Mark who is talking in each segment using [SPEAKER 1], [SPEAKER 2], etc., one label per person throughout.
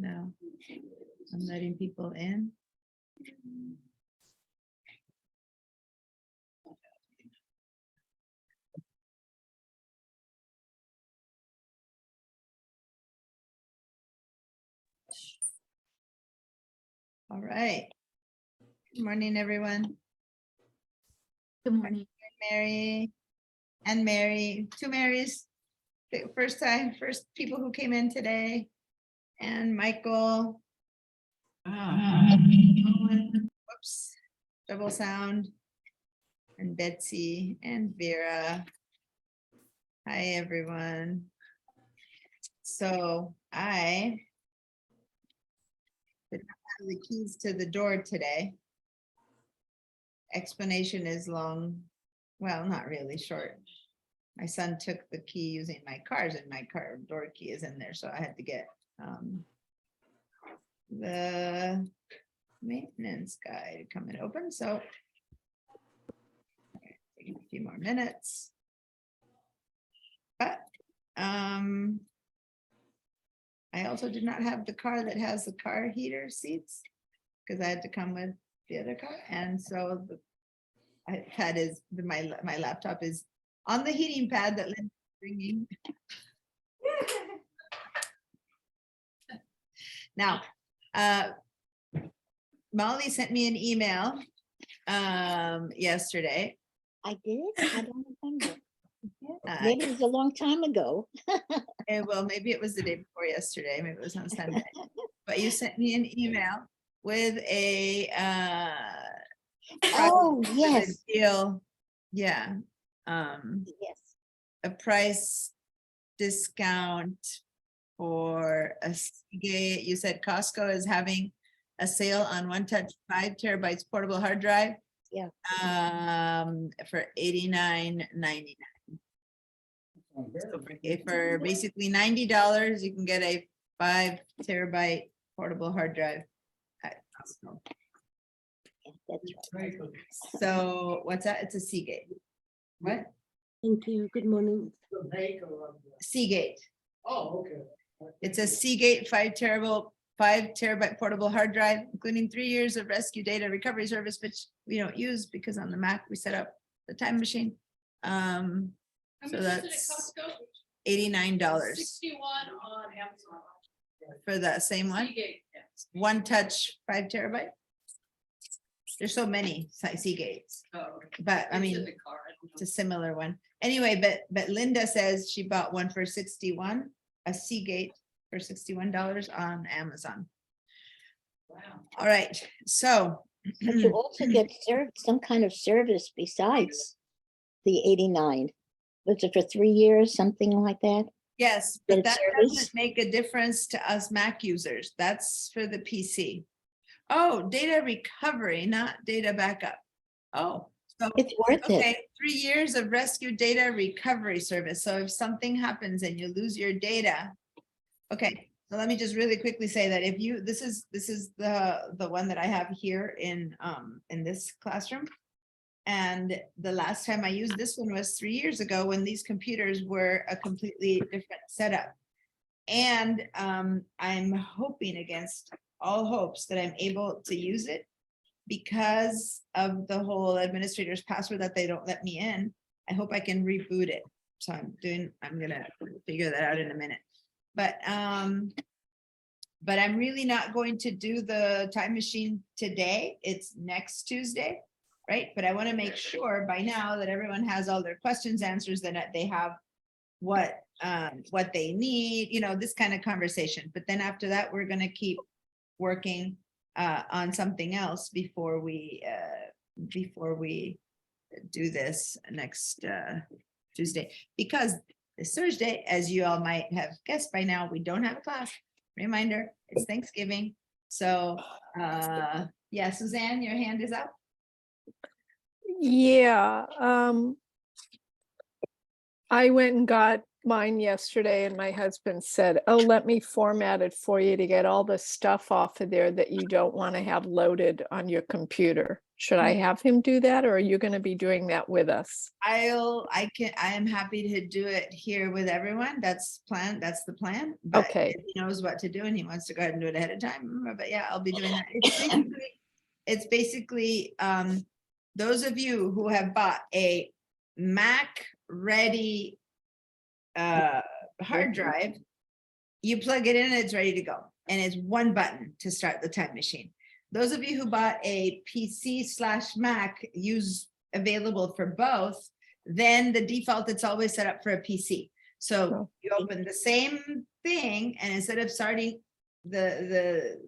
[SPEAKER 1] No. I'm letting people in. All right. Good morning, everyone.
[SPEAKER 2] Good morning.
[SPEAKER 1] Mary and Mary, two Marys. The first people who came in today. And Michael. Whoops, double sound. And Betsy and Vera. Hi, everyone. So I did not have the keys to the door today. Explanation is long, well, not really short. My son took the key using my cars and my car door key is in there. So I had to get the maintenance guy to come and open. So take a few more minutes. But I also did not have the car that has the car heater seats because I had to come with the other car. And so the iPad is my laptop is on the heating pad that Lynn's bringing. Now, Molly sent me an email yesterday.
[SPEAKER 3] I did? I don't remember.
[SPEAKER 1] Uh,
[SPEAKER 3] Maybe it was a long time ago.
[SPEAKER 1] well, maybe it was the day before yesterday. Maybe it was on Sunday. But you sent me an email with a
[SPEAKER 3] Oh,
[SPEAKER 1] with a
[SPEAKER 3] yes,
[SPEAKER 1] deal. Yeah.
[SPEAKER 3] yes.
[SPEAKER 1] A price discount for a Seagate. You said Costco is having a sale on One Touch 5 terabytes portable hard drive.
[SPEAKER 3] Yeah.
[SPEAKER 1] For $89.99. For basically $90, you can get a 5 terabyte portable hard drive at Costco.
[SPEAKER 3] Yeah, that's right.
[SPEAKER 1] So what's that? It's a Seagate. What?
[SPEAKER 4] Thank you. Good morning.
[SPEAKER 1] Seagate.
[SPEAKER 5] Oh, okay.
[SPEAKER 1] It's a Seagate 5 terabyte portable hard drive, including 3 years of rescue data recovery service, which we don't use because on the Mac we set up the time machine. So that's $89
[SPEAKER 6] 61 on Amazon.
[SPEAKER 1] for that same one.
[SPEAKER 6] Seagate, yes.
[SPEAKER 1] One Touch 5 terabyte. There's so many Seagates,
[SPEAKER 6] Oh,
[SPEAKER 1] but I
[SPEAKER 6] it's in
[SPEAKER 1] mean,
[SPEAKER 6] the car, I don't
[SPEAKER 1] it's a similar one. Anyway, but Linda says she bought one for 61, a Seagate for $61 on Amazon.
[SPEAKER 6] know. Wow.
[SPEAKER 1] All right, so.
[SPEAKER 3] But you also get some kind of service besides the 89. Was it for 3 years, something like that?
[SPEAKER 1] Yes,
[SPEAKER 3] Get
[SPEAKER 1] but
[SPEAKER 3] a
[SPEAKER 1] that
[SPEAKER 3] service?
[SPEAKER 1] doesn't make a difference to us Mac users. That's for the PC. Oh, data recovery, not data backup. Oh, so,
[SPEAKER 3] It's worth it.
[SPEAKER 1] okay, 3 years of rescue data recovery service. So if something happens and you lose your data. Okay, so let me just really quickly say that if you, this is the one that I have here in this classroom. And the last time I used this one was 3 years ago when these computers were a completely different setup. And I'm hoping against all hopes that I'm able to use it because of the whole administrator's password that they don't let me in. I hope I can reboot it. So I'm gonna figure that out in a minute. But I'm really not going to do the time machine today. It's next Tuesday. Right, but I want to make sure by now that everyone has all their questions answers, that they have what they need, this kind of conversation. But then after that, we're going to keep working on something else before we do this next Tuesday, because this Thursday, as you all might have guessed by now, we don't have a class. Reminder, it's Thanksgiving. So yeah, Suzanne, your hand is up.
[SPEAKER 4] Yeah, I went and got
[SPEAKER 5] mine yesterday and my husband said, oh, let me format it for you to get all the stuff off of there that you don't want to have loaded on your computer. Should I have him do that, or are you going to be doing that with us?
[SPEAKER 1] I am happy to do it here with everyone. That's the plan. But
[SPEAKER 5] Okay.
[SPEAKER 1] if he knows what to do and he wants to go ahead and do it ahead of time, but yeah, I'll be doing that. It's basically, those of you who have bought a Mac ready hard drive, you plug it in, it's ready to go. And it's one button to start the time machine. Those of you who bought a PC/Mac, use available for both, then the default, it's always set up for a PC. So you open the same thing, and instead of starting the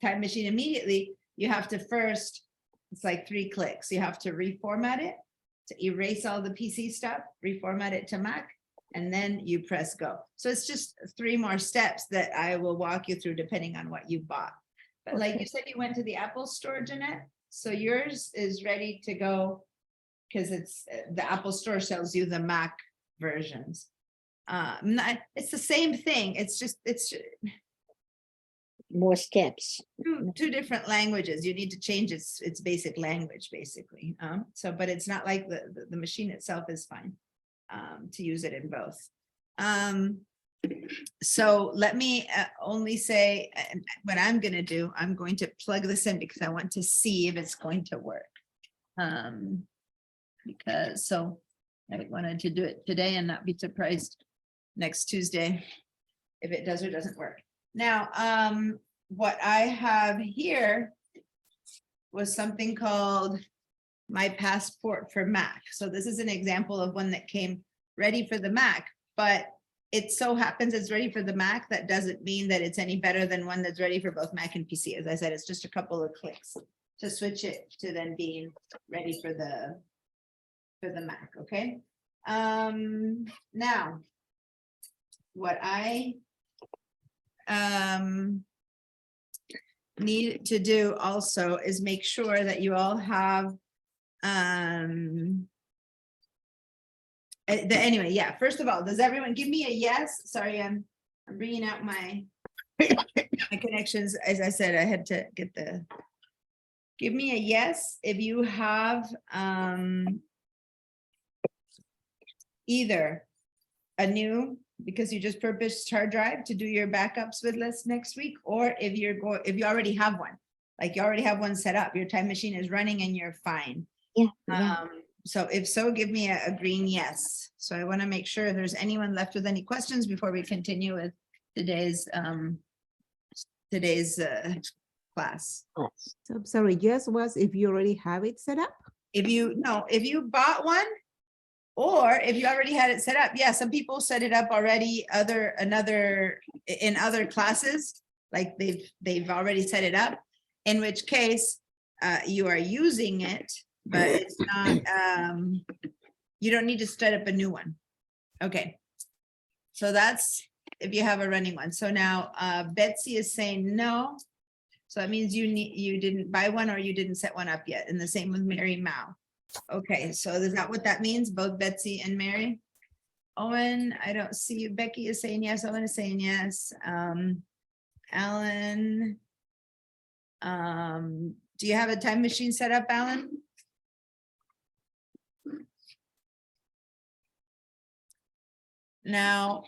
[SPEAKER 1] time machine immediately, you have to first, it's like 3 clicks. You have to reformat it, to erase all the PC stuff, reformat it to Mac, and then you press go. So it's just 3 more steps that I will walk you through depending on what you bought. But like you said, you went to the Apple store, Jeanette, so yours is ready to go because it's the Apple store sells you the Mac versions. It's the same thing. It's
[SPEAKER 3] More steps.
[SPEAKER 1] two different languages. You need to change its basic language, basically. So, but it's not like the machine itself is fine to use it in both. So let me only say what I'm going to do. I'm going to plug this in because I want to see if it's going to work. Because so I wanted to do it today and not be surprised next Tuesday if it does or doesn't work. Now, what I have here was something called My Passport for Mac. So this is an example of one that came ready for the Mac, but it so happens it's ready for the Mac. That doesn't mean that it's any better than one that's ready for both Mac and PC. As I said, it's just a couple of clicks to switch it to then being ready for the Mac, okay? Now, what I need to do also is make sure that you all have anyway, yeah, first of all, does everyone give me a yes? Sorry, I'm bringing out my connections. As I said, I had to get give me a yes if you have either a new, because you just purchased hard drive to do your backups with us next week, or if you already have one, like you already have one set up, your time machine is running and you're fine.
[SPEAKER 3] Yeah.
[SPEAKER 1] So if so, give me a green yes. So I want to make sure if there's anyone left with any questions before we continue with today's class.
[SPEAKER 7] So I'm sorry, yes was if you already have it set up?
[SPEAKER 1] If you bought one, or if you already had it set up, yeah, some people set it up already, in other classes, like they've already set it up, in which case you are using it, but it's not, you don't need to set up a new one. Okay. So that's if you have a running one. So now Betsy is saying no. So that means you didn't buy one or you didn't set one up yet. And the same with Mary Mao. Okay, so is that what that means? Both Betsy and Mary? Owen, I don't see you. Becky is saying yes. Owen is saying yes. Alan. Do you have a time machine set up, Alan? Now,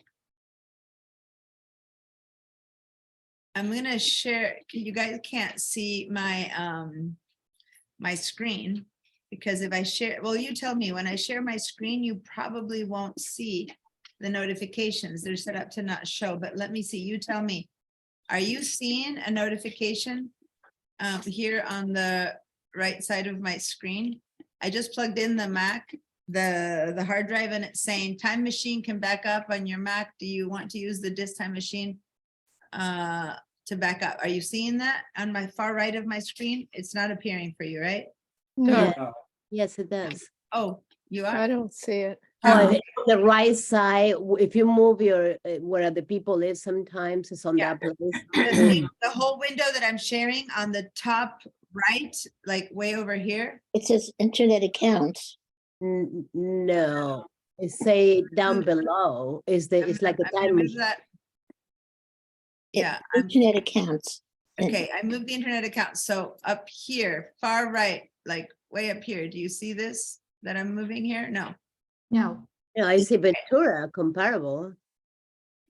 [SPEAKER 1] I'm gonna share, you guys can't see my my screen, because if I share, well, you tell me, when I share my screen, you probably won't see the notifications. They're set up to not show, but let me see, you tell me. Are you seeing a notification here on the right side of my screen? I just plugged in the Mac, the hard drive, and it's saying time machine can back up on your Mac. Do you want to use the disk time machine to back up? Are you seeing that on my far right of my screen? It's not appearing for you, right?
[SPEAKER 5] No,
[SPEAKER 4] Yes, it does.
[SPEAKER 1] Oh, you are?
[SPEAKER 5] I don't see it.
[SPEAKER 4] On the right side, if you move your, where the people live, sometimes it's on
[SPEAKER 1] Yeah.
[SPEAKER 4] that place.
[SPEAKER 1] The whole window that I'm sharing on the top right, like way over here.
[SPEAKER 3] It says internet accounts.
[SPEAKER 4] No, say down below is the, it's like a
[SPEAKER 1] I'm gonna
[SPEAKER 4] time
[SPEAKER 1] move
[SPEAKER 4] machine.
[SPEAKER 1] that.
[SPEAKER 3] It-
[SPEAKER 1] Yeah, I'm-
[SPEAKER 3] Internet accounts. and-
[SPEAKER 1] okay, I moved the internet account. So up here, far right, like way up here, do you see this that I'm moving here? No.
[SPEAKER 2] No,
[SPEAKER 4] Yeah, I see Ventura comparable.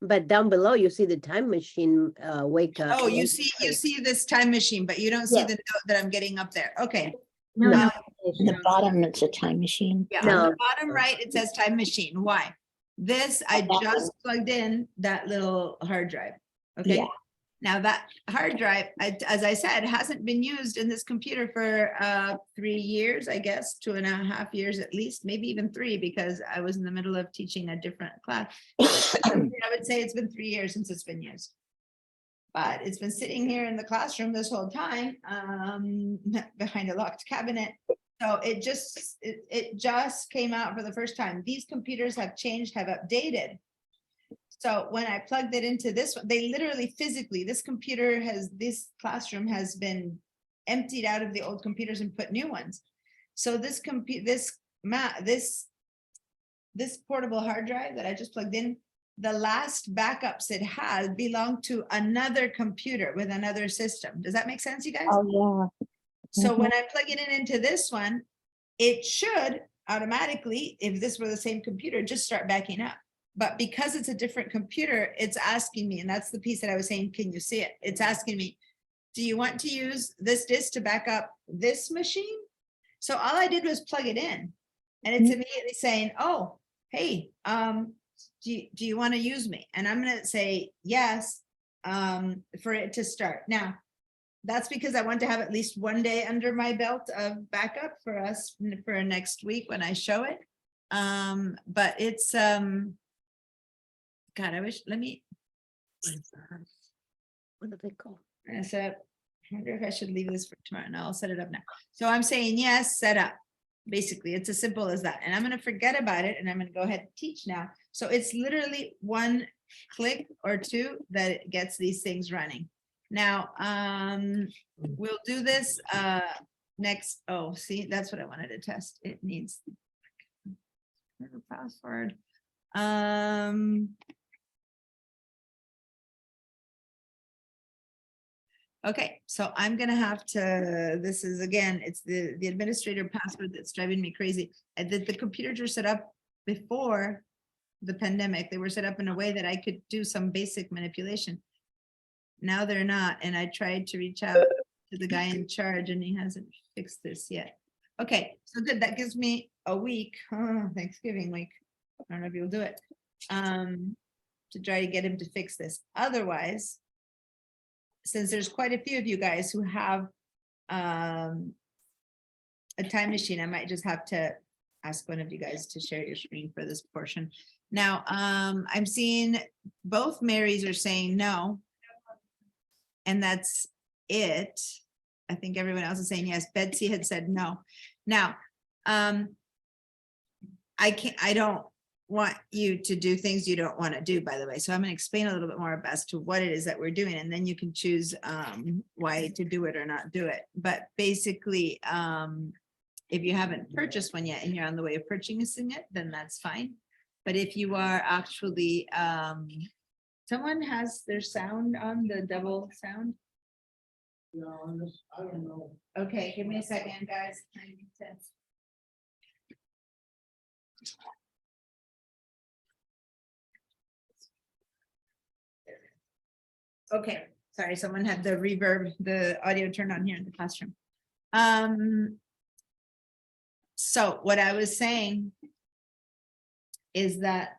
[SPEAKER 4] But down below, you see the time machine, wake up.
[SPEAKER 1] Oh, you
[SPEAKER 4] and-
[SPEAKER 1] see this time machine, but you don't see
[SPEAKER 4] Yes.
[SPEAKER 1] the note that I'm getting up there. Okay.
[SPEAKER 2] no,
[SPEAKER 4] No.
[SPEAKER 2] no.
[SPEAKER 3] In the bottom, it's a time machine.
[SPEAKER 1] Yeah, on the
[SPEAKER 4] No.
[SPEAKER 1] bottom right, it says time machine. Why? This, I
[SPEAKER 3] that
[SPEAKER 1] just plugged in that little hard drive. Okay.
[SPEAKER 3] Yeah.
[SPEAKER 1] Now that hard drive, as I said, hasn't been used in this computer for 3 years, I guess, 2.5 years at least, maybe even 3, because I was in the middle of teaching a different class. I would say it's been 3 years since it's been used. But it's been sitting here in the classroom this whole time, behind a locked cabinet. So it just came out for the first time. These computers have changed, have updated. So when I plugged it into this one, they literally physically, this classroom has been emptied out of the old computers and put new ones. So this portable hard drive that I just plugged in, the last backups it had belonged to another computer with another system. Does that make sense, you guys?
[SPEAKER 3] Oh,
[SPEAKER 1] So
[SPEAKER 3] Mhm.
[SPEAKER 1] when I plug it in into this one, it should automatically, if this were the same computer, just start backing up. But because it's a different computer, it's asking me, and that's the piece that I was saying, can you see it? It's asking me, do you want to use this disk to back up this machine? So all I did was plug it in, and it's immediately saying, oh, hey, do you want to use me? And I'm going to say yes, for it to start. Now, that's because I want to have at least 1 day under my belt of backup for us for next week when I show it. But it's, God, I wish, let me,
[SPEAKER 4] What do they call?
[SPEAKER 1] I said, I wonder if I should leave this for tomorrow. No, I'll set it up now. So I'm saying, yes, set up. Basically, it's as simple as that. And I'm going to forget about it and I'm going to go ahead and teach now. So it's literally 1 click or 2 that it gets these things running. Now, we'll do this next. Oh, see, that's what I wanted to test. It needs password. Okay, so I'm gonna have to, this is again, it's the administrator password that's driving me crazy. The computers were set up before the pandemic. They were set up in a way that I could do some basic manipulation. Now they're not, and I tried to reach out to the guy in charge and he hasn't fixed this yet. Okay, so good, that gives me a week, Thanksgiving week. I don't know if you'll do it. To try to get him to fix this. Otherwise, since there's quite a few of you guys who have a time machine, I might just have to ask one of you guys to share your screen for this portion. Now, I'm seeing both Marys are saying no. And that's it. I think everyone else is saying yes. Betsy had said no. Now, I don't want you to do things you don't want to do, by the way. So I'm going to explain a little bit more as to what it is that we're doing, and then you can choose why to do it or not do it. But basically, if you haven't purchased one yet and you're on the way of purchasing it, then that's fine. But if you are actually, someone has their sound on, the double sound?
[SPEAKER 8] No, I don't know.
[SPEAKER 1] Okay, give me a second, guys. I need to- Okay, sorry, someone had the reverb, the audio turned on here in the classroom. So what I was saying is that,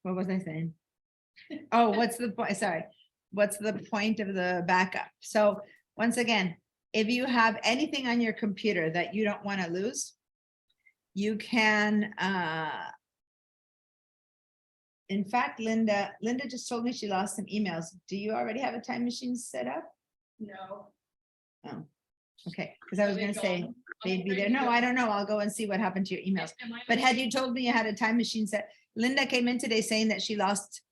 [SPEAKER 1] what was I saying? Oh, what's the point? Sorry. What's the point of the backup? So once again, if you have anything on your computer that you don't want to lose, you can, in fact, Linda just told me she lost some emails. Do you already have a time machine set up?
[SPEAKER 6] No.
[SPEAKER 1] Oh, okay, because I was
[SPEAKER 6] Are they
[SPEAKER 1] gonna say
[SPEAKER 6] gone?
[SPEAKER 1] they'd be there. No, I don't know. I'll go and see what happened to your emails.
[SPEAKER 6] Am I
[SPEAKER 1] But had you told me you had a time machine set, Linda came in today saying that she lost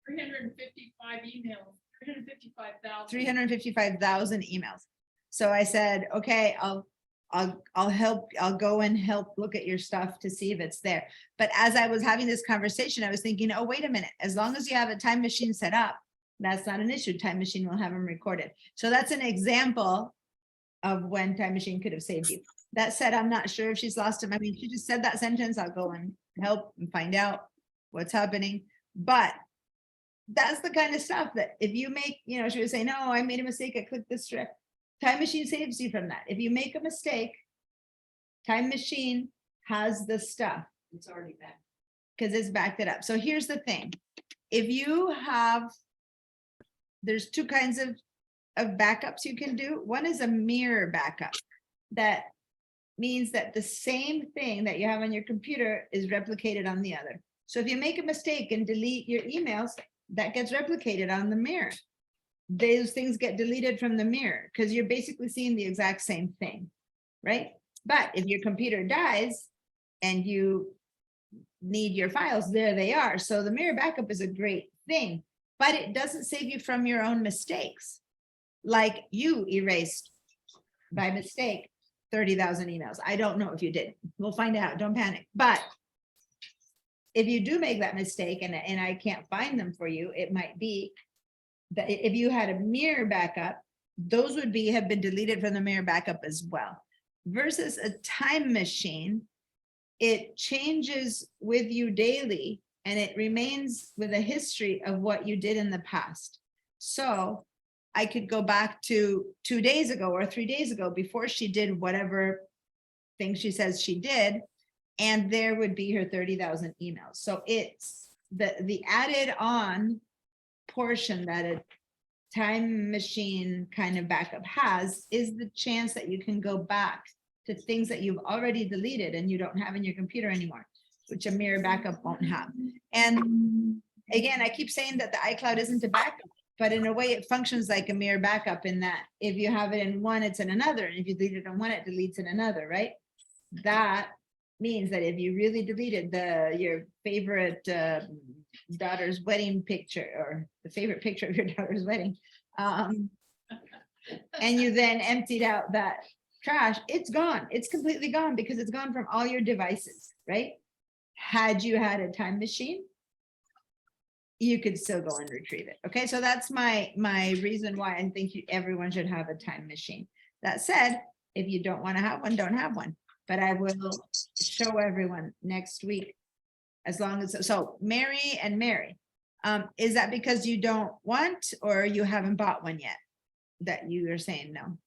[SPEAKER 6] 355 emails, 355,000.
[SPEAKER 1] 355,000 emails. So I said, okay, I'll I'll go and help look at your stuff to see if it's there. But as I was having this conversation, I was thinking, oh, wait a minute, as long as you have a time machine set up, that's not an issue. Time machine will have them recorded. So that's an example of when time machine could have saved you. That said, I'm not sure if she's lost him. I mean, she just said that sentence. I'll go and help and find out what's happening. But that's the kind of stuff that if you make, you know, she would say, no, I made a mistake. I clicked this strip. Time machine saves you from that. If you make a mistake, time machine has the stuff
[SPEAKER 6] It's already back.
[SPEAKER 1] because it's backed it up. So here's the thing. If you have, there's two kinds of backups you can do. One is a mirror backup. That means that the same thing that you have on your computer is replicated on the other. So if you make a mistake and delete your emails, that gets replicated on the mirror. Those things get deleted from the mirror because you're basically seeing the exact same thing, right? But if your computer dies and you need your files, there they are. So the mirror backup is a great thing, but it doesn't save you from your own mistakes. Like you erased by mistake 30,000 emails. I don't know if you did. We'll find out. Don't panic. But if you do make that mistake and I can't find them for you, it might be that if you had a mirror backup, those would have been deleted from the mirror backup as well. Versus a time machine, it changes with you daily and it remains with a history of what you did in the past. So I could go back to 2 days ago or 3 days ago before she did whatever thing she says she did, and there would be her 30,000 emails. So it's the added on portion that a time machine kind of backup has is the chance that you can go back to things that you've already deleted and you don't have in your computer anymore, which a mirror backup won't have. And again, I keep saying that the iCloud isn't a backup, but in a way it functions like a mirror backup in that if you have it in one, it's in another. And if you delete it in one, it deletes in another, right? That means that if you really deleted your favorite daughter's wedding picture or the favorite picture of your daughter's wedding, and you then emptied out that trash, it's gone. It's completely gone because it's gone from all your devices, right? Had you had a time machine, you could still go and retrieve it. Okay, so that's my reason why I think everyone should have a time machine. That said, if you don't want to have one, don't have one. But I will show everyone next week, as long as, so Mary and Mary, is that because you don't want or you haven't bought one yet that you are saying no?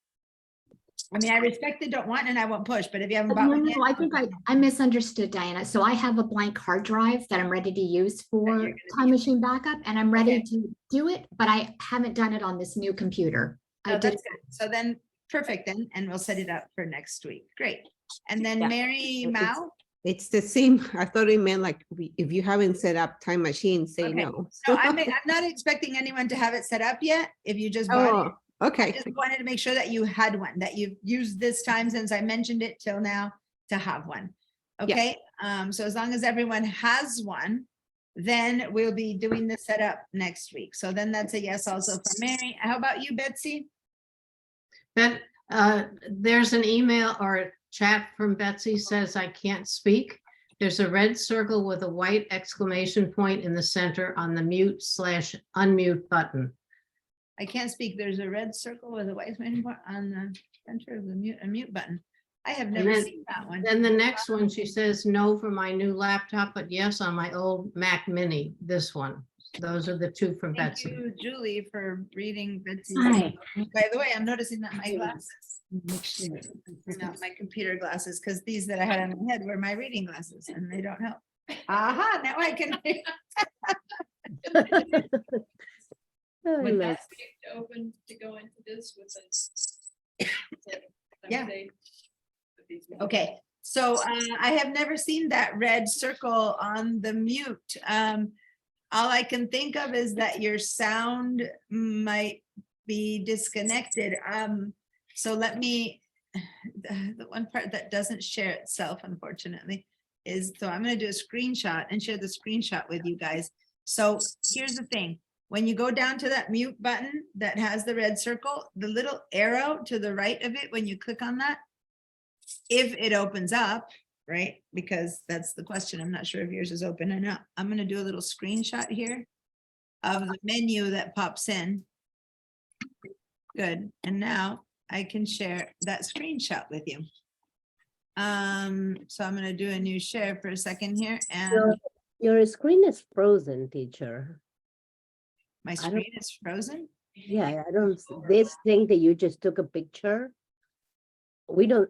[SPEAKER 1] I mean, I respect the don't want and I won't push, but if you haven't bought
[SPEAKER 2] No,
[SPEAKER 1] one yet.
[SPEAKER 2] no, I think I misunderstood, Diana. So I have a blank hard drive that I'm ready to use
[SPEAKER 1] you're
[SPEAKER 2] for
[SPEAKER 1] gonna
[SPEAKER 2] time machine backup, and I'm ready
[SPEAKER 1] Okay.
[SPEAKER 2] to do it, but I haven't done it on this new computer. I
[SPEAKER 1] Oh,
[SPEAKER 2] did.
[SPEAKER 1] that's good. So then, perfect then, and we'll set it up for next week. Great. And then
[SPEAKER 7] Yeah.
[SPEAKER 1] Mary
[SPEAKER 7] It's-
[SPEAKER 1] Mao.
[SPEAKER 7] It's the same. I thought it meant like if you haven't set up time machine, say
[SPEAKER 1] Okay.
[SPEAKER 7] no.
[SPEAKER 1] So I'm not expecting anyone to have it set up yet. If you just bought it.
[SPEAKER 7] Oh,
[SPEAKER 1] I
[SPEAKER 7] okay.
[SPEAKER 1] just wanted to make sure that you had one, that you've used this time since I mentioned it till now to have one.
[SPEAKER 7] Yeah.
[SPEAKER 1] Okay, so as long as everyone has one, then we'll be doing the setup next week. So then that's a yes also for Mary. How about you, Betsy?
[SPEAKER 9] There's an email or a chat from Betsy says I can't speak. There's a red circle with a white exclamation point in the center on the mute/unmute button.
[SPEAKER 1] I can't speak. There's a red circle with a white man on the center of the mute button. I have never
[SPEAKER 9] then-
[SPEAKER 1] seen that one.
[SPEAKER 9] Then the next one, she says no for my new laptop, but yes on my old Mac Mini, this one. Those are the two from
[SPEAKER 1] Thank
[SPEAKER 9] Betsy.
[SPEAKER 1] you, Julie, for reading Betsy's.
[SPEAKER 2] Hi.
[SPEAKER 1] By the way, I'm noticing that my glasses, not my computer glasses, because these that I had on my head were my reading glasses and they don't help. Aha, now I can.
[SPEAKER 4] Oh,
[SPEAKER 6] Would
[SPEAKER 4] Lord.
[SPEAKER 6] that be open to go into this with us?
[SPEAKER 1] Yeah. Okay, so I have never seen that red circle on the mute. All I can think of is that your sound might be disconnected. So let me, the one part that doesn't share itself, unfortunately, is, so I'm gonna do a screenshot and share the screenshot with you guys. So here's the thing. When you go down to that mute button that has the red circle, the little arrow to the right of it, when you click on that, if it opens up, right? Because that's the question. I'm not sure if yours is open or not. I'm gonna do a little screenshot here of the menu that pops in. Good, and now I can share that screenshot with you. So I'm gonna do a new share for a second here, and
[SPEAKER 4] Your screen is frozen, teacher.
[SPEAKER 1] my
[SPEAKER 4] don't-
[SPEAKER 1] screen is frozen.
[SPEAKER 4] Yeah, I don't, this thing that you just took a picture.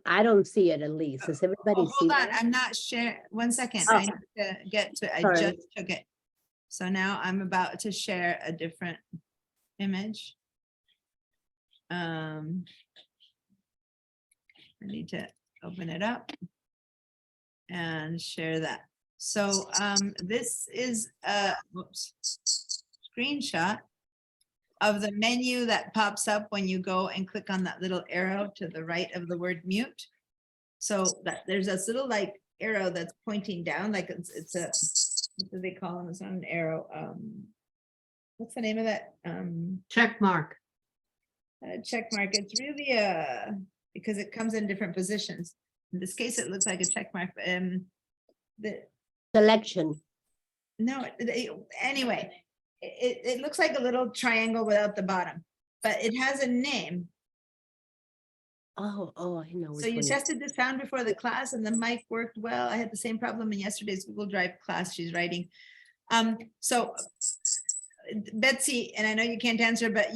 [SPEAKER 4] I don't see it at least. Does everybody
[SPEAKER 1] Oh,
[SPEAKER 4] see
[SPEAKER 1] hold on,
[SPEAKER 4] that?
[SPEAKER 1] I'm not sure. One second,
[SPEAKER 4] Oh.
[SPEAKER 1] I need to get to, I
[SPEAKER 4] Sorry.
[SPEAKER 1] just took it. So now I'm about to share a different image. I need to open it up and share that. So this is a whoops, screenshot of the menu that pops up when you go and click on that little arrow to the right of the word mute. So that there's this little like arrow that's pointing down, like it's a, what do they call them? It's not an arrow. What's the name of that?
[SPEAKER 9] Check mark.
[SPEAKER 1] Check mark. It's really because it comes in different positions. In this case, it looks like a check mark. But, the
[SPEAKER 4] Selection.
[SPEAKER 1] no, anyway, it looks like a little triangle without the bottom, but it has a name.
[SPEAKER 4] Oh, I know.
[SPEAKER 1] So
[SPEAKER 4] which
[SPEAKER 1] you
[SPEAKER 4] one it-
[SPEAKER 1] tested the sound before the class and the mic worked well. I had the same problem in yesterday's Google Drive class she's writing. So Betsy, and I know you can't answer, but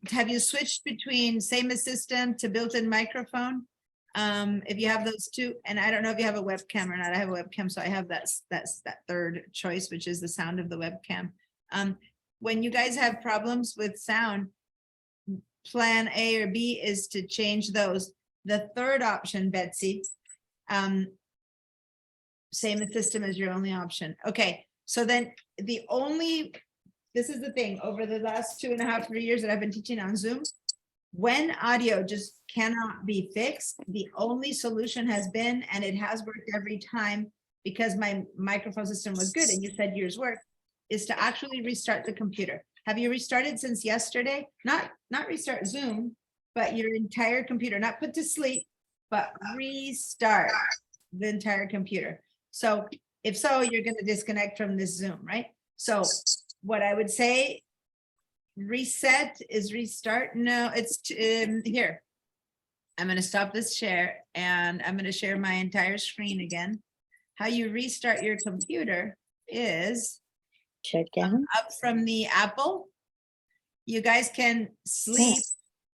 [SPEAKER 1] have you switched between same system to built-in microphone? If you have those two, and I don't know if you have a webcam or not. I have a webcam, so I have that third choice, which is the sound of the webcam. When you guys have problems with sound, plan A or B is to change those. The third option, Betsy, same system is your only option. Okay, so then this is the thing, over the last 2.5, 3 years that I've been teaching on Zoom, when audio just cannot be fixed, the only solution has been, and it has worked every time because my microphone system was good and you said yours worked, is to actually restart the computer. Have you restarted since yesterday? Not restart Zoom, but your entire computer, not put to sleep, but restart the entire computer. So if so, you're going to disconnect from this Zoom, right? So what I would say, reset is restart. No, it's here. I'm going to stop this share and I'm going to share my entire screen again. How you restart your computer is
[SPEAKER 3] Shut down,
[SPEAKER 1] up from the Apple. You guys can sleep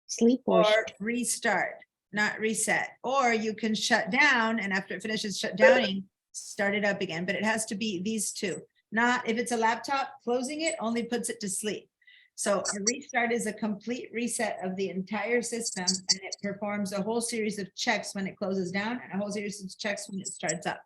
[SPEAKER 3] sleep or
[SPEAKER 1] or restart, not reset. Or you can shut down and after it finishes shut downing, start it up again. But it has to be these two. Not if it's a laptop, closing it only puts it to sleep. So a restart is a complete reset of the entire system and it performs a whole series of checks when it closes down and a whole series of checks when it starts up.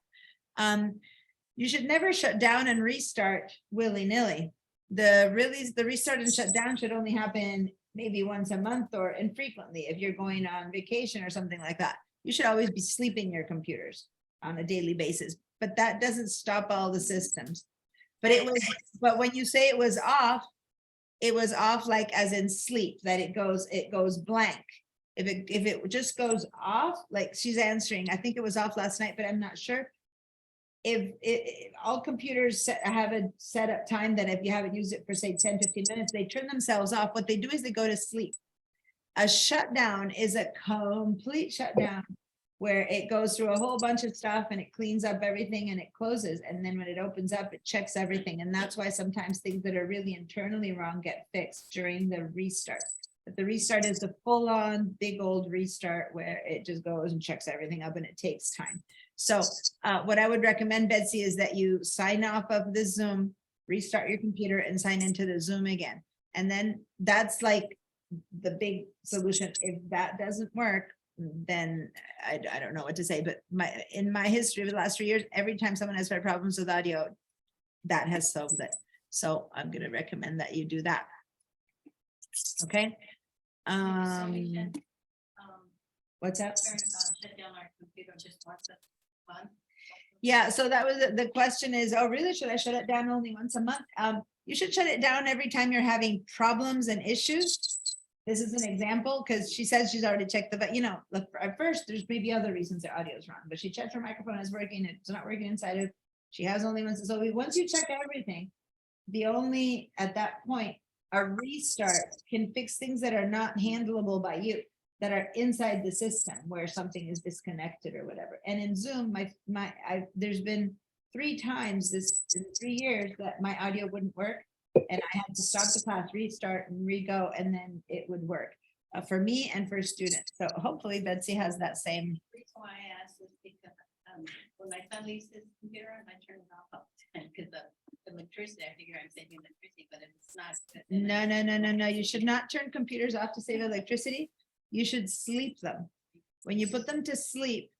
[SPEAKER 1] You should never shut down and restart willy-nilly. The restart and shutdown should only happen maybe once a month or infrequently if you're going on vacation or something like that. You should always be sleeping your computers on a daily basis, but that doesn't stop all the systems. But when you say it was off like as in sleep, that it goes blank. If it just goes off, like she's answering, I think it was off last night, but I'm not sure. If all computers have a setup time that if you haven't used it for say 10, 15 minutes, they turn themselves off. What they do is they go to sleep. A shutdown is a complete shutdown where it goes through a whole bunch of stuff and it cleans up everything and it closes. And then when it opens up, it checks everything. And that's why sometimes things that are really internally wrong get fixed during the restart. But the restart is the full-on big old restart where it just goes and checks everything up and it takes time. So what I would recommend, Betsy, is that you sign off of the Zoom, restart your computer and sign into the Zoom again. And then that's like the big solution. If that doesn't work, then I don't know what to say, but in my history of the last 3 years, every time someone has had problems with audio, that has solved it. So I'm going to recommend that you do that. Okay. What's that?
[SPEAKER 6] Shut down our computer just once a month.
[SPEAKER 1] Yeah, so that was, the question is, oh, really? Should I shut it down only once a month? You should shut it down every time you're having problems and issues. this is an example, because she says she's already checked look, at first, there's maybe other reasons the audio is wrong, but she checked her microphone is working, it's not working inside of, she has only one, so once you check everything, at that point, a restart can fix things that are not handleable by you, that are inside the system where something is disconnected or whatever. And in Zoom, there's been 3 times in 3 years that my audio wouldn't work. And I had to stop the class, restart and re-go, and then it would work for me and for students. So hopefully Betsy has that same.
[SPEAKER 6] The reason why I asked is because when my son leaves his computer, I turn it off all the time because the electricity, I figure I'm saving electricity, but if it's not. then I-
[SPEAKER 1] No. You should not turn computers off to save electricity. You should sleep them. When you put them to sleep,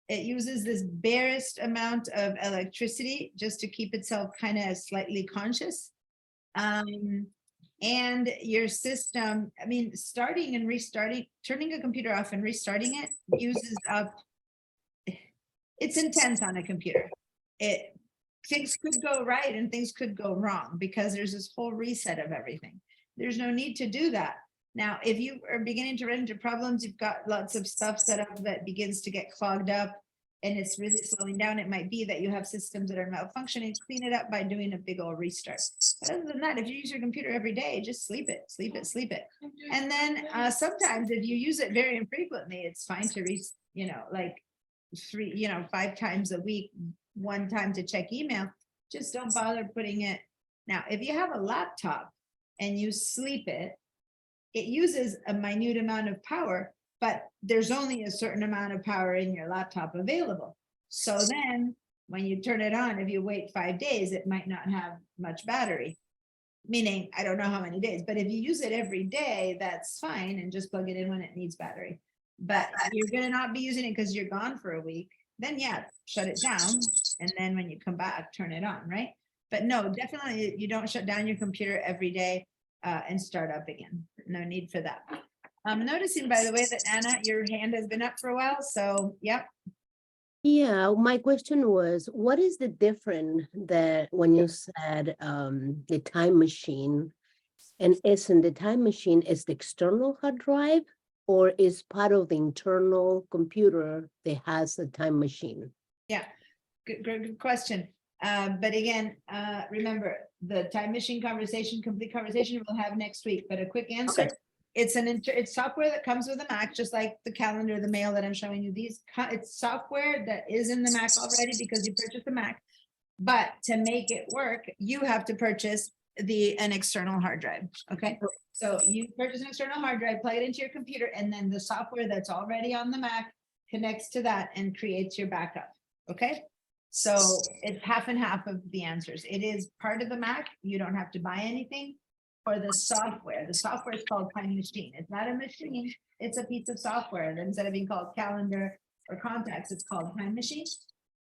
[SPEAKER 1] it uses this barest amount of electricity just to keep itself kind of slightly conscious. And your system, I mean, starting and restarting, turning a computer off and restarting it uses up. It's intense on a computer. Things could go right and things could go wrong because there's this whole reset of everything. There's no need to do that. Now, if you are beginning to run into problems, you've got lots of stuff set up that begins to get clogged up and it's really slowing down. It might be that you have systems that are malfunctioning. Clean it up by doing a big old restart. But other than that, if you use your computer every day, just sleep it. And then sometimes if you use it very infrequently, it's fine to like 5 times a week, 1 time to check email. Just don't bother putting it. Now, if you have a laptop and you sleep it, it uses a minute amount of power, but there's only a certain amount of power in your laptop available. So then when you turn it on, if you wait 5 days, it might not have much battery. Meaning, I don't know how many days, but if you use it every day, that's fine and just plug it in when it needs battery. But you're gonna not be using it because you're gone for a week, then yeah, shut it down. And then when you come back, turn it on, right? But no, definitely you don't shut down your computer every day and start up again. No need for that. I'm noticing, by the way, that Anna, your hand has been up for a while, so yep.
[SPEAKER 4] Yeah, my question was, what is the difference that when you said the time machine, and isn't the time machine is the external hard drive or is part of the internal computer that has the time machine?
[SPEAKER 1] Yeah, good question. But again, remember the time machine conversation, complete conversation we'll have next week, but a quick answer.
[SPEAKER 4] Okay.
[SPEAKER 1] It's software that comes with a Mac, just like the calendar, the mail that I'm showing you. It's software that is in the Mac already because you purchased the Mac. But to make it work, you have to purchase an external hard drive. Okay. So you purchase an external hard drive, plug it into your computer, and then the software that's already on the Mac connects to that and creates your backup. Okay. So it's half and half of the answers. It is part of the Mac. You don't have to buy anything. For the software is called Time Machine. It's not a machine. It's a piece of software. And instead of being called calendar or contacts, it's called Time Machine.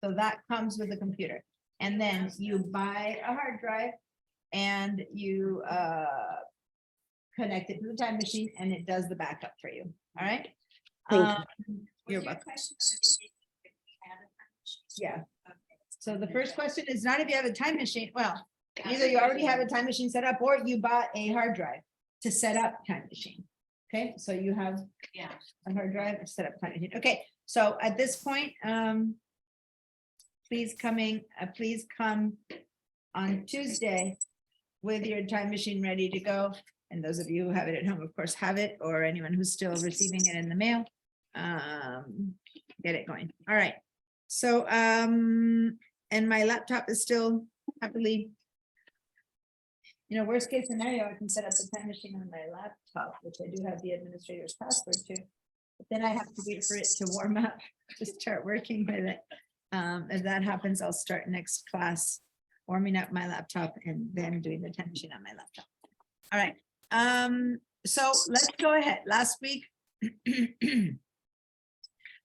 [SPEAKER 1] So that comes with the computer. And then you buy a hard drive and you connect it to the time machine and it does the backup for you. All right.
[SPEAKER 4] Thank
[SPEAKER 1] you. You're welcome. Yeah. So the first question is not if you have a time machine. Well, either you already have a time machine set up or you bought a hard drive to set up time machine. Okay, so you have a hard drive to set up time machine. Okay, so at this point, please come on Tuesday with your time machine ready to go. And those of you who have it at home, of course, have it, or anyone who's still receiving it in the mail, get it going. All right. So, and my laptop is still happily, worst case scenario, I can set up the time machine on my laptop, which I do have the administrator's password to. But then I have to wait for it to warm up to start working with it. If that happens, I'll start next class warming up my laptop and then doing the time machine on my laptop. All right. So let's go ahead. Last week,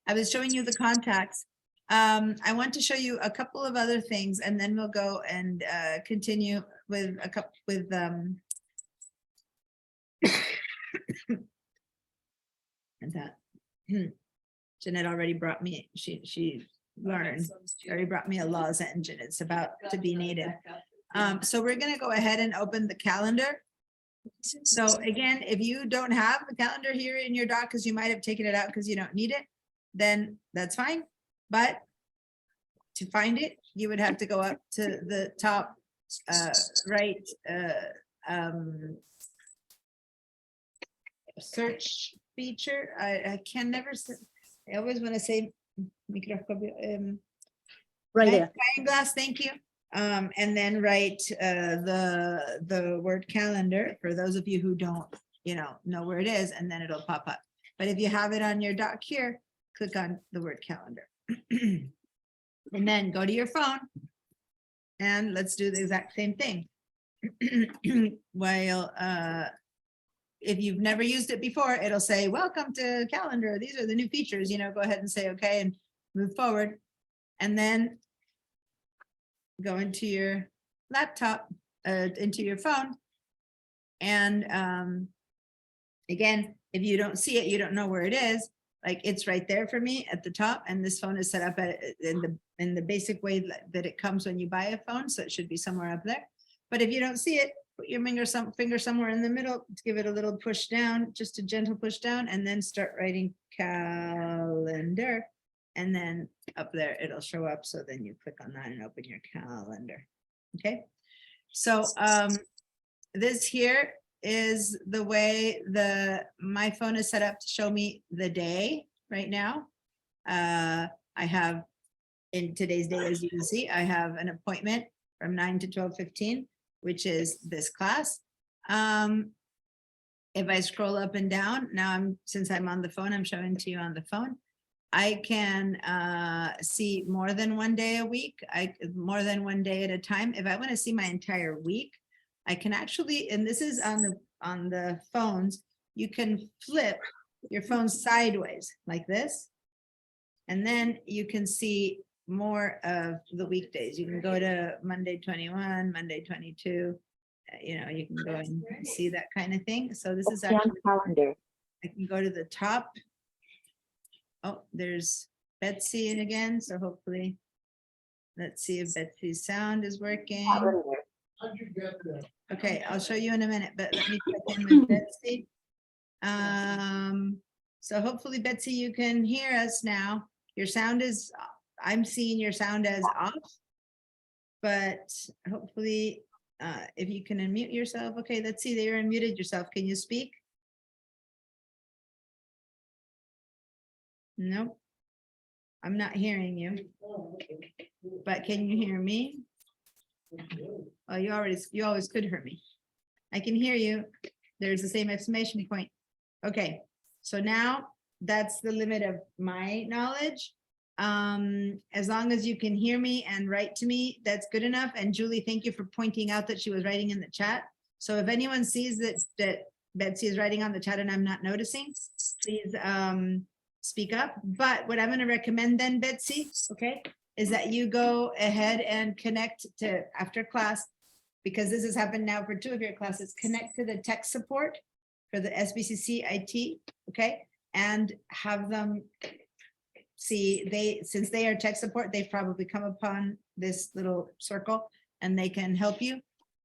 [SPEAKER 1] I was showing you the contacts. I want to show you a couple of other things and then we'll go and continue with a couple with and that Jeanette already brought me, she learned, she already brought me a lozenge and it's about to be needed. So we're gonna go ahead and open the calendar. So again, if you don't have the calendar here in your doc, because you might have taken it out because you don't need it, then that's fine. But to find it, you would have to go up to the top right search feature. I can never, I always want to say microscopio,
[SPEAKER 4] Right there.
[SPEAKER 1] magnifying glass, thank you. And then write the word calendar for those of you who don't, know where it is, and then it'll pop up. But if you have it on your dock here, click on the word calendar. And then go to your phone. And let's do the exact same thing. While if you've never used it before, it'll say, welcome to calendar. These are the new features, go ahead and say, okay, and move forward. And then go into your laptop, into your phone. And again, if you don't see it, you don't know where it is, like it's right there for me at the top. And this phone is set up in the basic way that it comes when you buy a phone. So it should be somewhere up there. But if you don't see it, put your finger somewhere in the middle to give it a little push down, just a gentle push down, and then start writing calendar. And then up there, it'll show up. So then you click on that and open your calendar. Okay. So this here is the way my phone is set up to show me the day right now. I have, in today's day, as you can see, I have an appointment from 9 to 12:15, which is this class. If I scroll up and down, now since I'm on the phone, I'm showing to you on the phone. I can see more than one day a week, more than one day at a time. If I want to see my entire week, I can actually, and this is on the phones, you can flip your phone sideways like this. And then you can see more of the weekdays. You can go to Monday 21, Monday 22. You can go and see that kind of thing. So this is
[SPEAKER 3] Okay, on
[SPEAKER 1] actually,
[SPEAKER 3] calendar.
[SPEAKER 1] I can go to the top. Oh, there's Betsy in again. So hopefully, let's see if Betsy's sound is working.
[SPEAKER 3] Calendar.
[SPEAKER 8] How'd you get that?
[SPEAKER 1] Okay, I'll show you in a minute, but let me check in with Betsy. So hopefully, Betsy, you can hear us now. Your sound is, I'm seeing your sound as off. But hopefully, if you can unmute yourself. Okay, let's see, you're unmuted yourself. Can you speak? Nope. I'm not hearing you, but can you hear me? Oh, you always could hear me. I can hear you. There's the same exclamation point. Okay, so now that's the limit of my knowledge. As long as you can hear me and write to me, that's good enough. And Julie, thank you for pointing out that she was writing in the chat. So if anyone sees that Betsy is writing on the chat and I'm not noticing, please speak up. But what I'm going to recommend then, Betsy, okay, is that you go ahead and connect to, after class, because this has happened now for 2 of your classes, connect to the tech support for the SBCC IT, okay? And have them see, since they are tech support, they've probably come upon this little circle and they can help you,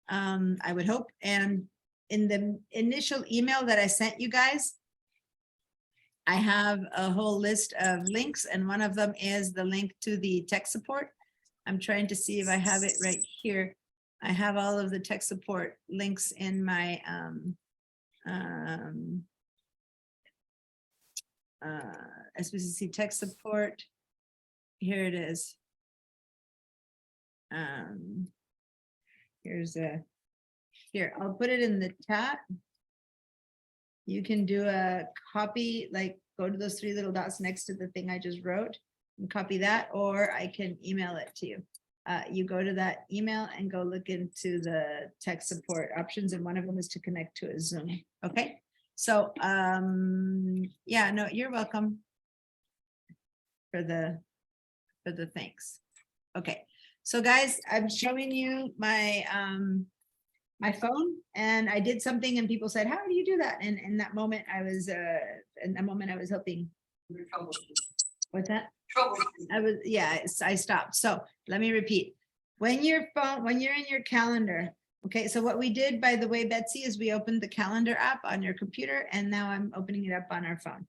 [SPEAKER 1] I would hope. And in the initial email that I sent you guys, I have a whole list of links, and one of them is the link to the tech support. I'm trying to see if I have it right here. I have all of the tech support links in my SBCC tech support. Here it is. Here, I'll put it in the chat. You can do a copy, like go to those 3 little dots next to the thing I just wrote and copy that, or I can email it to you. You go to that email and go look into the tech support options, and one of them is to connect to a Zoom. Okay, so yeah, no, you're welcome for the thanks. Okay, so guys, I'm showing you my my phone, and I did something and people said, how do you do that? And in that moment I was helping. What's that? I stopped. So let me repeat. When you're in your calendar, Okay, so what we did, by the way, Betsy, is we opened the calendar app on your computer and now I'm opening it up on our phone.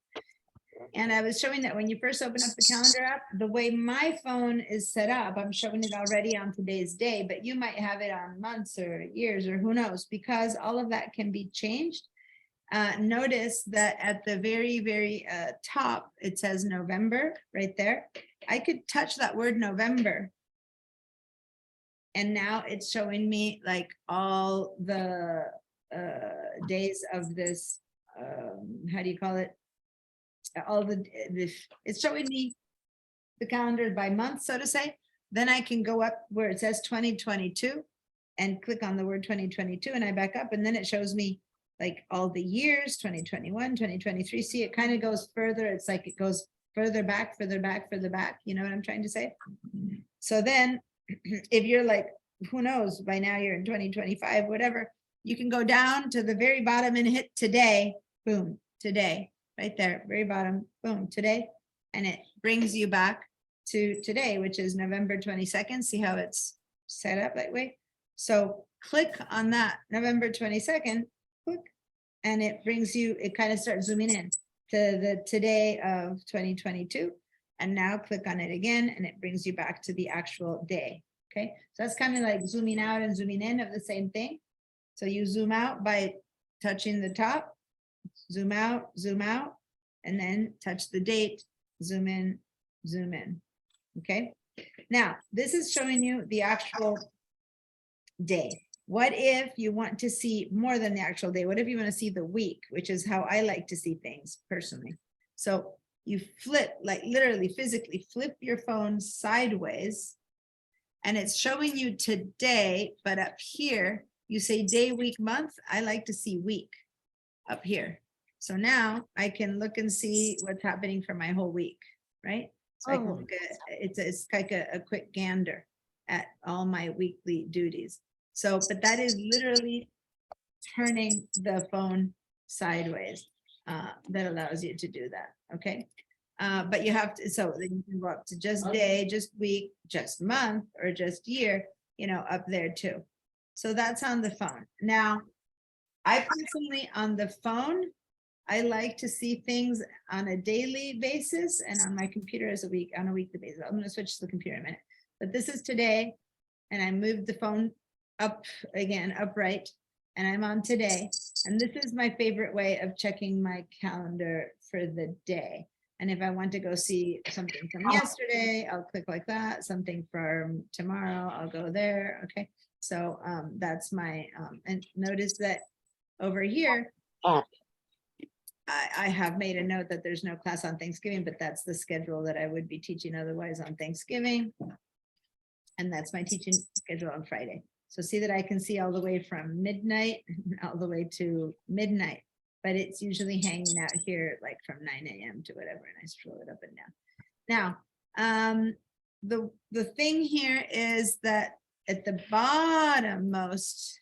[SPEAKER 1] And I was showing that when you first open up the calendar app, the way my phone is set up, I'm showing it already on today's day, but you might have it on months or years or who knows, because all of that can be changed. Notice that at the very top, it says November right there. I could touch that word November. And now it's showing me like all the days of this, how do you call it? All the, it's showing me the calendar by month, so to say. Then I can go up where it says 2022 and click on the word 2022 and I back up and then it shows me like all the years, 2021, 2023. See, it kind of goes further. It's like it goes further back, further back, further back. You know what I'm trying to say? So then if you're like, who knows, by now you're in 2025, whatever, you can go down to the very bottom and hit today, boom, today, right there, very bottom, boom, today. And it brings you back to today, which is November 22nd. See how it's set up that way? So click on that November 22nd, click, and it brings you, it kind of starts zooming in to the today of 2022. And now click on it again and it brings you back to the actual day. Okay, so that's kind of like zooming out and zooming in of the same thing. So you zoom out by touching the top, zoom out, and then touch the date, zoom in, zoom in. Okay, now this is showing you the actual day. What if you want to see more than the actual day? What if you want to see the week, which is how I like to see things personally? So you flip, like literally physically flip your phone sideways and it's showing you today, but up here you say day, week, month. I like to see week up here. So now I can look and see what's happening for my whole week, right? So I can look at, it's like a quick gander at all my weekly duties. So, but that is literally turning the phone sideways. That allows you to do that, okay? But you have to, so then you can go up to just day, just week, just month, or just year, you know, up there too. So that's on the phone. Now, I personally on the phone, I like to see things on a daily basis and on my computer as on a weekly basis. I'm gonna switch to the computer in a minute, but this is today and I moved the phone up again, upright, and I'm on today. And this is my favorite way of checking my calendar for the day. And if I want to go see something from yesterday, I'll click like that. Something from tomorrow, I'll go there. Okay. So that's my, and notice that over here,
[SPEAKER 3] App.
[SPEAKER 1] I have made a note that there's no class on Thanksgiving, but that's the schedule that I would be teaching otherwise on Thanksgiving. And that's my teaching schedule on Friday. So see that I can see all the way from midnight, all the way to midnight. But it's usually hanging out here like from 9 a.m. to whatever, and I scroll it up and down. Now, the thing here is that at the bottommost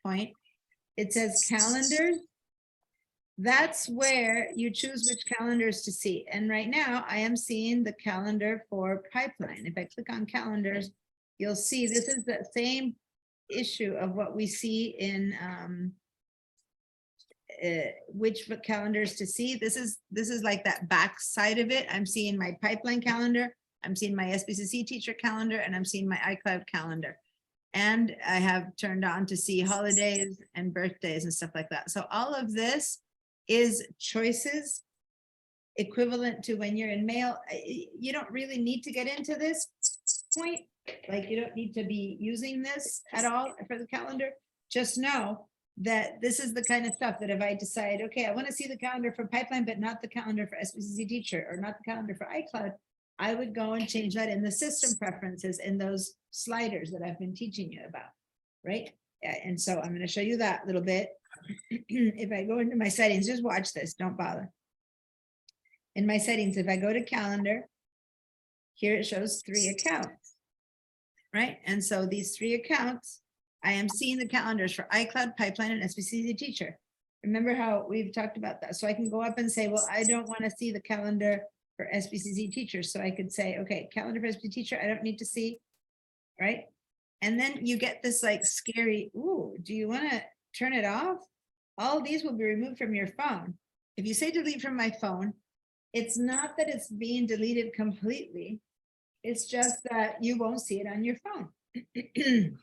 [SPEAKER 1] point, it says calendars. That's where you choose which calendars to see. And right now I am seeing the calendar for Pipeline. If I click on calendars, you'll see this is the same issue of what we see in which calendars to see. This is like that back side of it. I'm seeing my Pipeline calendar, I'm seeing my SBCC teacher calendar, and I'm seeing my iCloud calendar. And I have turned on to see holidays and birthdays and stuff like that. So all of this is choices equivalent to when you're in mail. You don't really need to get into this point. Like you don't need to be using this at all for the calendar. Just know that this is the kind of stuff that if I decide, okay, I want to see the calendar for Pipeline, but not the calendar for SBCC teacher or not the calendar for iCloud, I would go and change that in the system preferences in those sliders that I've been teaching you about, right? And so I'm going to show you that a little bit. If I go into my settings, just watch this, don't bother. In my settings, if I go to calendar, here it shows 3 accounts, right? And so these 3 accounts, I am seeing the calendars for iCloud, Pipeline, and SBCC teacher. Remember how we've talked about that? So I can go up and say, well, I don't want to see the calendar for SBCC teachers. So I could say, okay, calendar for SBCC teacher, I don't need to see, right? And then you get this like scary, ooh, do you want to turn it off? All these will be removed from your phone. If you say delete from my phone, it's not that it's being deleted completely. It's just that you won't see it on your phone.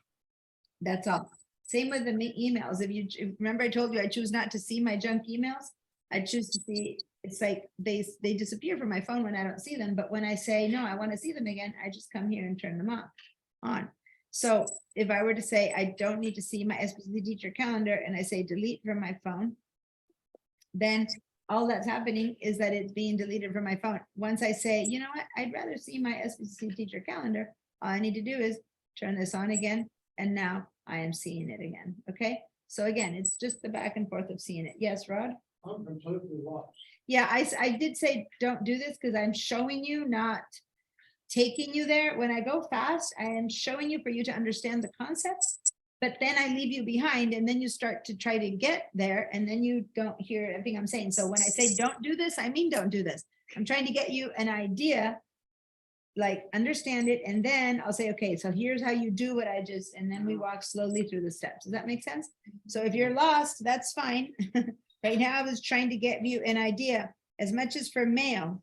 [SPEAKER 1] That's all. Same with the emails. If you remember, I told you I choose not to see my junk emails. I choose to see, it's like they disappear from my phone when I don't see them. But when I say, no, I want to see them again, I just come here and turn them on. So if I were to say, I don't need to see my SPCC teacher calendar and I say delete from my phone, then all that's happening is that it's being deleted from my phone. Once I say, you know what, I'd rather see my SPCC teacher calendar, all I need to do is turn this on again. And now I am seeing it again. Okay. So again, it's just the back and forth of seeing it. Yes, Rod?
[SPEAKER 8] I'm completely lost.
[SPEAKER 1] Yeah, I did say, don't do this because I'm showing you, not taking you there. When I go fast, I am showing you for you to understand the concepts, but then I leave you behind and then you start to try to get there and then you don't hear everything I'm saying. So when I say, don't do this, I mean, don't do this. I'm trying to get you an idea, like understand it. And then I'll say, okay, so here's how you do what I just, and then we walk slowly through the steps. Does that make sense? So if you're lost, that's fine. Right now, I was trying to get you an idea. As much as for mail,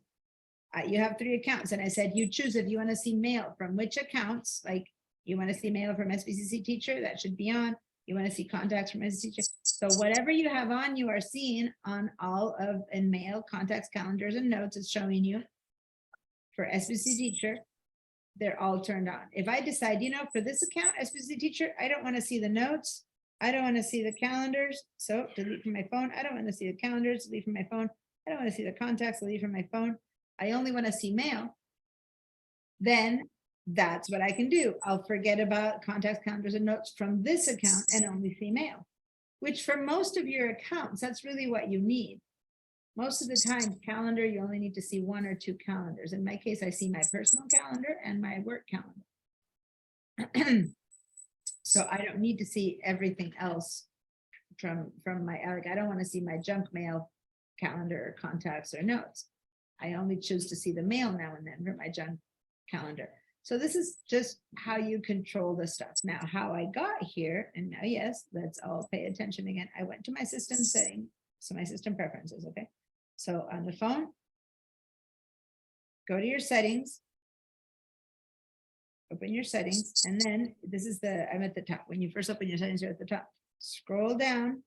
[SPEAKER 1] you have 3 accounts. And I said, you choose if you want to see mail from which accounts, like you want to see mail from SPCC teacher, that should be on. You want to see contacts from SPCC teacher. So whatever you have on, you are seeing on all of in mail, contacts, calendars, and notes. It's showing you for SPCC teacher, they're all turned on. If I decide, you know, for this account, SPCC teacher, I don't want to see the notes. I don't want to see the calendars, so delete from my phone. I don't want to see the calendars, delete from my phone. I don't want to see the contacts, delete from my phone. I only want to see mail. Then that's what I can do. I'll forget about contacts, calendars, and notes from this account and only see mail, which for most of your accounts, that's really what you need. Most of the time, calendar, you only need to see 1 or 2 calendars. In my case, I see my personal calendar and my work calendar. So I don't need to see everything else from my, like, I don't want to see my junk mail calendar or contacts or notes. I only choose to see the mail now and then from my junk calendar. So this is just how you control the stuff. Now, how I got here, and now, yes, let's all pay attention again. I went to my system setting, so my system preferences, okay? So on the phone, go to your settings, open your settings, and then this is I'm at the top. When you first open your settings, you're at the top. Scroll down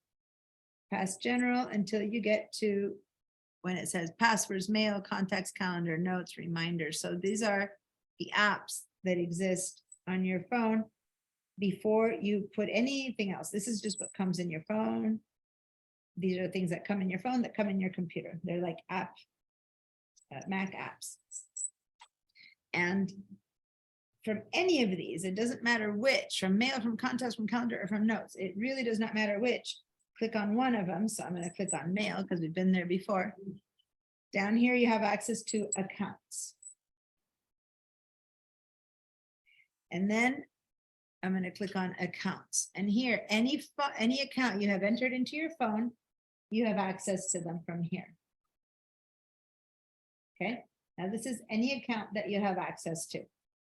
[SPEAKER 1] past general until you get to when it says passwords, mail, contacts, calendar, notes, reminders. So these are the apps that exist on your phone before you put anything else. This is just what comes in your phone. These are things that come in your phone that come in your computer. They're like Mac apps. And from any of these, it doesn't matter which, from mail, from contacts, from calendar, or from notes. It really does not matter which. Click on one of them. So I'm going to click on mail because we've been there before. Down here, you have access to accounts. And then I'm going to click on accounts. And here, any account you have entered into your phone, you have access to them from here. Okay. Now this is any account that you have access to.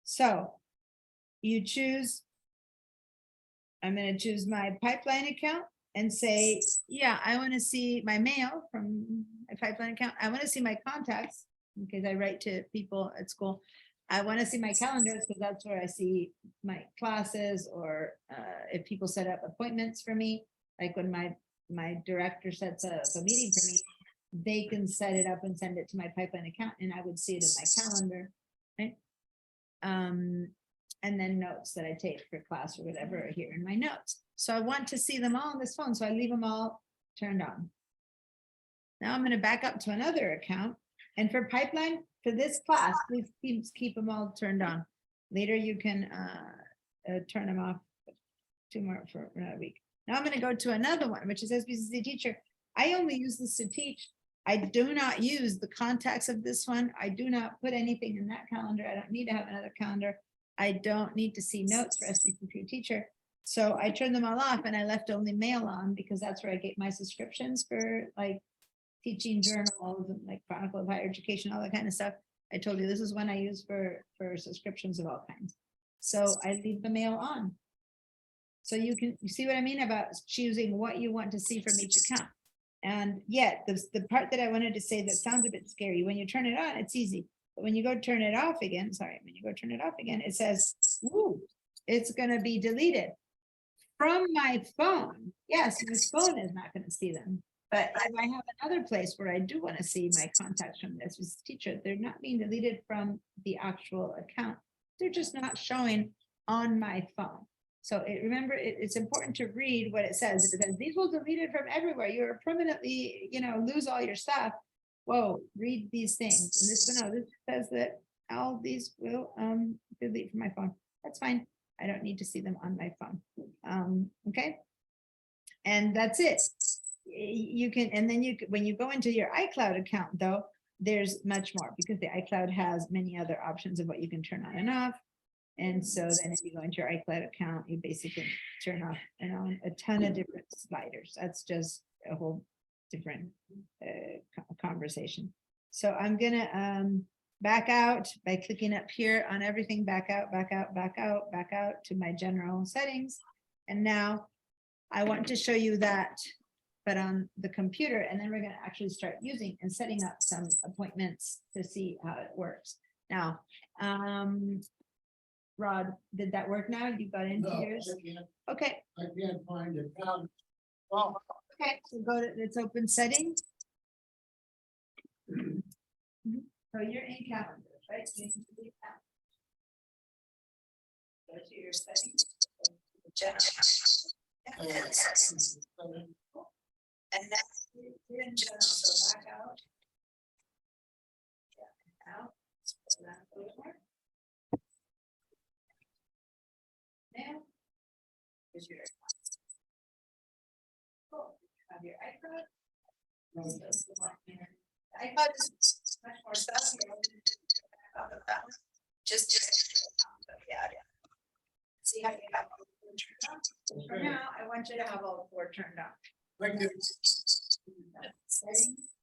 [SPEAKER 1] So you choose, I'm going to choose my pipeline account and say, yeah, I want to see my mail from my pipeline account. I want to see my contacts because I write to people at school. I want to see my calendars because that's where I see my classes, or if people set up appointments for me, like when my director sets up a meeting for me, they can set it up and send it to my pipeline account and I would see it in my calendar. Right? And then notes that I take for class or whatever are here in my notes. So I want to see them all on this phone. So I leave them all turned on. Now I'm going to back up to another account. And for pipeline, for this class, please keep them all turned on. Later you can turn them off 2 more for another week. Now I'm going to go to another one, which is SPCC teacher. I only use this to teach. I do not use the contacts of this one. I do not put anything in that calendar. I don't need to have another calendar. I don't need to see notes for SPCC teacher. So I turned them all off and I left only mail on because that's where I get my subscriptions for like teaching journals and like Chronicle of Higher Education, all that kind of stuff. I told you this is one I use for subscriptions of all kinds. So I leave the mail on. So you see what I mean about choosing what you want to see from each account. And yet, the part that I wanted to say that sounds a bit scary, when you turn it on, it's easy. But when you go turn it off again, when you go turn it off again, it says, "Ooh, it's gonna be deleted from my phone." Yes, my phone is not gonna see them. But if I have another place where I do want to see my contacts from this teacher, they're not being deleted from the actual account. They're just not showing on my phone. So remember, it's important to read what it says. If it says, "These will delete it from everywhere. You're permanently, lose all your stuff." Whoa, read these things. And this says that all these will delete from my phone. That's fine. I don't need to see them on my phone. Okay. And that's it. You can, and then when you go into your iCloud account, though, there's much more, because the iCloud has many other options of what you can turn on and off. And so then if you go into your iCloud account, you basically turn off and on a ton of different sliders. That's just a whole different conversation. So I'm gonna back out by clicking up here on everything, back out, back out, back out, back out to my general settings. And now I want to show you that, but on the computer, and then we're gonna actually start using and setting up some appointments to see how it works. Now, Rod, did that work now? You got into
[SPEAKER 8] No,
[SPEAKER 1] yours?
[SPEAKER 8] I
[SPEAKER 1] Okay,
[SPEAKER 8] can't find it. Well,
[SPEAKER 1] okay, so go to, let's open settings. So you're in calendars, right? You need to be calendar. Go to your settings. And that's, you're in general, so back out. Yeah, out. So that's over. Now, here's your. Cool. Have your iPad. iPad is much more stuff. Just, yeah. See how you have all four turned on. For now, I want you to have all four turned on.
[SPEAKER 8] thank you.
[SPEAKER 1] Settings.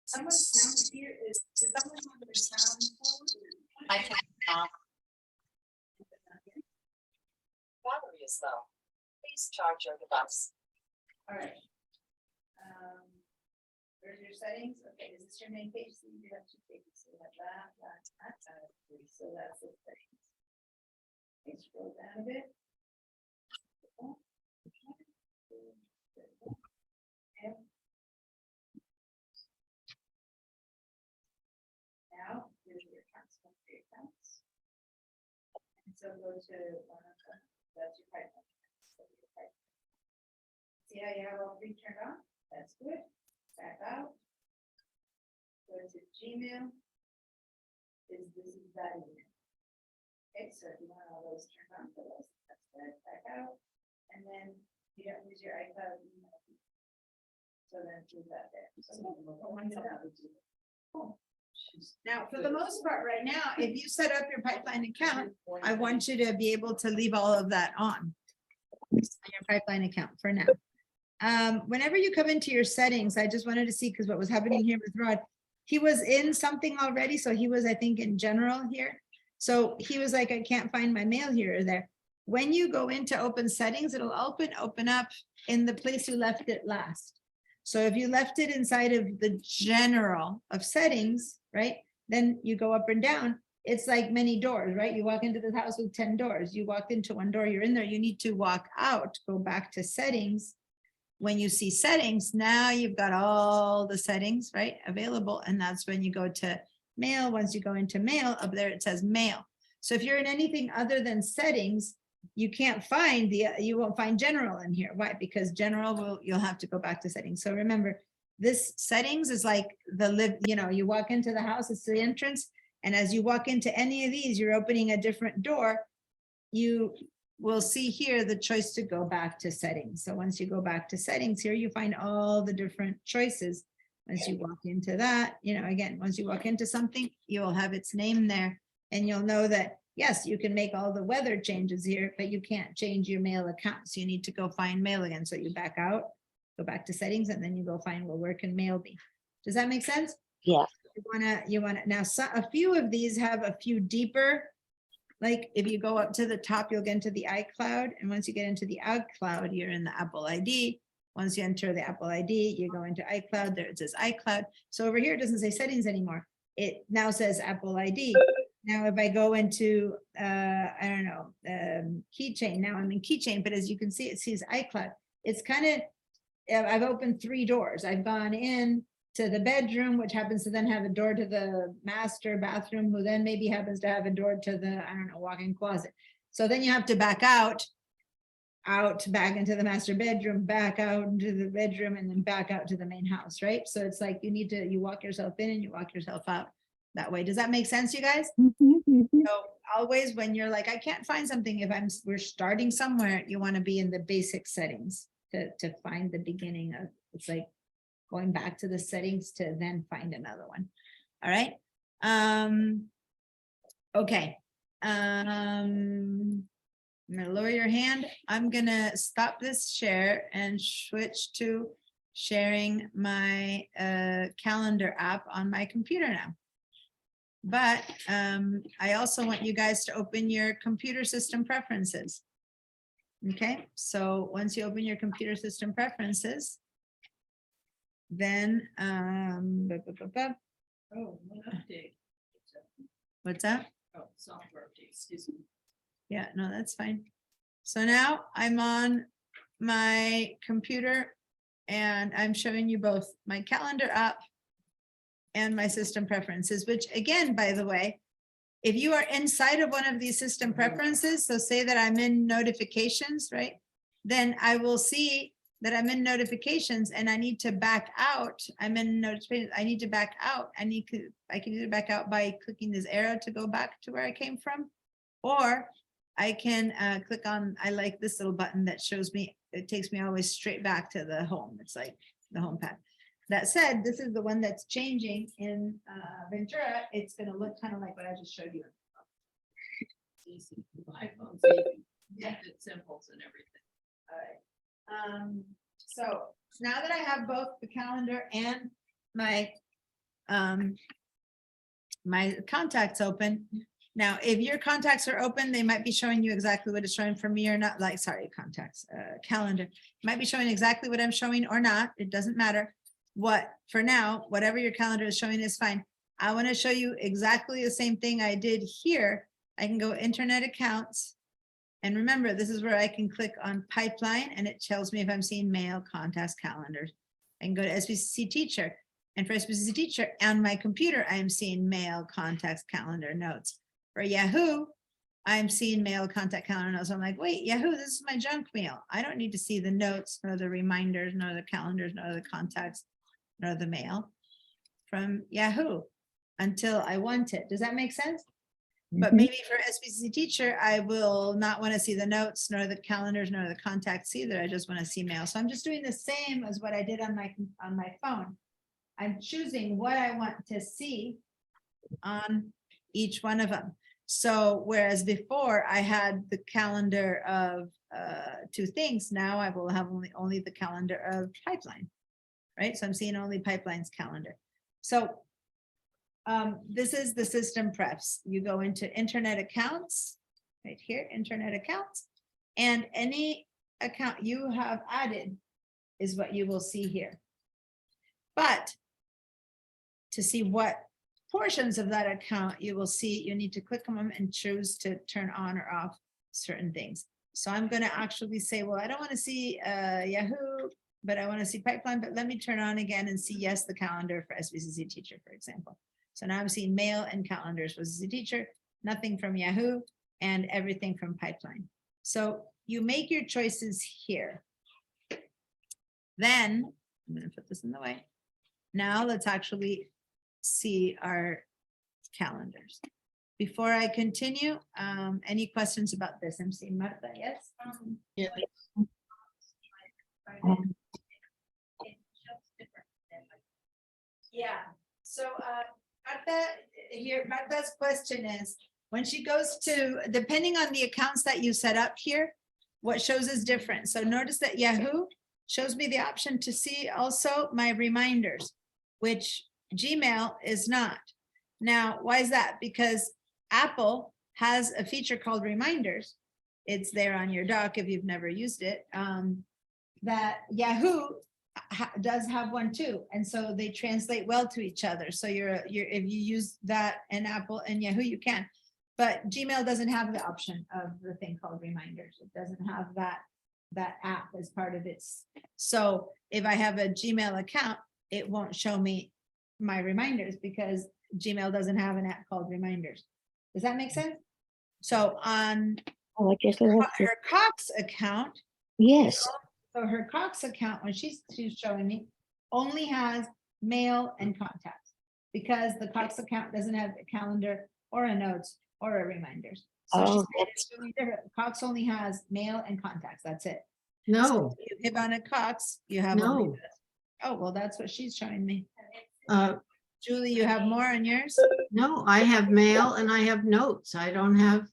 [SPEAKER 1] Someone's sound here is, does someone have their sound?
[SPEAKER 6] I can. Battery is low. Please charge your device.
[SPEAKER 1] All right. Where's your settings? Okay, is this your main page? So you have two pages. So you have that. So that's the settings. Okay, scroll down a bit. Okay. Now, here's your accounts. And so go to one of them. That's your pipeline. See how you have all three turned on? That's good. Back out. Go to Gmail. This is that email. Okay, so if you want all those turned on for those, that's good. Back out. And then you don't use your iCloud email. So then do that there. So cool. Now, for the most part, right now, if you set up your pipeline account, I want you to be able to leave all of that on your pipeline account for now. Whenever you come into your settings, I just wanted to see, because what was happening here with Rod, he was in something already. So he was, I think, in general here. So he was like, I can't find my mail here or there. When you go into open settings, it'll open up in the place you left it last. So if you left it inside of the general of settings, right, then you go up and down. It's like many doors, right? You walk into the house with 10 doors. You walk into one door, you're in there. You need to walk out, go back to settings. When you see settings, now you've got all the settings, right, available. And that's when you go to mail. Once you go into mail, up there it says mail. So if you're in anything other than settings, you can't find you won't find general in here. Why? Because general you'll have to go back to settings. So remember, this settings is like you walk into the house, it's the entrance. And as you walk into any of these, you're opening a different door. You will see here the choice to go back to settings. So once you go back to settings here, you find all the different choices. Once you walk into that, again, once you walk into something, you will have its name there, and you'll know that, yes, you can make all the weather changes here, but you can't change your mail account. So you need to go find mail again. So you back out, go back to settings, and then you go find, well, where can mail be? Does that make sense?
[SPEAKER 3] Yeah.
[SPEAKER 1] you wanna, now, a few of these have a few deeper. Like if you go up to the top, you'll get into the iCloud, and once you get into the iCloud, you're in the Apple ID. Once you enter the Apple ID, you go into iCloud, there it says iCloud. So over here, it doesn't say settings anymore. It now says Apple ID. Now, if I go into, I don't know, keychain, now I'm in keychain, but as you can see, it says iCloud. It's kind of, I've opened 3 doors. I've gone in to the bedroom, which happens to then have a door to the master bathroom, who then maybe happens to have a door to the, I don't know, walk-in closet. So then you have to back out back into the master bedroom, back out into the bedroom, and then back out to the main house, right? So it's like you walk yourself in and you walk yourself out that way. Does that make sense, you guys? So always when you're like, I can't find something, if we're starting somewhere, you want to be in the basic settings to find the beginning of, it's like going back to the settings to then find another one. All right. Okay. I'm gonna lower your hand. I'm gonna stop this share and switch to sharing my calendar app on my computer now. But I also want you guys to open your computer system preferences. Okay, so once you open your computer system preferences, then
[SPEAKER 6] Oh, one update.
[SPEAKER 1] what's that?
[SPEAKER 6] Oh, software update, excuse me.
[SPEAKER 1] Yeah, no, that's fine. So now I'm on my computer and I'm showing you both my calendar app and my system preferences, which again, by the way, if you are inside of one of these system preferences, so say that I'm in notifications, right? Then I will see that I'm in notifications and I need to back out. I'm in notifications, I need to back out. I can either back out by clicking this arrow to go back to where I came from, or I can click on, I like this little button that shows me, it takes me always straight back to the home. It's like the home pad. That said, this is the one that's changing in Ventura. It's gonna look kind of like what I just showed you.
[SPEAKER 6] Easy. iPhone's easy. Yeah, it's symbols and everything.
[SPEAKER 1] All right. So now that I have both the calendar and my my contacts open. Now, if your contacts are open, they might be showing you exactly what it's showing for me or not. Like, sorry, contacts, calendar might be showing exactly what I'm showing or not. It doesn't matter. What, for now, whatever your calendar is showing is fine. I want to show you exactly the same thing I did here. I can go internet accounts. And remember, this is where I can click on pipeline and it tells me if I'm seeing mail, contacts, calendars. I can go to SPCC teacher. And for SPCC teacher on my computer, I am seeing mail, contacts, calendar, notes. For Yahoo, I'm seeing mail, contact, calendar, notes. I'm like, wait, Yahoo, this is my junk mail. I don't need to see the notes, nor the reminders, nor the calendars, nor the contacts, nor the mail from Yahoo until I want it. Does that make sense? But maybe for SPCC teacher, I will not want to see the notes, nor the calendars, nor the contacts either. I just want to see mail. So I'm just doing the same as what I did on my phone. I'm choosing what I want to see on each one of them. So whereas before I had the calendar of 2 things, now I will have only the calendar of pipeline, right? So I'm seeing only pipeline's calendar. So this is the system prefs. You go into internet accounts, right here, internet accounts, and any account you have added is what you will see here. But to see what portions of that account you will see, you need to click on them and choose to turn on or off certain things. So I'm going to actually say, well, I don't want to see Yahoo, but I want to see pipeline, but let me turn on again and see, yes, the calendar for SPCC teacher, for example. So now I'm seeing mail and calendars for SPCC teacher, nothing from Yahoo, and everything from pipeline. So you make your choices here. Then I'm going to put this in the way. Now let's actually see our calendars. Before I continue, any questions about this? I'm seeing Martha, yes?
[SPEAKER 6] Yeah.
[SPEAKER 1] Yeah, so Martha's question is, when she goes to, depending on the accounts that you set up here, what shows is different. So notice that Yahoo shows me the option to see also my reminders, which Gmail is not. Now, why is that? Because Apple has a feature called reminders. It's there on your dock if you've never used it. That Yahoo does have one too. And so they translate well to each other. So if you use that in Apple and Yahoo, you can. But Gmail doesn't have the option of the thing called reminders. It doesn't have that app as part of its. So if I have a Gmail account, it won't show me my reminders because Gmail doesn't have an app called reminders. Does that make sense? So on
[SPEAKER 3] Oh, I just lost it.
[SPEAKER 1] her Cox account,
[SPEAKER 3] Yes.
[SPEAKER 1] so her Cox account, when she's showing me, only has mail and contacts because the Cox account doesn't have a calendar or a notes or a reminders. So she's
[SPEAKER 3] Oh,
[SPEAKER 1] saying it's really different. Cox only has mail and contacts. That's it. So
[SPEAKER 9] No,
[SPEAKER 1] if you hit on a Cox, you have. only
[SPEAKER 9] no.
[SPEAKER 1] this. Oh, well, that's what she's showing me.
[SPEAKER 9] Uh,
[SPEAKER 1] Julie, you have more on yours?
[SPEAKER 9] no, I have mail and I have notes. I don't have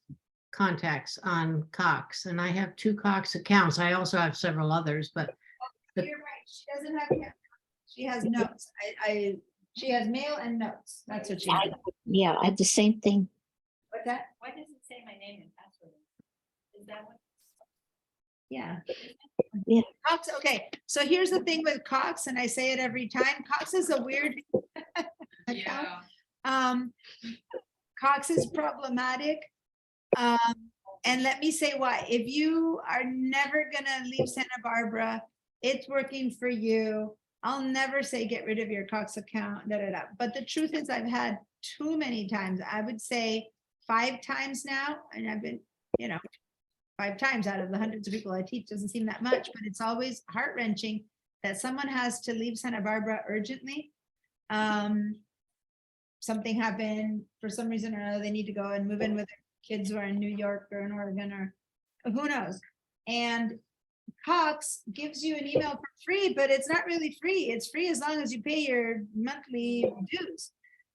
[SPEAKER 9] contacts on Cox, and I have 2 Cox accounts. I also have several others, but
[SPEAKER 1] You're right. She doesn't have. She has notes. She has mail and notes. That's what she has.
[SPEAKER 3] Yeah, I have the same thing.
[SPEAKER 1] What's that?
[SPEAKER 6] Why does it say my name and password? Is that what?
[SPEAKER 1] Yeah.
[SPEAKER 3] Yeah.
[SPEAKER 1] Cox, okay, so here's the thing with Cox, and I say it every time, Cox is a weird account. Cox is problematic. And let me say why. If you are never gonna leave Santa Barbara, it's working for you. I'll never say get rid of your Cox account, da, da, da. But the truth is I've had too many times, I would say 5 times now, and I've been, 5 times out of the hundreds of people I teach, doesn't seem that much, but it's always heart-wrenching that someone has to leave Santa Barbara urgently. Something happened for some reason or another, they need to go and move in with their kids who are in New York or in Oregon or who knows. And Cox gives you an email for free, but it's not really free. It's free as long as you pay your monthly dues.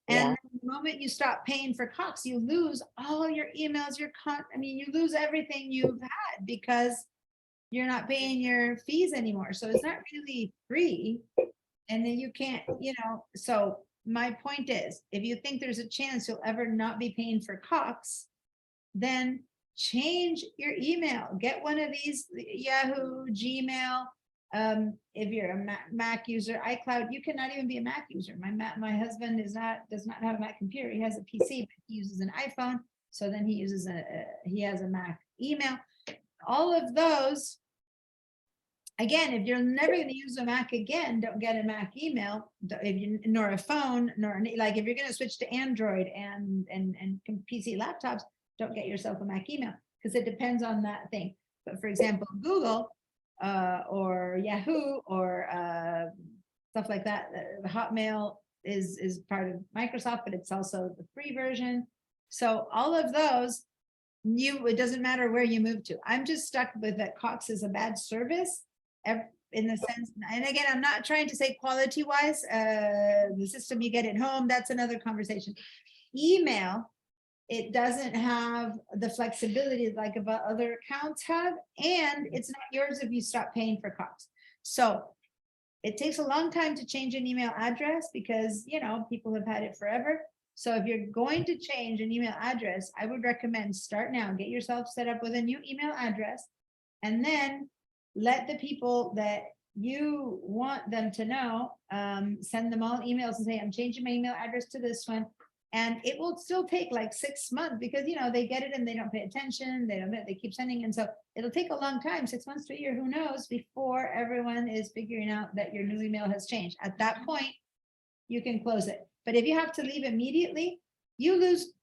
[SPEAKER 1] And the moment you stop paying for Cox, you lose all your emails, you lose everything you've had because you're not paying your fees anymore. So it's not really free. And then you can't, so my point is, if you think there's a chance you'll ever not be paying for Cox, then change your email. Get one of these Yahoo, Gmail. If you're a Mac user, iCloud, you cannot even be a Mac user. My husband does not have a Mac computer. He has a PC, but he uses an iPhone. So then he uses he has a Mac email. All of those, again, if you're never going to use a Mac again, don't get a Mac email. Nor a phone, like if you're going to switch to Android and PC laptops, don't get yourself a Mac email because it depends on that thing. But for example, Google or Yahoo or stuff like that, the Hotmail is part of Microsoft, but it's also the free version. So all of those, it doesn't matter where you move to. I'm just stuck with that Cox is a bad service in the sense, and again, I'm not trying to say quality wise, the system you get at home, that's another conversation. Email, it doesn't have the flexibility like other accounts have, and it's not yours if you stop paying for Cox. So it takes a long time to change an email address because, people have had it forever. So if you're going to change an email address, I would recommend start now, get yourself set up with a new email address, and then let the people that you want them to know, send them all emails and say, I'm changing my email address to this one. And it will still take like 6 months because, they get it and they don't pay attention. They keep sending. And so it'll take a long time, 6 months to a year, who knows, before everyone is figuring out that your new email has changed. At that point, you can close it. But if you have to leave immediately, you lose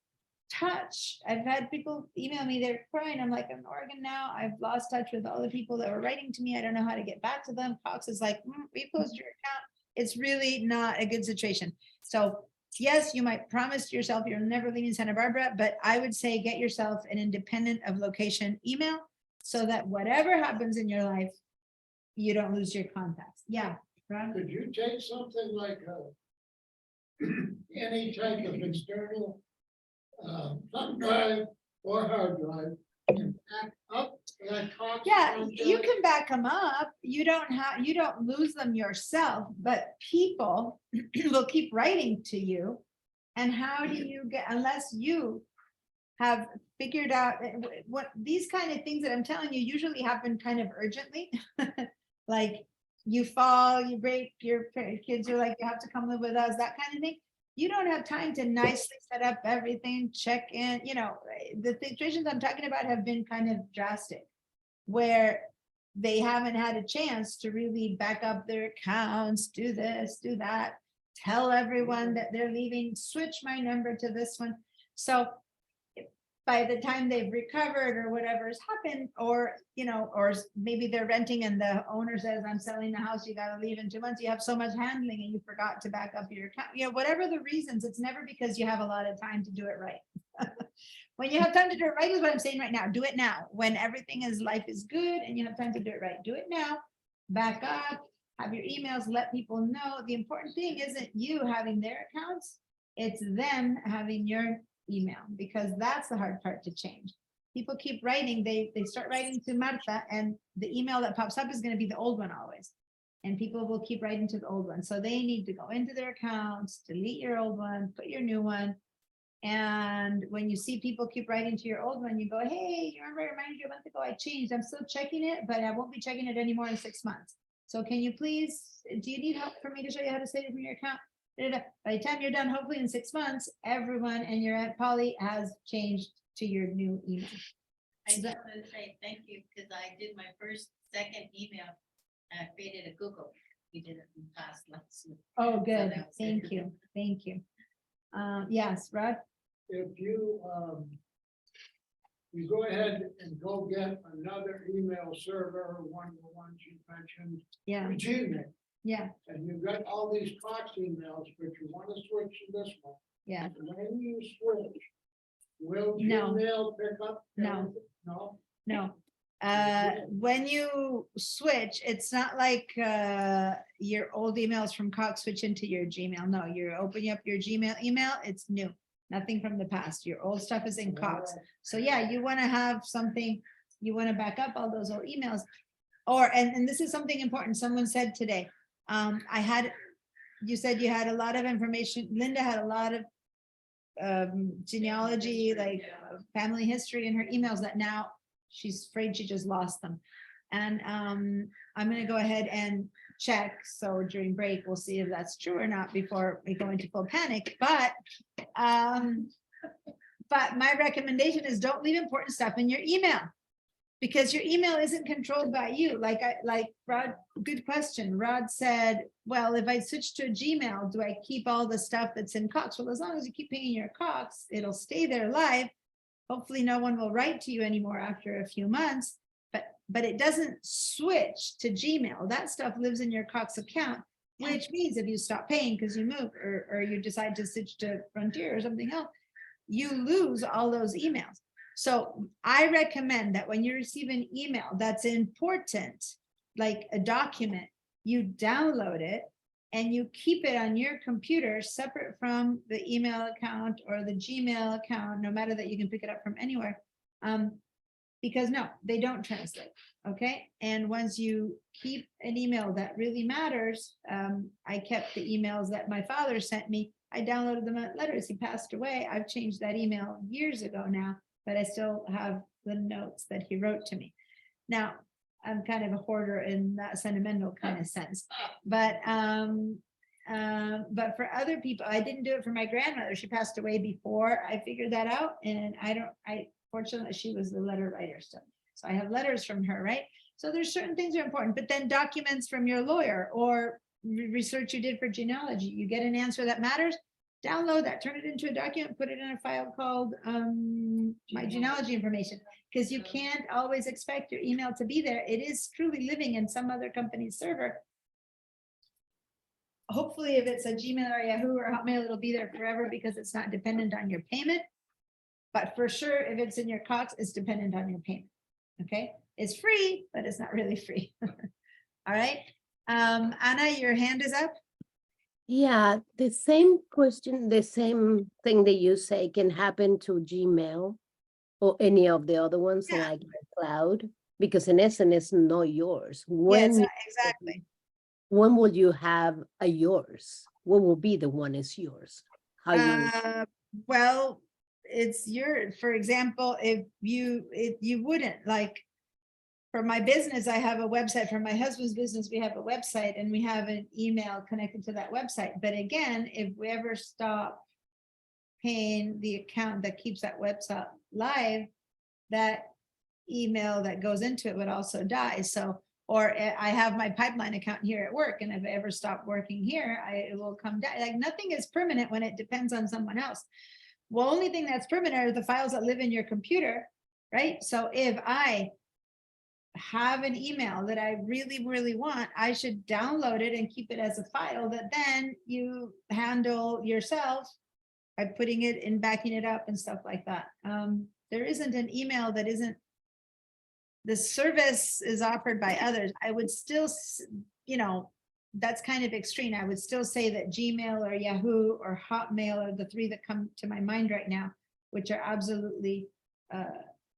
[SPEAKER 1] touch. I've had people email me, they're crying. I'm like, I'm in Oregon now. I've lost touch with all the people that were writing to me. I don't know how to get back to them. Cox is like, we closed your account. It's really not a good situation. So yes, you might promise yourself you're never leaving Santa Barbara, but I would say get yourself an independent of location email so that whatever happens in your life, you don't lose your contacts. Yeah. Ron?
[SPEAKER 8] Could you take something like any type of external thumb drive or hard drive and back up Like Cox
[SPEAKER 1] Yeah,
[SPEAKER 8] on
[SPEAKER 1] you
[SPEAKER 8] that?
[SPEAKER 1] can back them up. You don't lose them yourself, but people will keep writing to you. And how do you get, unless you have figured out what these kind of things that I'm telling you usually happen kind of urgently. Like you fall, you break, your kids are like, you have to come live with us, that kind of thing. You don't have time to nicely set up everything, check in, the situations I'm talking about have been kind of drastic, where they haven't had a chance to really back up their accounts, do this, do that, tell everyone that they're leaving, switch my number to this one. So by the time they've recovered or whatever's happened, or maybe they're renting and the owner says, I'm selling the house, you gotta leave in 2 months, you have so much handling and you forgot to back up your account, whatever the reasons, it's never because you have a lot of time to do it right. When you have time to do it right is what I'm saying right now. Do it now. When everything is, life is good and you have time to do it right, do it now. Back up, have your emails, let people know. The important thing isn't you having their accounts, it's them having your email, because that's the hard part to change. People keep writing, they start writing to Marta, and the email that pops up is going to be the old one always. And people will keep writing to the old one. So they need to go into their accounts, delete your old one, put your new one. And when you see people keep writing to your old one, you go, hey, you remember I reminded you a month ago I changed. I'm still checking it, but I won't be checking it anymore in 6 months. So can you please, do you need help for me to show you how to save it from your account? By the time you're done, hopefully in 6 months, everyone and your Aunt Polly has changed to your new email.
[SPEAKER 6] I just wanted to say thank you, because I did my second email, and I created a Google. We did it in past last week.
[SPEAKER 1] Oh, good.
[SPEAKER 6] that was
[SPEAKER 1] Thank
[SPEAKER 6] good.
[SPEAKER 1] you. Thank you. Yes, Rod?
[SPEAKER 8] If you, you go ahead and go get another email server, one of the ones you mentioned,
[SPEAKER 1] Yeah,
[SPEAKER 8] Gmail,
[SPEAKER 1] yeah,
[SPEAKER 8] and you've got all these Cox emails, but you want to switch to this one.
[SPEAKER 1] yeah.
[SPEAKER 8] When you switch, will
[SPEAKER 1] No.
[SPEAKER 8] Gmail pick up?
[SPEAKER 1] No.
[SPEAKER 8] everything? No?
[SPEAKER 1] No. When you switch, it's not like your old emails from Cox switch into your Gmail. No, you're opening up your Gmail email, it's new. Nothing from the past. Your old stuff is in Cox. So yeah, you want to have something, you want to back up all those old emails. And this is something important. Someone said today, you said you had a lot of information. Linda had a lot of genealogy, like family history in her emails that now she's afraid she just lost them. And I'm going to go ahead and check. So during break, we'll see if that's true or not before we go into full panic. But my recommendation is don't leave important stuff in your email, because your email isn't controlled by you. Like Rod, good question. Rod said, well, if I switch to a Gmail, do I keep all the stuff that's in Cox? Well, as long as you keep paying your Cox, it'll stay there live. Hopefully no one will write to you anymore after a few months, but it doesn't switch to Gmail. That stuff lives in your Cox account, which means if you stop paying because you move or you decide to switch to Frontier or something else, you lose all those emails. So I recommend that when you receive an email that's important, like a document, you download it and you keep it on your computer separate from the email account or the Gmail account, no matter that you can pick it up from anywhere. Because no, they don't translate. Okay. And once you keep an email that really matters, I kept the emails that my father sent me. I downloaded them as letters. He passed away. I've changed that email years ago now, but I still have the notes that he wrote to me. Now, I'm kind of a hoarder in that sentimental kind of sense, but for other people, I didn't do it for my grandmother. She passed away before I figured that out. And fortunately, she was the letter writer still. So I have letters from her, right? So there's certain things that are important, but then documents from your lawyer or research you did for genealogy, you get an answer that matters, download that, turn it into a document, put it in a file called my genealogy information, because you can't always expect your email to be there. It is truly living in some other company's server. Hopefully, if it's a Gmail or Yahoo or Hotmail, it'll be there forever because it's not dependent on your payment. But for sure, if it's in your Cox, it's dependent on your payment. Okay, it's free, but it's not really free. All right, Anna, your hand is up.
[SPEAKER 4] Yeah, the same question, the same thing that you say can happen to Gmail or any of the other ones
[SPEAKER 1] Yeah.
[SPEAKER 4] like Cloud, Because in essence, it's not yours. When,
[SPEAKER 1] Exactly.
[SPEAKER 4] when will you have a yours? What will be the one is yours? How you,
[SPEAKER 1] Well, it's for example, if you wouldn't like, for my business, I have a website. For my husband's business, we have a website and we have an email connected to that website. But again, if we ever stop paying the account that keeps that website live, that email that goes into it would also die. So, or I have my pipeline account here at work, and if I ever stop working here, it will come down. Like nothing is permanent when it depends on someone else. Well, only thing that's permanent are the files that live in your computer, right? So if I have an email that I really, really want, I should download it and keep it as a file that then you handle yourself by putting it and backing it up and stuff like that. There isn't an email that isn't, the service is offered by others. I would still, that's kind of extreme. I would still say that Gmail or Yahoo or Hotmail are the three that come to my mind right now, which are absolutely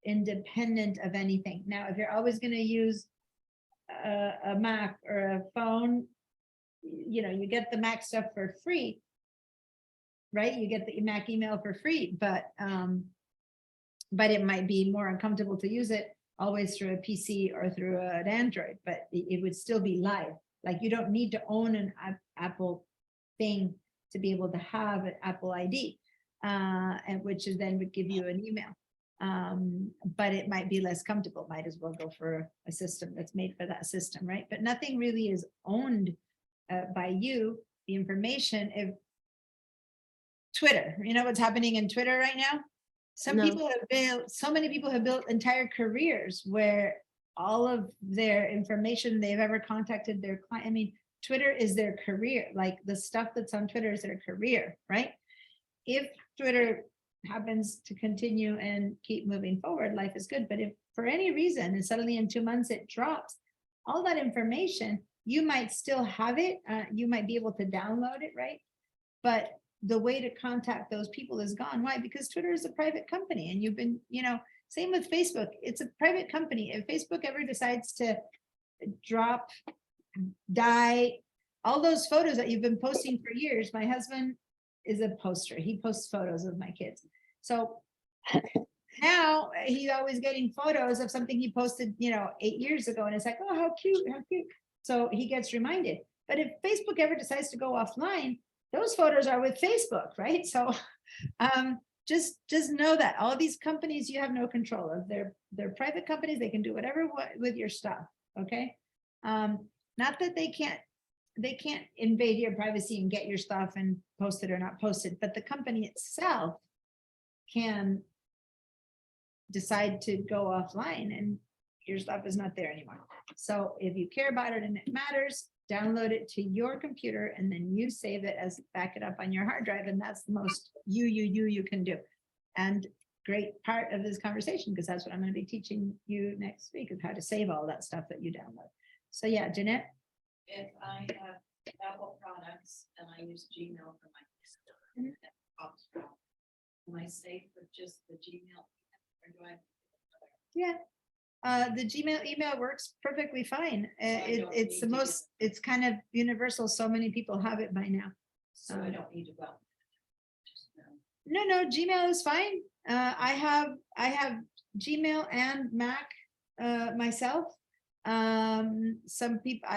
[SPEAKER 1] independent of anything. Now, if you're always going to use a Mac or a phone, you get the Mac stuff for free, right? You get the Mac email for free, but it might be more uncomfortable to use it always through a PC or through an Android, but it would still be live. Like you don't need to own an Apple thing to be able to have an Apple ID, and which is then would give you an email. But it might be less comfortable. Might as well go for a system that's made for that system, right? But nothing really is owned by you. The information, if Twitter, what's happening in Twitter right now? Some
[SPEAKER 4] No.
[SPEAKER 1] people have built, so many people have built entire careers where all of their information they've ever contacted their client. I mean, Twitter is their career. Like the stuff that's on Twitter is their career, right? If Twitter happens to continue and keep moving forward, life is good. But if for any reason, and suddenly in 2 months it drops, all that information, you might still have it. You might be able to download it, right? But the way to contact those people is gone. Why? Because Twitter is a private company, and you've been, same with Facebook. It's a private company. If Facebook ever decides to drop, die, all those photos that you've been posting for years, my husband is a poster. He posts photos of my kids. So now he's always getting photos of something he posted, 8 years ago. And it's like, oh, how cute, how cute. So he gets reminded. But if Facebook ever decides to go offline, those photos are with Facebook, right? So just know that all these companies you have no control of. They're private companies. They can do whatever with your stuff. Okay. Not that they can't invade your privacy and get your stuff and post it or not post it, but the company itself can decide to go offline and your stuff is not there anymore. So if you care about it and it matters, download it to your computer and then you save it as back it up on your hard drive. And that's the most you can do. And great part of this conversation, because that's what I'm going to be teaching you next week, is how to save all that stuff that you download. So yeah, Jeanette.
[SPEAKER 6] If I have Apple products and I use Gmail for my am I safe with just the Gmail? Or do I?
[SPEAKER 1] Yeah. The Gmail email works perfectly fine.
[SPEAKER 6] don't
[SPEAKER 1] It's the
[SPEAKER 6] need to
[SPEAKER 1] most, it's kind of universal. So many people have it by now.
[SPEAKER 6] So I don't need to go. Just,
[SPEAKER 1] No, Gmail is fine. I have Gmail and Mac myself. Some people,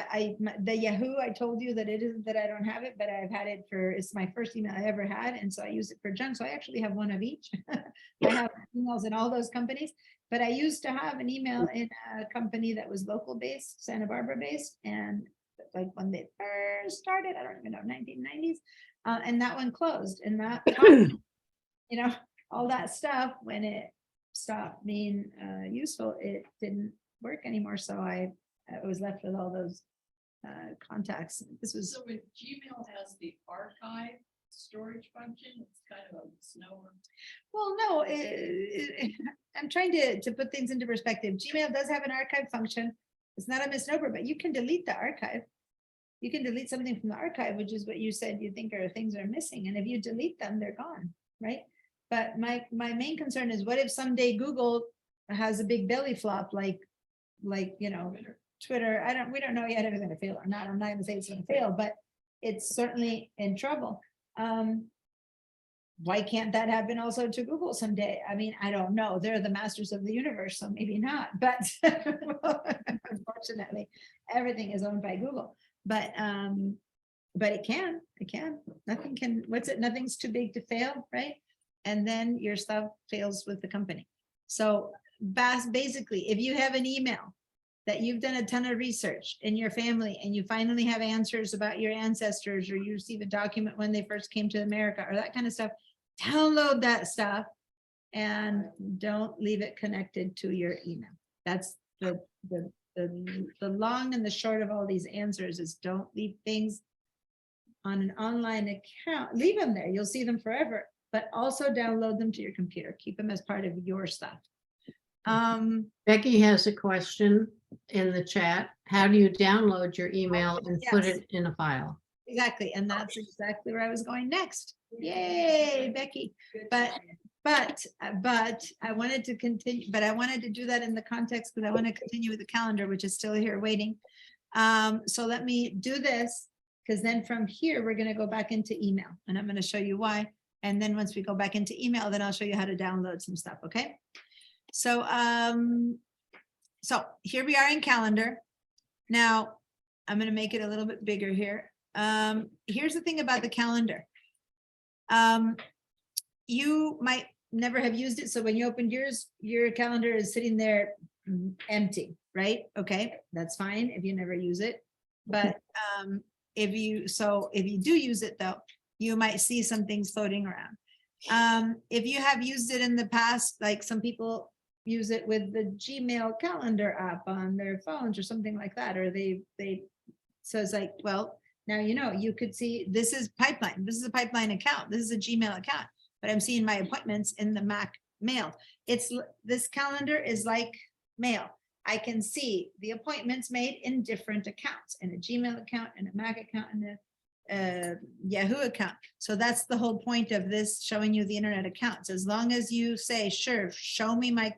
[SPEAKER 1] the Yahoo, I told you that it isn't that I don't have it, but I've had it it's my first email I ever had. And so I use it for junk. So I actually have one of each. I have emails in all those companies, but I used to have an email in a company that was local based, Santa Barbara based. And like when they first started, I don't even know, 1990s. And that one closed, and that, all that stuff, when it stopped being useful, it didn't work anymore. So I was left with all those contacts. This was,
[SPEAKER 6] So if Gmail has the archive storage function, it's kind of a misnomer.
[SPEAKER 1] well, no, I'm trying to put things into perspective. Gmail does have an archive function. It's not a misnomer, but you can delete the archive. You can delete something from the archive, which is what you said you think are things are missing. And if you delete them, they're gone, right? But my main concern is, what if someday Google has a big belly flop like like, you know, Twitter, we don't know yet if it's gonna fail or not. I'm not gonna say it's gonna fail, but it's certainly in trouble. Why can't that happen also to Google someday? I mean, I don't know. They're the masters of the universe, so maybe not, but unfortunately, everything is owned by Google. But it can, nothing can, nothing's too big to fail, right? And then your stuff fails with the company. So basically, if you have an email that you've done a ton of research in your family and you finally have answers about your ancestors, or you receive a document when they first came to America or that kind of stuff, download that stuff and don't leave it connected to your email. That's the long and the short of all these answers is don't leave things on an online account. Leave them there. You'll see them forever, but also download them to your computer. Keep them as part of your stuff.
[SPEAKER 9] Becky has a question in the chat. How do you download your email and put
[SPEAKER 1] Yes.
[SPEAKER 9] it in a file?
[SPEAKER 1] Exactly, and that's exactly where I was going next. Yay, Becky. But I wanted to continue, but I wanted to do that in the context because I want to continue with the calendar, which is still here waiting. So let me do this, because then from here, we're going to go back into email and I'm going to show you why. And then once we go back into email, then I'll show you how to download some stuff. Okay. So, so here we are in calendar. Now I'm going to make it a little bit bigger here. Here's the thing about the calendar. You might never have used it. So when you opened yours, your calendar is sitting there empty, right? Okay, that's fine if you never use it. But if you do use it though, you might see some things floating around. If you have used it in the past, like some people use it with the Gmail calendar app on their phones or something like that, or so it's like, well, now you know, you could see this is Pipeline. This is a Pipeline account. This is a Gmail account, but I'm seeing my appointments in the Mac mail. This calendar is like mail. I can see the appointments made in different accounts, in a Gmail account, in a Mac account, and a Yahoo account. So that's the whole point of this, showing you the internet accounts. As long as you say, sure, show me my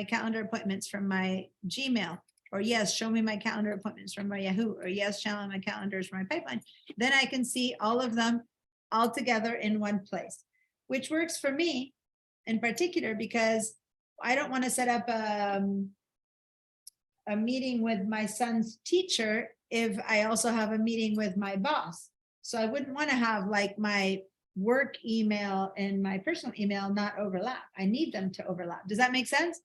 [SPEAKER 1] calendar appointments from my Gmail, or yes, show me my calendar appointments from my Yahoo, or yes, show me my calendars from my Pipeline, then I can see all of them all together in one place, which works for me in particular because I don't want to set up a meeting with my son's teacher if I also have a meeting with my boss. So I wouldn't want to have like my work email and my personal email not overlap. I need them to overlap. Does that make sense?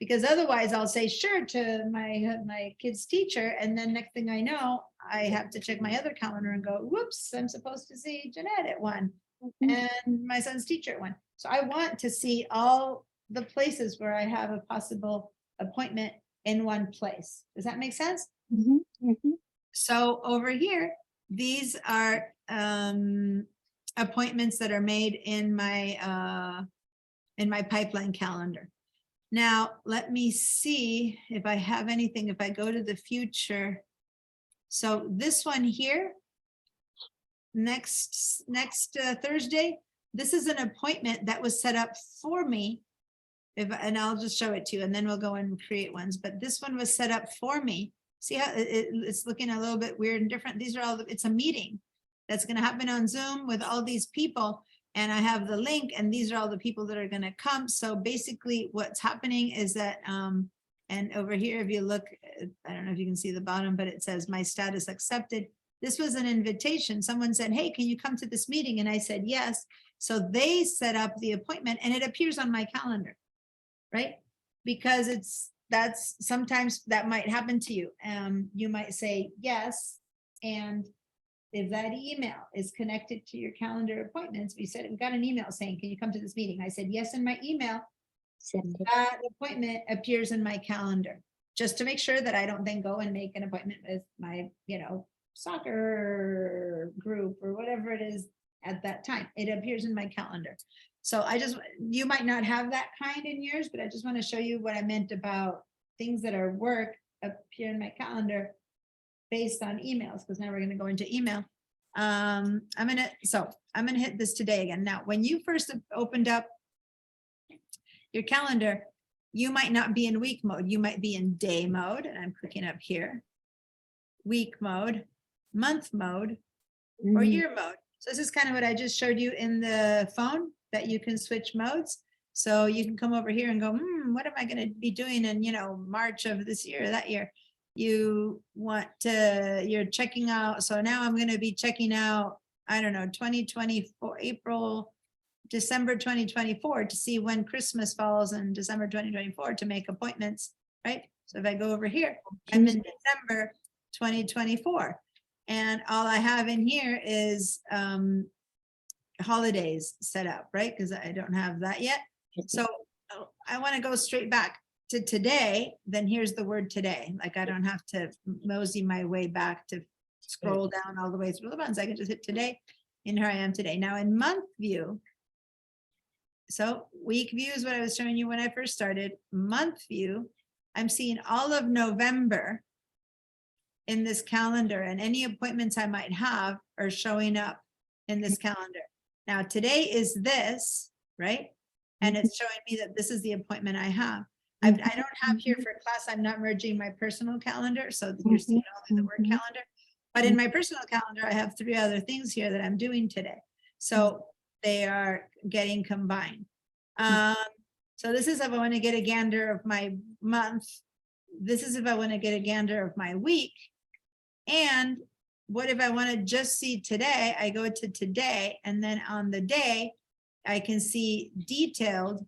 [SPEAKER 1] Because otherwise I'll say sure to my kid's teacher, and then next thing I know, I have to check my other calendar and go, whoops, I'm supposed to see Jeanette at 1 and my son's teacher at 1. So I want to see all the places where I have a possible appointment in one place. Does that make sense? So over here, these are appointments that are made in my Pipeline calendar. Now, let me see if I have anything, if I go to the future. So this one here, next Thursday, this is an appointment that was set up for me. And I'll just show it to you and then we'll go and create ones. But this one was set up for me. See how it's looking a little bit weird and different. These are all, it's a meeting that's going to happen on Zoom with all these people. And I have the link and these are all the people that are going to come. So basically what's happening is that, and over here, if you look, I don't know if you can see the bottom, but it says my status accepted. This was an invitation. Someone said, hey, can you come to this meeting? And I said, yes. So they set up the appointment and it appears on my calendar, right? Because that's sometimes that might happen to you. You might say yes. And if that email is connected to your calendar appointments, we said, we got an email saying, can you come to this meeting? I said, yes, in my email, that appointment appears in my calendar, just to make sure that I don't then go and make an appointment with my, soccer group or whatever it is at that time. It appears in my calendar. So you might not have that kind in yours, but I just want to show you what I meant about things that are work appear in my calendar based on emails, because now we're going to go into email. I'm going to hit this today again. Now, when you first opened up your calendar, you might not be in week mode. You might be in day mode, and I'm clicking up here. Week mode, month mode, or
[SPEAKER 3] Mm,
[SPEAKER 1] year mode. So this is kind of what I just showed you in the phone, that you can switch modes. So you can come over here and go, what am I going to be doing in, March of this year or that year? You want to, you're checking out. So now I'm going to be checking out, I don't know, 2024, December 2024 to see when Christmas falls in December 2024 to make appointments, right? So if I go over here, I'm in December 2024. And all I have in here is holidays set up, right? Because I don't have that yet. So I want to go straight back to today. Then here's the word today. Like I don't have to mosey my way back to scroll down all the way through the ones. I can just hit today. And here I am today. Now in month view. So week view is what I was showing you when I first started. Month view, I'm seeing all of November in this calendar, and any appointments I might have are showing up in this calendar. Now today is this, right? And it's showing me that this is the appointment I have. I don't have here for class, I'm not merging my personal calendar, so you're seeing only the work calendar. But in my personal calendar, I have 3 other things here that I'm doing today. So they are getting combined. So this is if I want to get a gander of my month. This is if I want to get a gander of my week. And what if I want to just see today? I go to today, and then on the day, I can see detailed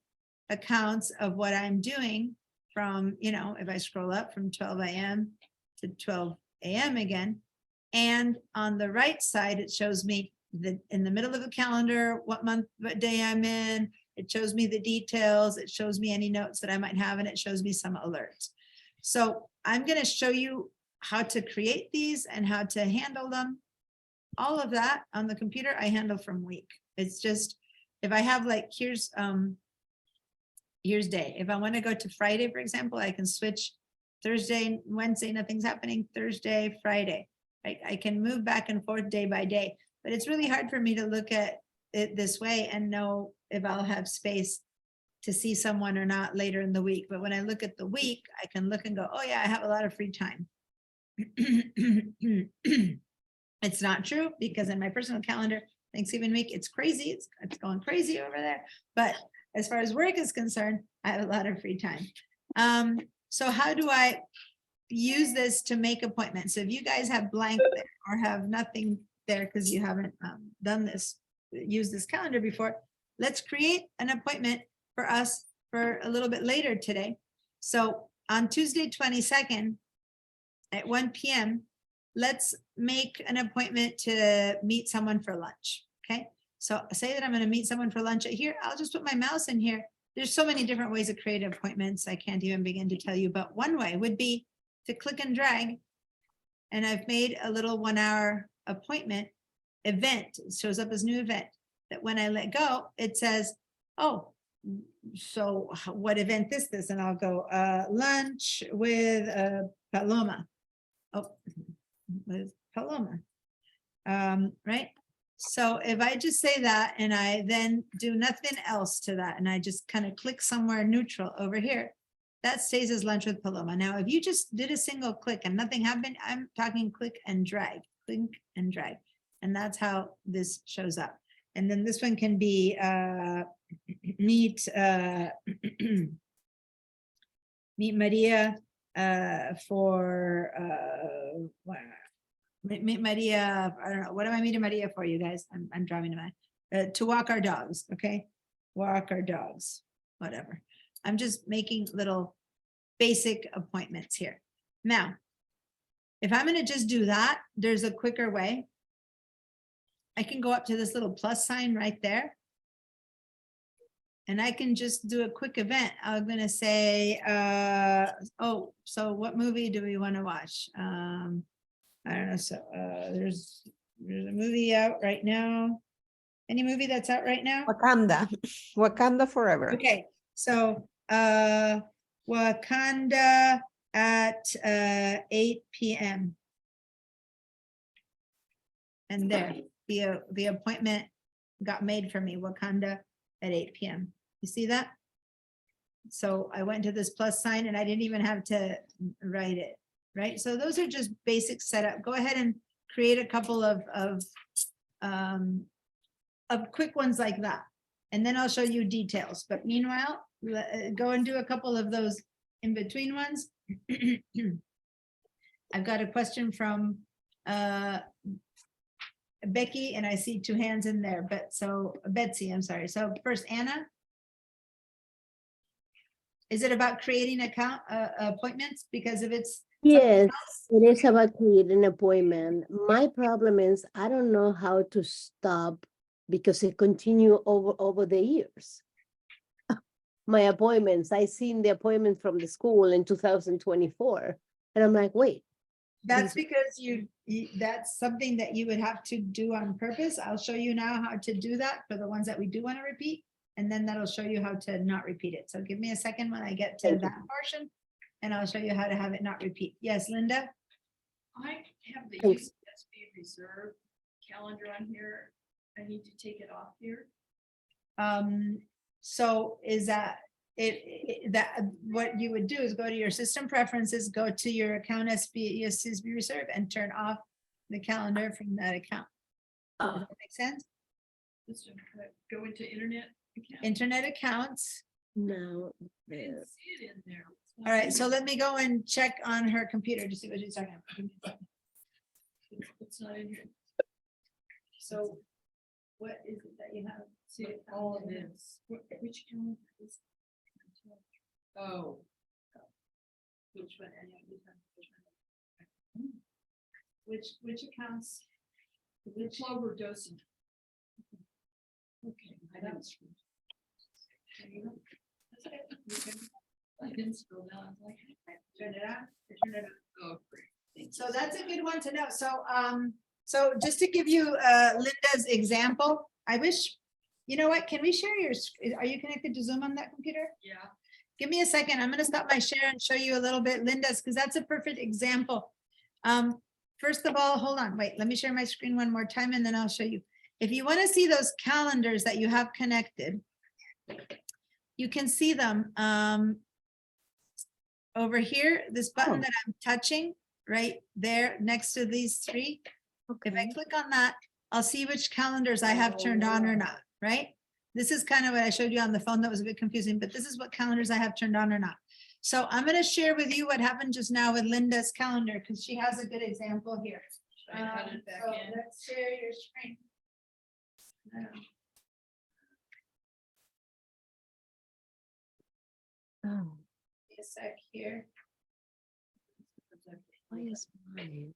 [SPEAKER 1] accounts of what I'm doing from, if I scroll up from 12 a.m. to 12 a.m. again. And on the right side, it shows me in the middle of the calendar, what month, what day I'm in. It shows me the details. It shows me any notes that I might have, and it shows me some alerts. So I'm going to show you how to create these and how to handle them. All of that on the computer, I handle from week. It's just, if I have like, here's day. If I want to go to Friday, for example, I can switch Thursday, Wednesday, nothing's happening, Thursday, Friday. I can move back and forth day by day, but it's really hard for me to look at it this way and know if I'll have space to see someone or not later in the week. But when I look at the week, I can look and go, oh yeah, I have a lot of free time. It's not true, because in my personal calendar, Thanksgiving week, it's crazy. It's going crazy over there. But as far as work is concerned, I have a lot of free time. So how do I use this to make appointments? So if you guys have blank there or have nothing there because you haven't done this, used this calendar before, let's create an appointment for us for a little bit later today. So on Tuesday, 22nd at 1 p.m., let's make an appointment to meet someone for lunch. Okay. So say that I'm going to meet someone for lunch at here. I'll just put my mouse in here. There's so many different ways of creating appointments. I can't even begin to tell you, but one way would be to click and drag. And I've made a little 1-hour appointment event. It shows up as new event that when I let go, it says, oh, so what event is this? And I'll go lunch with Paloma. Oh, with Paloma. Right. So if I just say that and I then do nothing else to that, and I just kind of click somewhere neutral over here, that stays as lunch with Paloma. Now, if you just did a single click and nothing happened, I'm talking click and drag, and that's how this shows up. And then this one can be meet meet Maria for meet Maria. I don't know, what am I meeting Maria for, you guys? I'm driving to walk our dogs. Okay, walk our dogs, whatever. I'm just making little basic appointments here. Now, if I'm going to just do that, there's a quicker way. I can go up to this little plus sign right there. And I can just do a quick event. I'm going to say, oh, so what movie do we want to watch? I don't know. So there's a movie out right now. Any movie that's out right now?
[SPEAKER 7] Wakanda forever.
[SPEAKER 1] Okay, so Wakanda at 8 p.m. And there, the appointment got made for me, Wakanda at 8 p.m. You see that? So I went to this plus sign and I didn't even have to write it, right? So those are just basic setup. Go ahead and create a couple of quick ones like that. And then I'll show you details. But meanwhile, go and do a couple of those in between ones. I've got a question from Becky, and I see two hands in there, but so Betsy, I'm sorry. So first, Anna. Is it about creating account appointments? Because if it's
[SPEAKER 4] Yes, it is about creating an appointment. My problem is I don't know how to stop because it continue over the years. My appointments, I seen the appointment from the school in 2024, and I'm like, wait.
[SPEAKER 1] that's because that's something that you would have to do on purpose. I'll show you now how to do that for the ones that we do want to repeat. And then that'll show you how to not repeat it. So give me a second when I get to
[SPEAKER 4] Thank you.
[SPEAKER 1] that portion. And I'll show you how to have it not repeat. Yes, Linda?
[SPEAKER 10] I have the
[SPEAKER 4] Thanks.
[SPEAKER 10] UCSB reserve calendar on here. I need to take it off here.
[SPEAKER 1] So is that that what you would do is go to your system preferences, go to your account UCSB reserve and turn off the calendar from that account. Does that make sense?
[SPEAKER 10] Just to go into internet account.
[SPEAKER 1] Internet accounts.
[SPEAKER 4] No.
[SPEAKER 10] I didn't see it in there.
[SPEAKER 1] All right, so let me go and check on her computer to see what she's talking about.
[SPEAKER 10] It's not in here.
[SPEAKER 1] So what is it that you have?
[SPEAKER 10] See, all of this. Which calendar is? Oh.
[SPEAKER 1] Which one? Which accounts?
[SPEAKER 10] Which Clover Dosen. Okay, I didn't. I didn't scroll down. I was like,
[SPEAKER 1] Turn it on. Turn it on.
[SPEAKER 10] oh, great.
[SPEAKER 1] So that's a good one to know. So just to give you Linda's example, I wish, you know what, can we share your, are you connected to Zoom on that computer?
[SPEAKER 10] Yeah.
[SPEAKER 1] Give me a second. I'm gonna stop my share and show you a little bit Linda's, because that's a perfect example. First of all, hold on, wait, let me share my screen one more time and then I'll show you. If you want to see those calendars that you have connected, you can see them over here, this button that I'm touching right there next to these three. If I click on that, I'll see which calendars I have turned on or not, right? This is kind of what I showed you on the phone that was a bit confusing, but this is what calendars I have turned on or not. So I'm going to share with you what happened just now with Linda's calendar because she has a good example here.
[SPEAKER 10] I had it back
[SPEAKER 1] So
[SPEAKER 10] in.
[SPEAKER 1] let's share your screen.
[SPEAKER 4] Oh,
[SPEAKER 1] A sec here.
[SPEAKER 4] why is mine?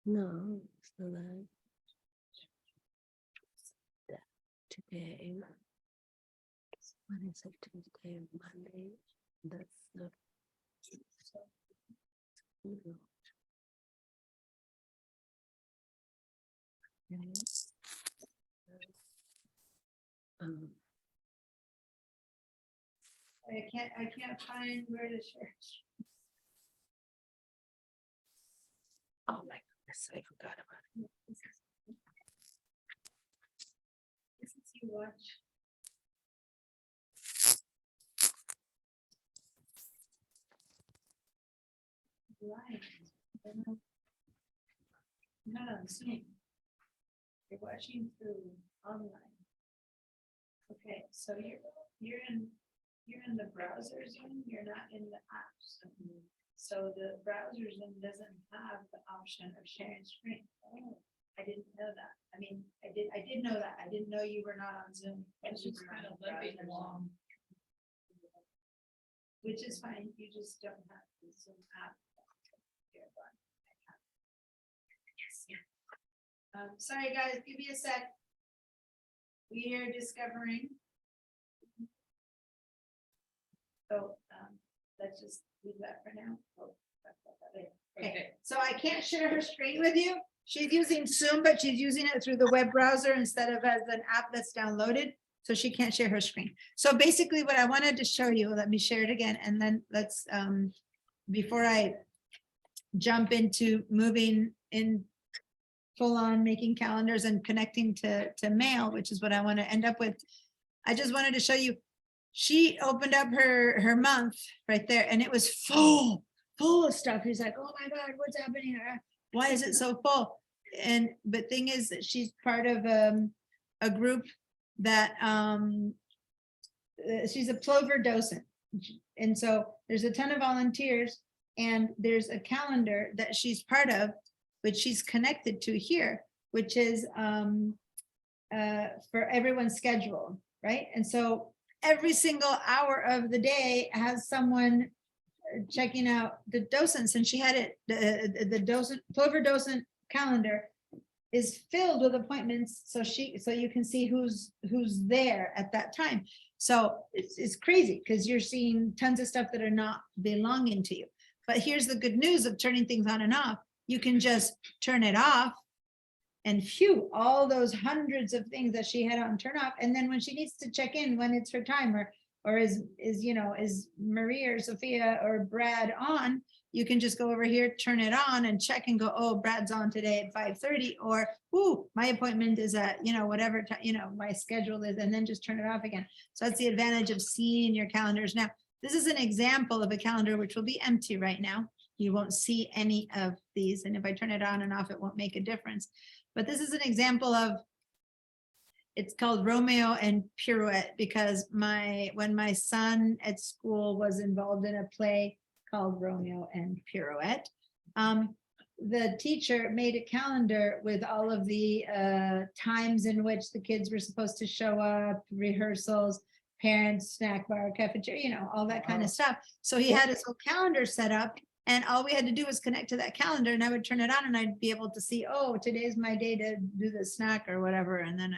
[SPEAKER 4] No, it's not that. Today. What is it today? Monday? That's the.
[SPEAKER 1] I can't find where to share.
[SPEAKER 4] Oh my goodness, I forgot about it.
[SPEAKER 1] This is you watch. Live. Not on Zoom. You're watching through online. Okay, so you're in the browser Zoom, you're not in the app Zoom. So the browser Zoom doesn't have the option of sharing screen. Oh, I didn't know that. I mean, I did know that. I didn't know you were not on Zoom.
[SPEAKER 10] It's just kind of limping along.
[SPEAKER 1] Which is fine, you just don't have the Zoom app. Sorry, guys, give me a sec. We are discovering. So, let's just leave that for now. Oh, that's about that later. Okay, so I can't share her screen with you. She's using Zoom, but she's using it through the web browser instead of as an app that's downloaded. So she can't share her screen. So basically what I wanted to show you, let me share it again. And then let's, before I jump into moving in full on making calendars and connecting to mail, which is what I want to end up with. I just wanted to show you, she opened up her month right there and it was full of stuff. He's like, oh my God, what's happening here? Why is it so full? And but thing is that she's part of a group that she's a Plover docent. And so there's a ton of volunteers and there's a calendar that she's part of, which she's connected to here, which is for everyone's schedule, right? And so every single hour of the day has someone checking out the docents, and she had it, the docent, Plover docent calendar is filled with appointments, so you can see who's there at that time. So it's crazy because you're seeing tons of stuff that are not belonging to you. But here's the good news of turning things on and off. You can just turn it off and phew, all those hundreds of things that she had on turn off. And then when she needs to check in when it's her time, or is Marie or Sophia or Brad on, you can just go over here, turn it on and check and go, oh, Brad's on today at 5:30, or, ooh, my appointment is at, whatever, my schedule is, and then just turn it off again. So that's the advantage of seeing your calendars. Now, this is an example of a calendar which will be empty right now. You won't see any of these. And if I turn it on and off, it won't make a difference. But this is an example of, it's called Romeo and Pirouette, because when my son at school was involved in a play called Romeo and Pirouette, the teacher made a calendar with all of the times in which the kids were supposed to show up, rehearsals, parents, snack bar, cafeteria, all that kind of stuff. So he had his whole calendar set up, and all we had to do was connect to that calendar, and I would turn it on and I'd be able to see, oh, today's my day to do the snack or whatever. And then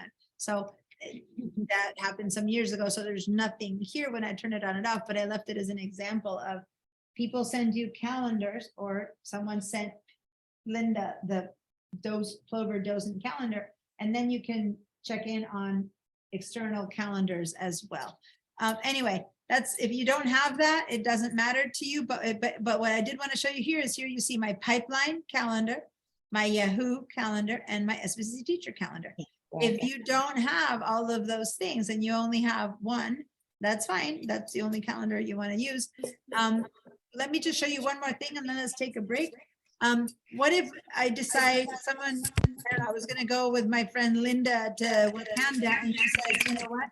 [SPEAKER 1] that happened some years ago. So there's nothing here when I turn it on and off, but I left it as an example of people send you calendars, or someone sent Linda those Plover docent calendar, and then you can check in on external calendars as well. Anyway, that's, if you don't have that, it doesn't matter to you, but what I did want to show you here is, here you see my Pipeline calendar, my Yahoo calendar, and my SBCC teacher calendar. If you don't have all of those things and you only have one, that's fine. That's the only calendar you want to use. Let me just show you one more thing and then let's take a break. What if I decide I was going to go with my friend Linda to Wakanda, and she says, you know what?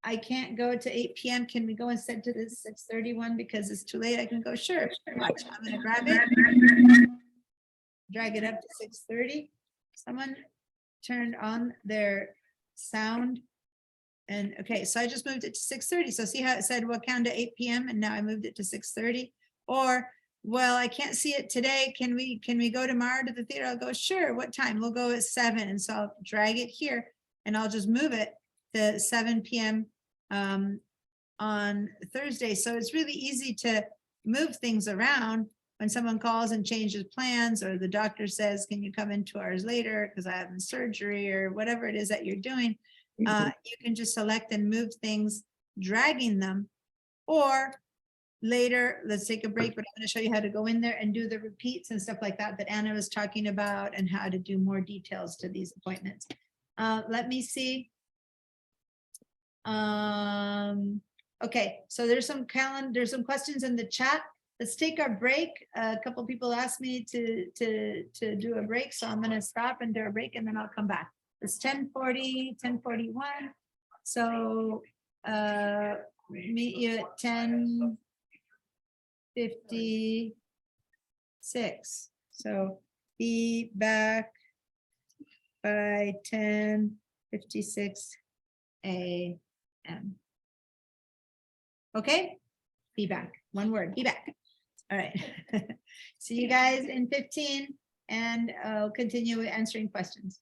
[SPEAKER 1] I can't go to 8 p.m. Can we go instead to the 6:30 one because it's too late? I can go, sure. Watch, I'm going to grab it, drag it up to 6:30. Someone turned on their sound. And okay, so I just moved it to 6:30. So see how it said Wakanda 8 p.m. and now I moved it to 6:30. Or, well, I can't see it today. Can we go tomorrow to the theater? I'll go, sure. What time? We'll go at 7. And so I'll drag it here and I'll just move it to 7 p.m. On Thursday. So it's really easy to move things around when someone calls and changes plans, or the doctor says, can you come in 2 hours later because I have surgery, or whatever it is that you're doing. You can just select and move things, dragging them. Or later, let's take a break, but I'm going to show you how to go in there and do the repeats and stuff like that Anna was talking about, and how to do more details to these appointments. Let me see. Okay, so there's some questions in the chat. Let's take our break. A couple people asked me to do a break, so I'm going to stop and do a break, and then I'll come back. It's 10:40, 10:41. So meet you at 10:56. So be back by 10:56 a.m. Okay, be back. One word, be back. All right. See you guys in 15, and I'll continue answering questions.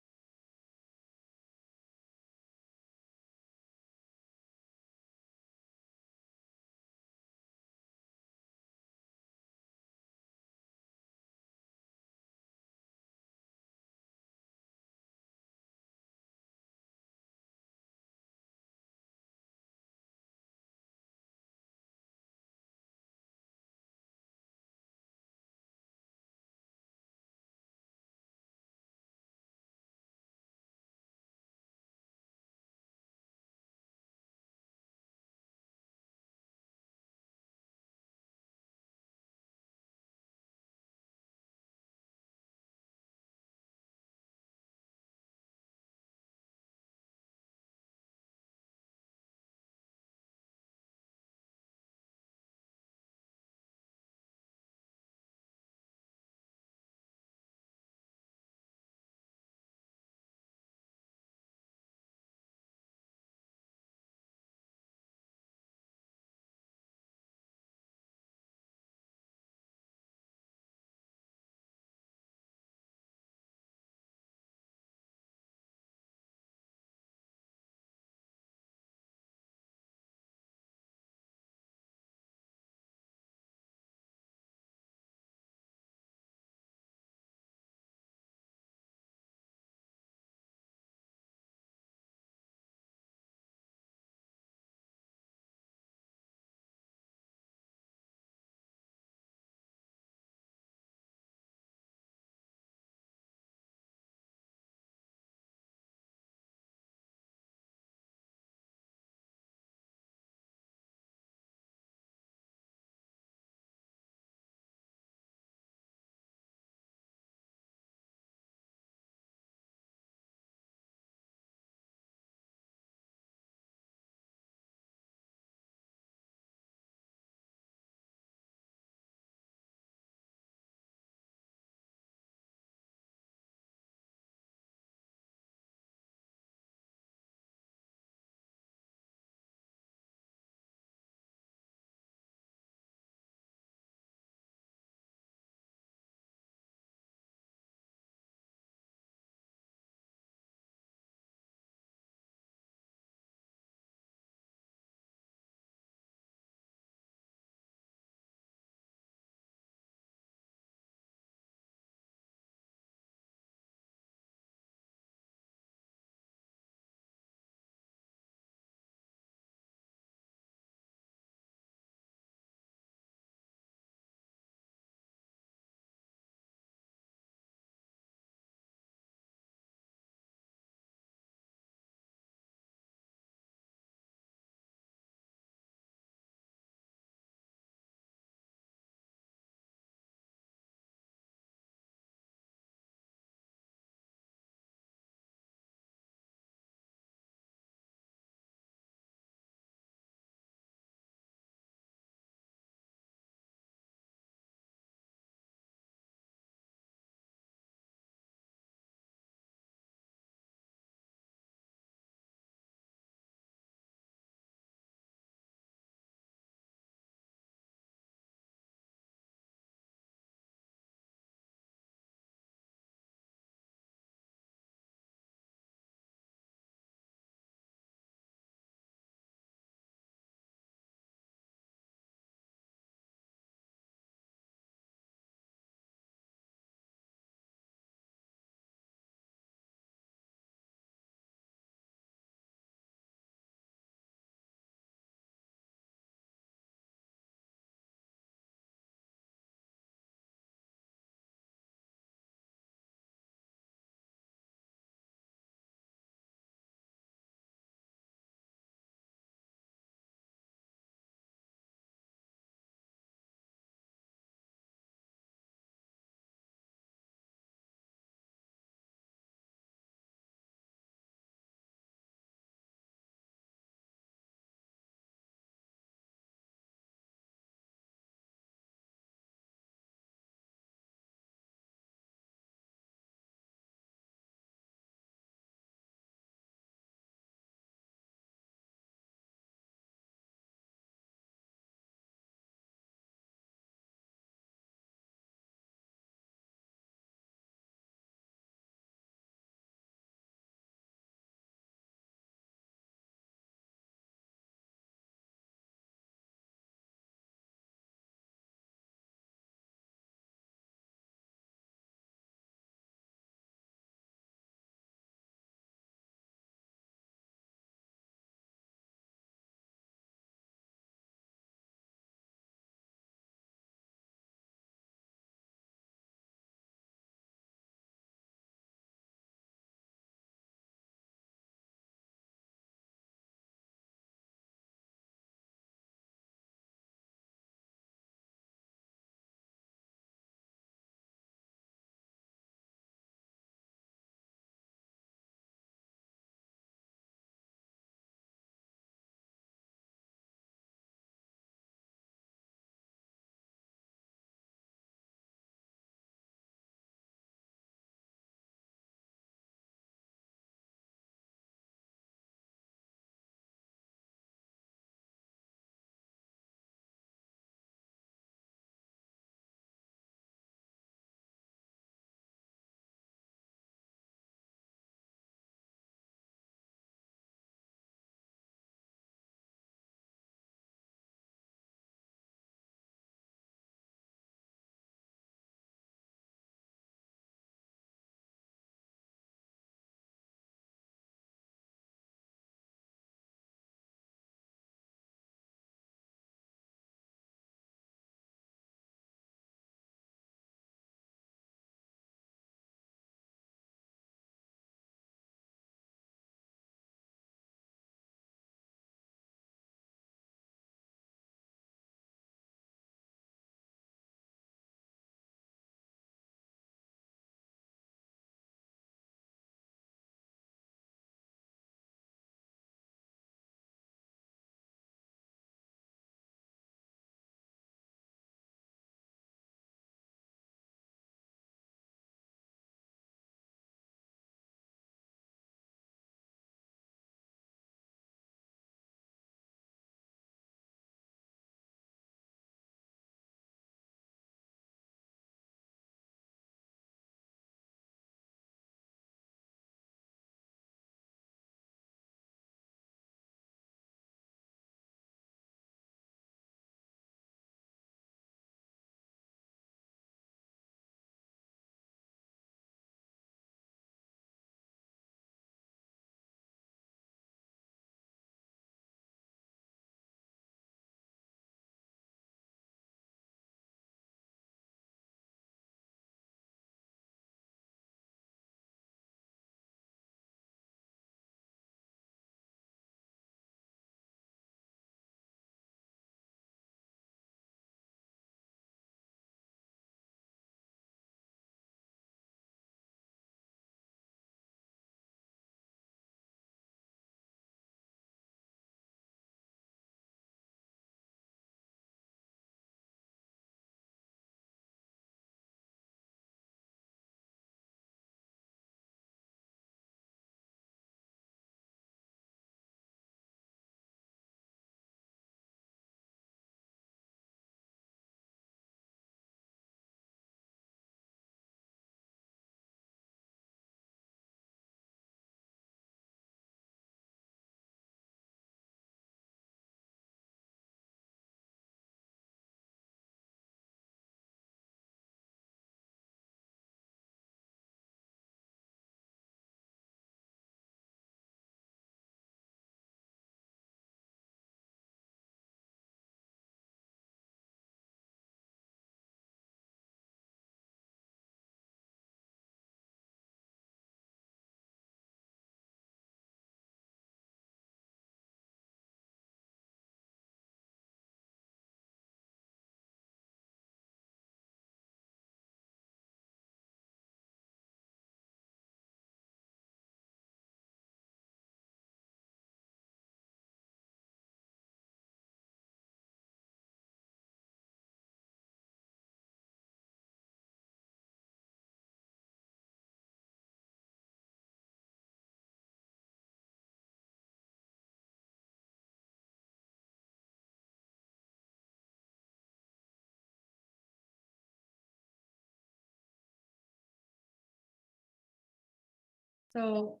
[SPEAKER 1] So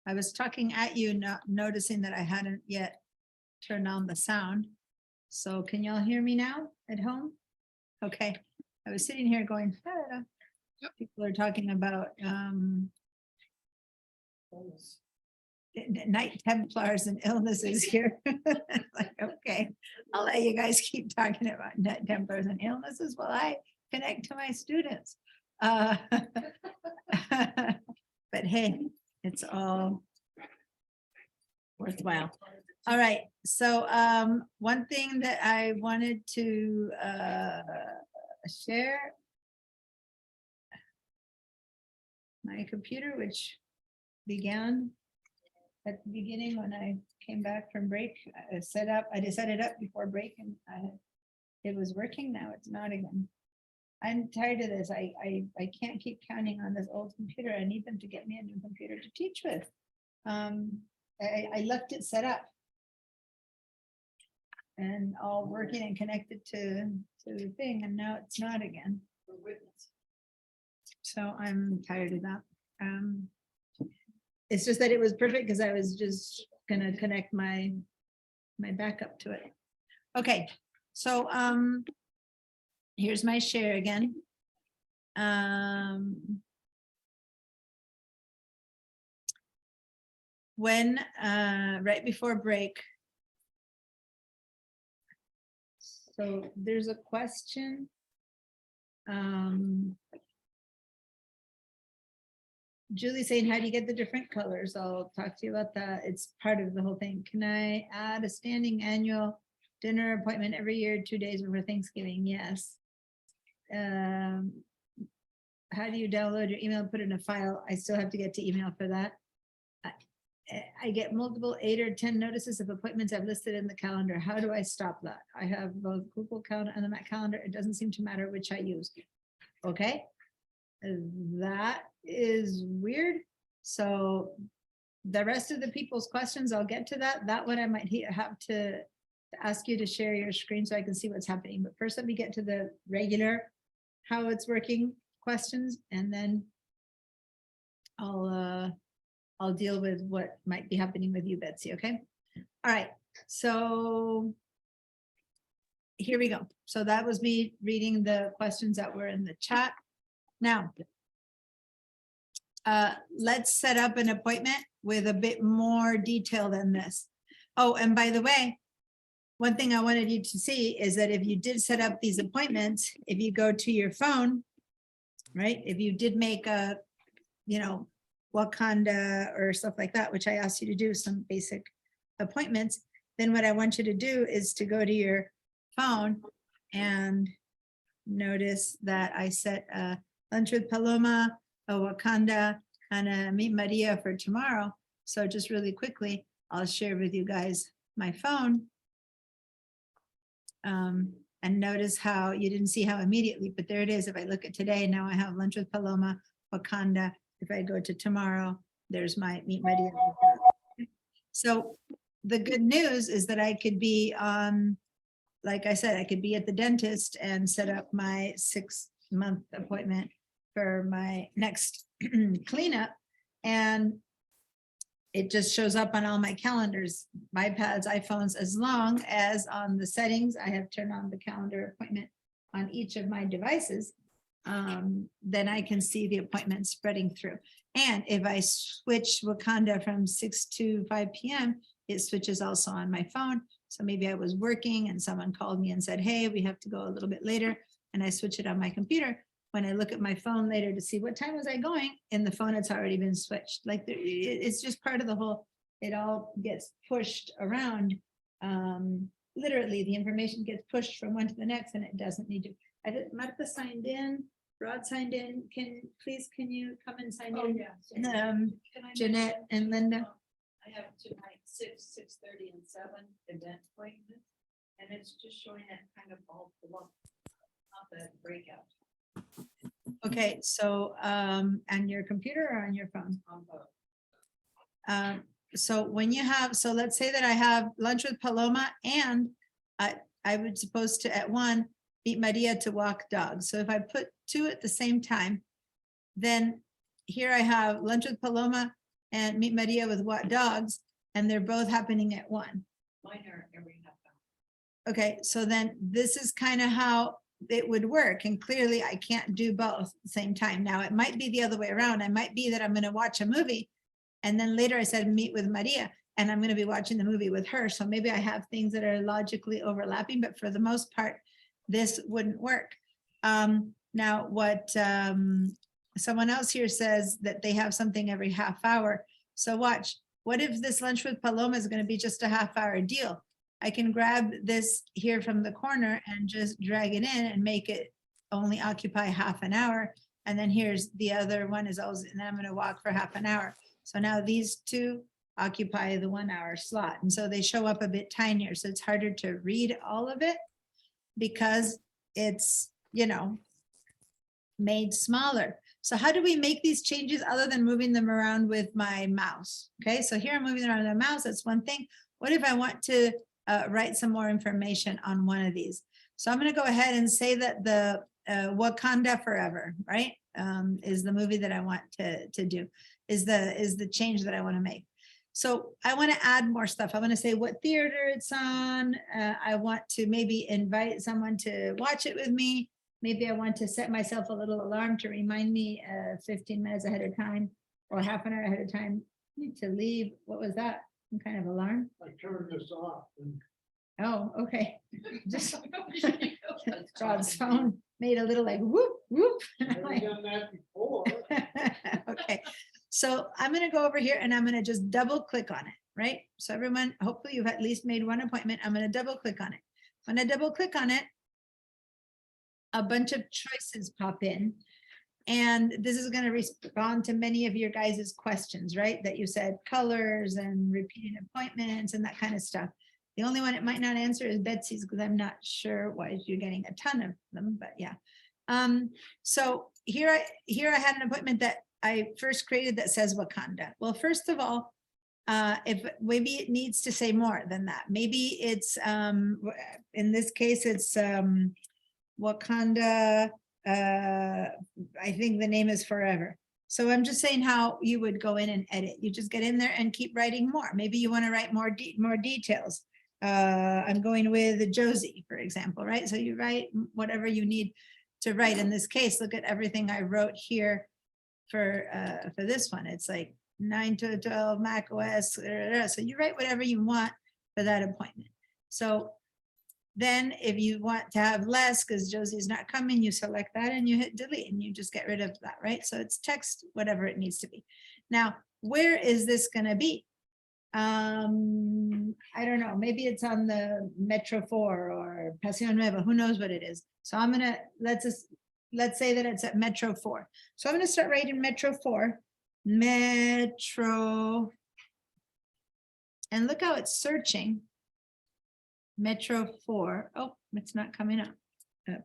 [SPEAKER 1] I was talking at you, not noticing that I hadn't yet turned on the sound. So can y'all hear me now at home? Okay, I was sitting here going, "Ah." People are talking about night Templars and illnesses here. Like, okay, I'll let you guys keep talking about night Templars and illnesses while I connect to my students. But hey, it's all worthwhile. All right, so one thing that I wanted to share. My computer, which began at the beginning when I came back from break, I set it up before break and it was working. Now it's not again. I'm tired of this. I can't keep counting on this old computer. I need them to get me a new computer to teach with. I left it set up and all working and connected to the thing, and now it's not again. So I'm tired of that. It's just that it was perfect because I was just gonna connect my backup to it. Okay, so here's my share again. When right before break. So there's a question. Julie saying, how do you get the different colors? I'll talk to you about that. It's part of the whole thing. Can I add a standing annual dinner appointment every year, 2 days before Thanksgiving? Yes. How do you download your email and put it in a file? I still have to get to email for that. I get multiple 8 or 10 notices of appointments I've listed in the calendar. How do I stop that? I have both Google Calendar and the Mac calendar. It doesn't seem to matter which I use. Okay. That is weird. So the rest of the people's questions, I'll get to that. That one I might have to ask you to share your screen so I can see what's happening. But first, let me get to the regular, how it's working questions, and then I'll deal with what might be happening with you, Betsy, okay? All right, so here we go. So that was me reading the questions that were in the chat. Now, let's set up an appointment with a bit more detail than this. Oh, and by the way, one thing I wanted you to see is that if you did set up these appointments, if you go to your phone, right? If you did make a, Wakanda or stuff like that, which I asked you to do some basic appointments, then what I want you to do is to go to your phone and notice that I set a lunch with Paloma, a Wakanda, and a Meet Maria for tomorrow. So just really quickly, I'll share with you guys my phone. And notice how you didn't see how immediately, but there it is. If I look at today, now I have lunch with Paloma, Wakanda. If I go to tomorrow, there's my Meet Maria. So the good news is that I could be on, like I said, I could be at the dentist and set up my 6-month appointment for my next cleanup. And it just shows up on all my calendars, iPads, iPhones, as long as on the settings, I have turned on the calendar appointment on each of my devices. Then I can see the appointment spreading through. And if I switch Wakanda from 6 to 5 p.m., it switches also on my phone. So maybe I was working and someone called me and said, hey, we have to go a little bit later. And I switch it on my computer. When I look at my phone later to see what time was I going, in the phone, it's already been switched. Like it's just part of the whole, it all gets pushed around. Literally, the information gets pushed from one to the next and it doesn't need to. Martha signed in, Rod signed in. Can you come and sign in?
[SPEAKER 6] Yeah.
[SPEAKER 1] And,
[SPEAKER 6] Can I
[SPEAKER 1] Jeanette
[SPEAKER 6] mention,
[SPEAKER 1] and Linda.
[SPEAKER 6] I have tonight 6, 6:30 and 7 event appointments. And it's just showing that kind of all lump, not the breakout.
[SPEAKER 1] Okay, so on your computer or on your phone?
[SPEAKER 6] On both.
[SPEAKER 1] So when you have, so let's say that I have lunch with Paloma and I would supposed to at 1 meet Maria to walk dogs. So if I put 2 at the same time, then here I have Lunch with Paloma and Meet Maria with What Dogs, and they're both happening at 1.
[SPEAKER 6] Mine are every half hour.
[SPEAKER 1] Okay, so then this is kind of how it would work. And clearly I can't do both at the same time. Now, it might be the other way around. I might be that I'm going to watch a movie. And then later I said, meet with Maria, and I'm going to be watching the movie with her. So maybe I have things that are logically overlapping, but for the most part, this wouldn't work. Now, what someone else here says that they have something every half hour. So watch, what if this Lunch with Paloma is going to be just a half-hour deal? I can grab this here from the corner and just drag it in and make it only occupy half an hour. And then here's the other one is also, and then I'm going to walk for half an hour. So now these two occupy the 1 hour slot. And so they show up a bit tinier. So it's harder to read all of it because it's, you know, made smaller. So how do we make these changes other than moving them around with my mouse? Okay, so here I'm moving around the mouse. That's one thing. What if I want to write some more information on one of these? So I'm going to go ahead and say that the Wakanda Forever, right, is the movie that I want to do, is the change that I want to make. So I want to add more stuff. I want to say what theater it's on. I want to maybe invite someone to watch it with me. Maybe I want to set myself a little alarm to remind me 15 minutes ahead of time or half an hour ahead of time to leave. What was that? Some kind of alarm?
[SPEAKER 8] I turned this off and
[SPEAKER 1] Oh, okay. Just John's phone made a little like whoop, whoop. And I'm
[SPEAKER 8] I've
[SPEAKER 1] like,
[SPEAKER 8] done that before.
[SPEAKER 1] okay, so I'm gonna go over here and I'm gonna just double click on it, right? So everyone, hopefully you've at least made one appointment. I'm gonna double click on it. When I double click on it, a bunch of choices pop in. And this is going to respond to many of your guys' questions, right? That you said colors and repeating appointments and that kind of stuff. The only one it might not answer is Betsy's because I'm not sure why you're getting a ton of them, but yeah. So here I had an appointment that I first created that says Wakanda. Well, first of all, if maybe it needs to say more than that. Maybe it's in this case it's Wakanda, I think the name is Forever. So I'm just saying how you would go in and edit. You just get in there and keep writing more. Maybe you want to write more details. I'm going with Josie, for example, right? So you write whatever you need to write. In this case, look at everything I wrote here for this one. It's like 9 to 12 Mac OS. So you write whatever you want for that appointment. So then if you want to have less because Josie's not coming, you select that and you hit delete and you just get rid of that, right? So it's text, whatever it needs to be. Now, where is this going to be? I don't know. Maybe it's on the Metro 4 or Paseo Nuevo. Who knows what it is? So I'm going to, let's say that it's at Metro 4. So I'm going to start writing Metro 4. Metro. And look how it's searching. Metro 4. Oh, it's not coming up.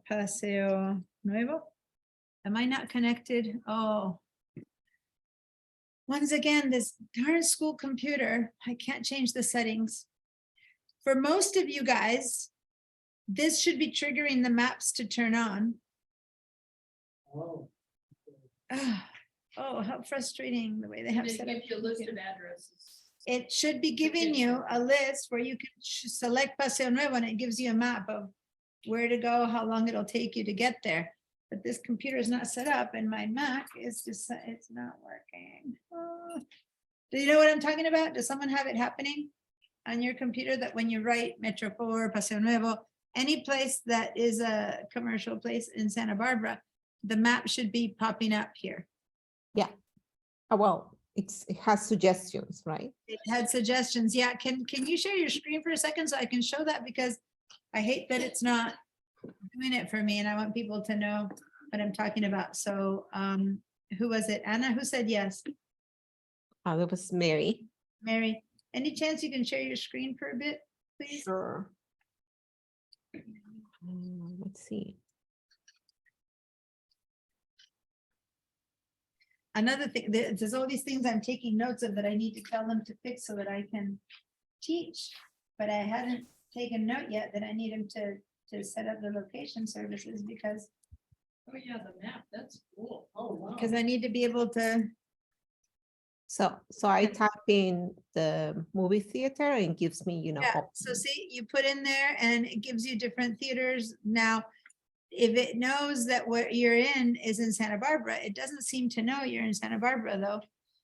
[SPEAKER 1] Paseo Nuevo. Am I not connected? Oh. Once again, this darn school computer, I can't change the settings. For most of you guys, this should be triggering the maps to turn on.
[SPEAKER 8] Oh,
[SPEAKER 1] Oh, how frustrating the way they have
[SPEAKER 6] It
[SPEAKER 1] set up.
[SPEAKER 6] gives you a list of addresses.
[SPEAKER 1] It should be giving you a list where you can select Paseo Nuevo and it gives you a map of where to go, how long it'll take you to get there. But this computer is not set up and my Mac is just, it's not working. Oh. Do you know what I'm talking about? Does someone have it happening on your computer that when you write Metro 4, Paseo Nuevo, any place that is a commercial place in Santa Barbara, the map should be popping up here.
[SPEAKER 7] Yeah. Well, it has suggestions, right?
[SPEAKER 1] It had suggestions. Yeah, can you share your screen for a second so I can show that because I hate that it's not doing it for me and I want people to know what I'm talking about. So who was it? Anna, who said yes?
[SPEAKER 7] That was Mary.
[SPEAKER 1] Mary, any chance you can share your screen for a bit, please?
[SPEAKER 7] Sure. Let's see.
[SPEAKER 1] Another thing, there's all these things I'm taking notes of that I need to tell them to fix so that I can teach, but I hadn't taken note yet that I need them to set up the location services because
[SPEAKER 6] Oh, yeah, the map, that's cool.
[SPEAKER 8] Oh, wow.
[SPEAKER 1] because I need to be able to,
[SPEAKER 7] So I type in the movie theater and it gives me,
[SPEAKER 1] yeah, so see, you put in there and it gives you different theaters. Now, if it knows that what you're in is in Santa Barbara, it doesn't seem to know you're in Santa Barbara though.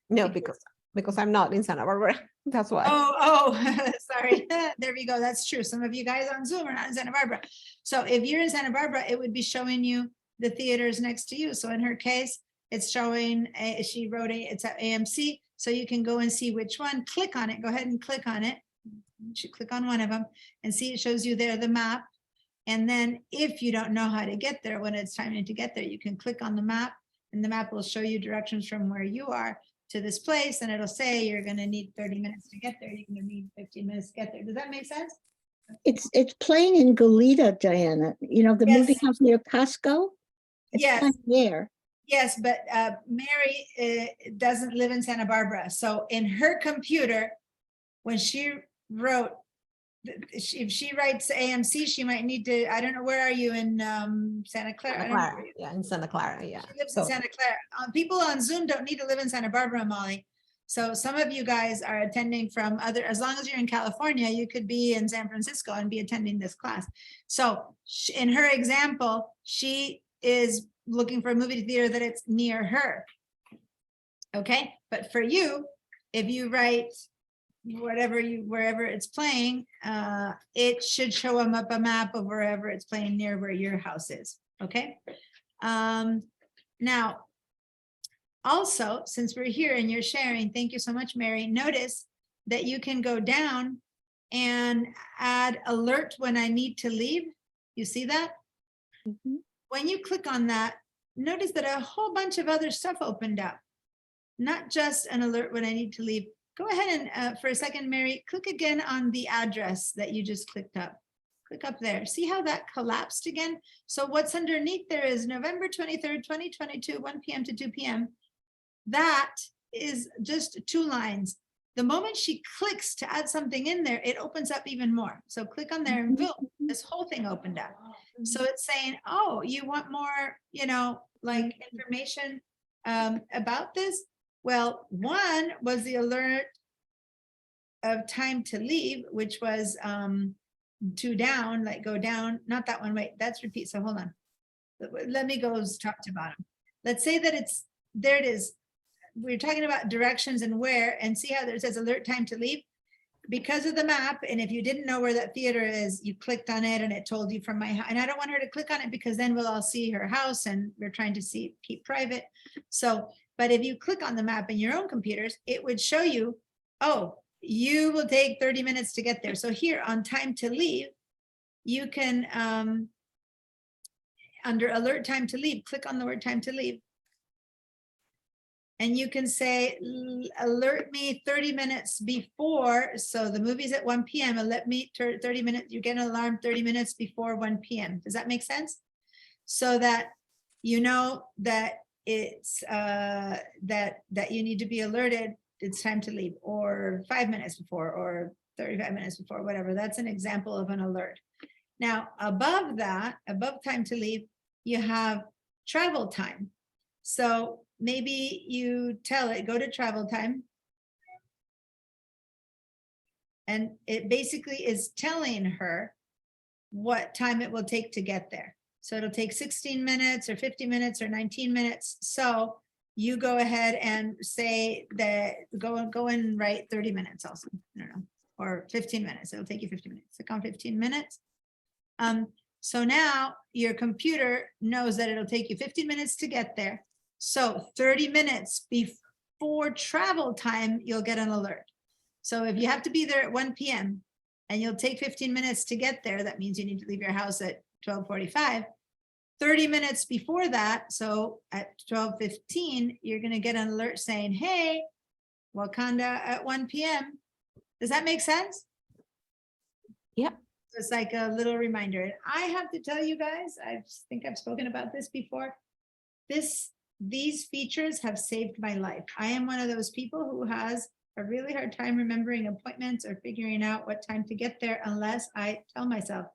[SPEAKER 7] no, because I'm not in Santa Barbara. That's why.
[SPEAKER 1] Oh, sorry. There we go. That's true. Some of you guys on Zoom are not in Santa Barbara. So if you're in Santa Barbara, it would be showing you the theaters next to you. So in her case, it's showing, she wrote it's at AMC. So you can go and see which one, click on it, go ahead and click on it. You should click on one of them and see, it shows you there the map. And then if you don't know how to get there, when it's time to get there, you can click on the map and the map will show you directions from where you are to this place. And it'll say you're going to need 30 minutes to get there. You're going to need 15 minutes to get there. Does that make sense?
[SPEAKER 3] It's playing in Goleta, Diana. You know, the movie
[SPEAKER 1] Yes.
[SPEAKER 3] house near Costco? It's
[SPEAKER 1] Yes.
[SPEAKER 3] playing there.
[SPEAKER 1] Yes, but Mary doesn't live in Santa Barbara. So in her computer, when she wrote, if she writes AMC, she might need to, I don't know, where are you in Santa Clara? I
[SPEAKER 7] Santa
[SPEAKER 1] don't know
[SPEAKER 7] Clara.
[SPEAKER 1] where you-
[SPEAKER 7] Yeah, in Santa Clara. Yeah.
[SPEAKER 1] She lives in
[SPEAKER 7] So
[SPEAKER 1] Santa Clara. People on Zoom don't need to live in Santa Barbara, Molly. So some of you guys are attending from other, as long as you're in California, you could be in San Francisco and be attending this class. So in her example, she is looking for a movie theater that it's near her. Okay, but for you, if you write wherever it's playing, it should show them up a map of wherever it's playing near where your house is. Okay. Now, also, since we're here and you're sharing, thank you so much, Mary. Notice that you can go down and add alert when I need to leave. You see that?
[SPEAKER 3] Mhm.
[SPEAKER 1] When you click on that, notice that a whole bunch of other stuff opened up. Not just an alert when I need to leave. Go ahead and for a second, Mary, click again on the address that you just clicked up. Click up there. See how that collapsed again? So what's underneath there is November 23rd, 2022, 1 p.m. to 2 p.m. That is just 2 lines. The moment she clicks to add something in there, it opens up even more. So click on there and boom, this whole thing opened up. So it's saying, oh, you want more, like information about this? Well, one was the alert of time to leave, which was 2 down, like go down, not that one, wait, that's repeat. So hold on. Let me go top to bottom. Let's say that there it is. We're talking about directions and where, and see how there says alert time to leave because of the map. And if you didn't know where that theater is, you clicked on it and it told you from my house. And I don't want her to click on it because then we'll all see her house and we're trying to keep private. So, but if you click on the map in your own computers, it would show you, oh, you will take 30 minutes to get there. So here on time to leave, you can, under alert time to leave, click on the word time to leave. And you can say, alert me 30 minutes before. So the movie's at 1 p.m. Alert me 30 minutes. You get an alarm 30 minutes before 1 p.m. Does that make sense? So that you know that it's that you need to be alerted. It's time to leave, or 5 minutes before, or 35 minutes before, whatever. That's an example of an alert. Now, above that, above time to leave, you have travel time. So maybe you tell it, go to travel time. And it basically is telling her what time it will take to get there. So it'll take 16 minutes or 50 minutes or 19 minutes. So you go ahead and say that, go and write 30 minutes also, I don't know, or 15 minutes. It'll take you 15 minutes. Click on 15 minutes. So now your computer knows that it'll take you 15 minutes to get there. So 30 minutes before travel time, you'll get an alert. So if you have to be there at 1 p.m. and you'll take 15 minutes to get there, that means you need to leave your house at 12:45. 30 minutes before that, so at 12:15, you're going to get an alert saying, hey, Wakanda at 1 p.m. Does that make sense?
[SPEAKER 7] Yep.
[SPEAKER 1] It's like a little reminder. And I have to tell you guys, I think I've spoken about this before. These features have saved my life. I am one of those people who has a really hard time remembering appointments or figuring out what time to get there unless I tell myself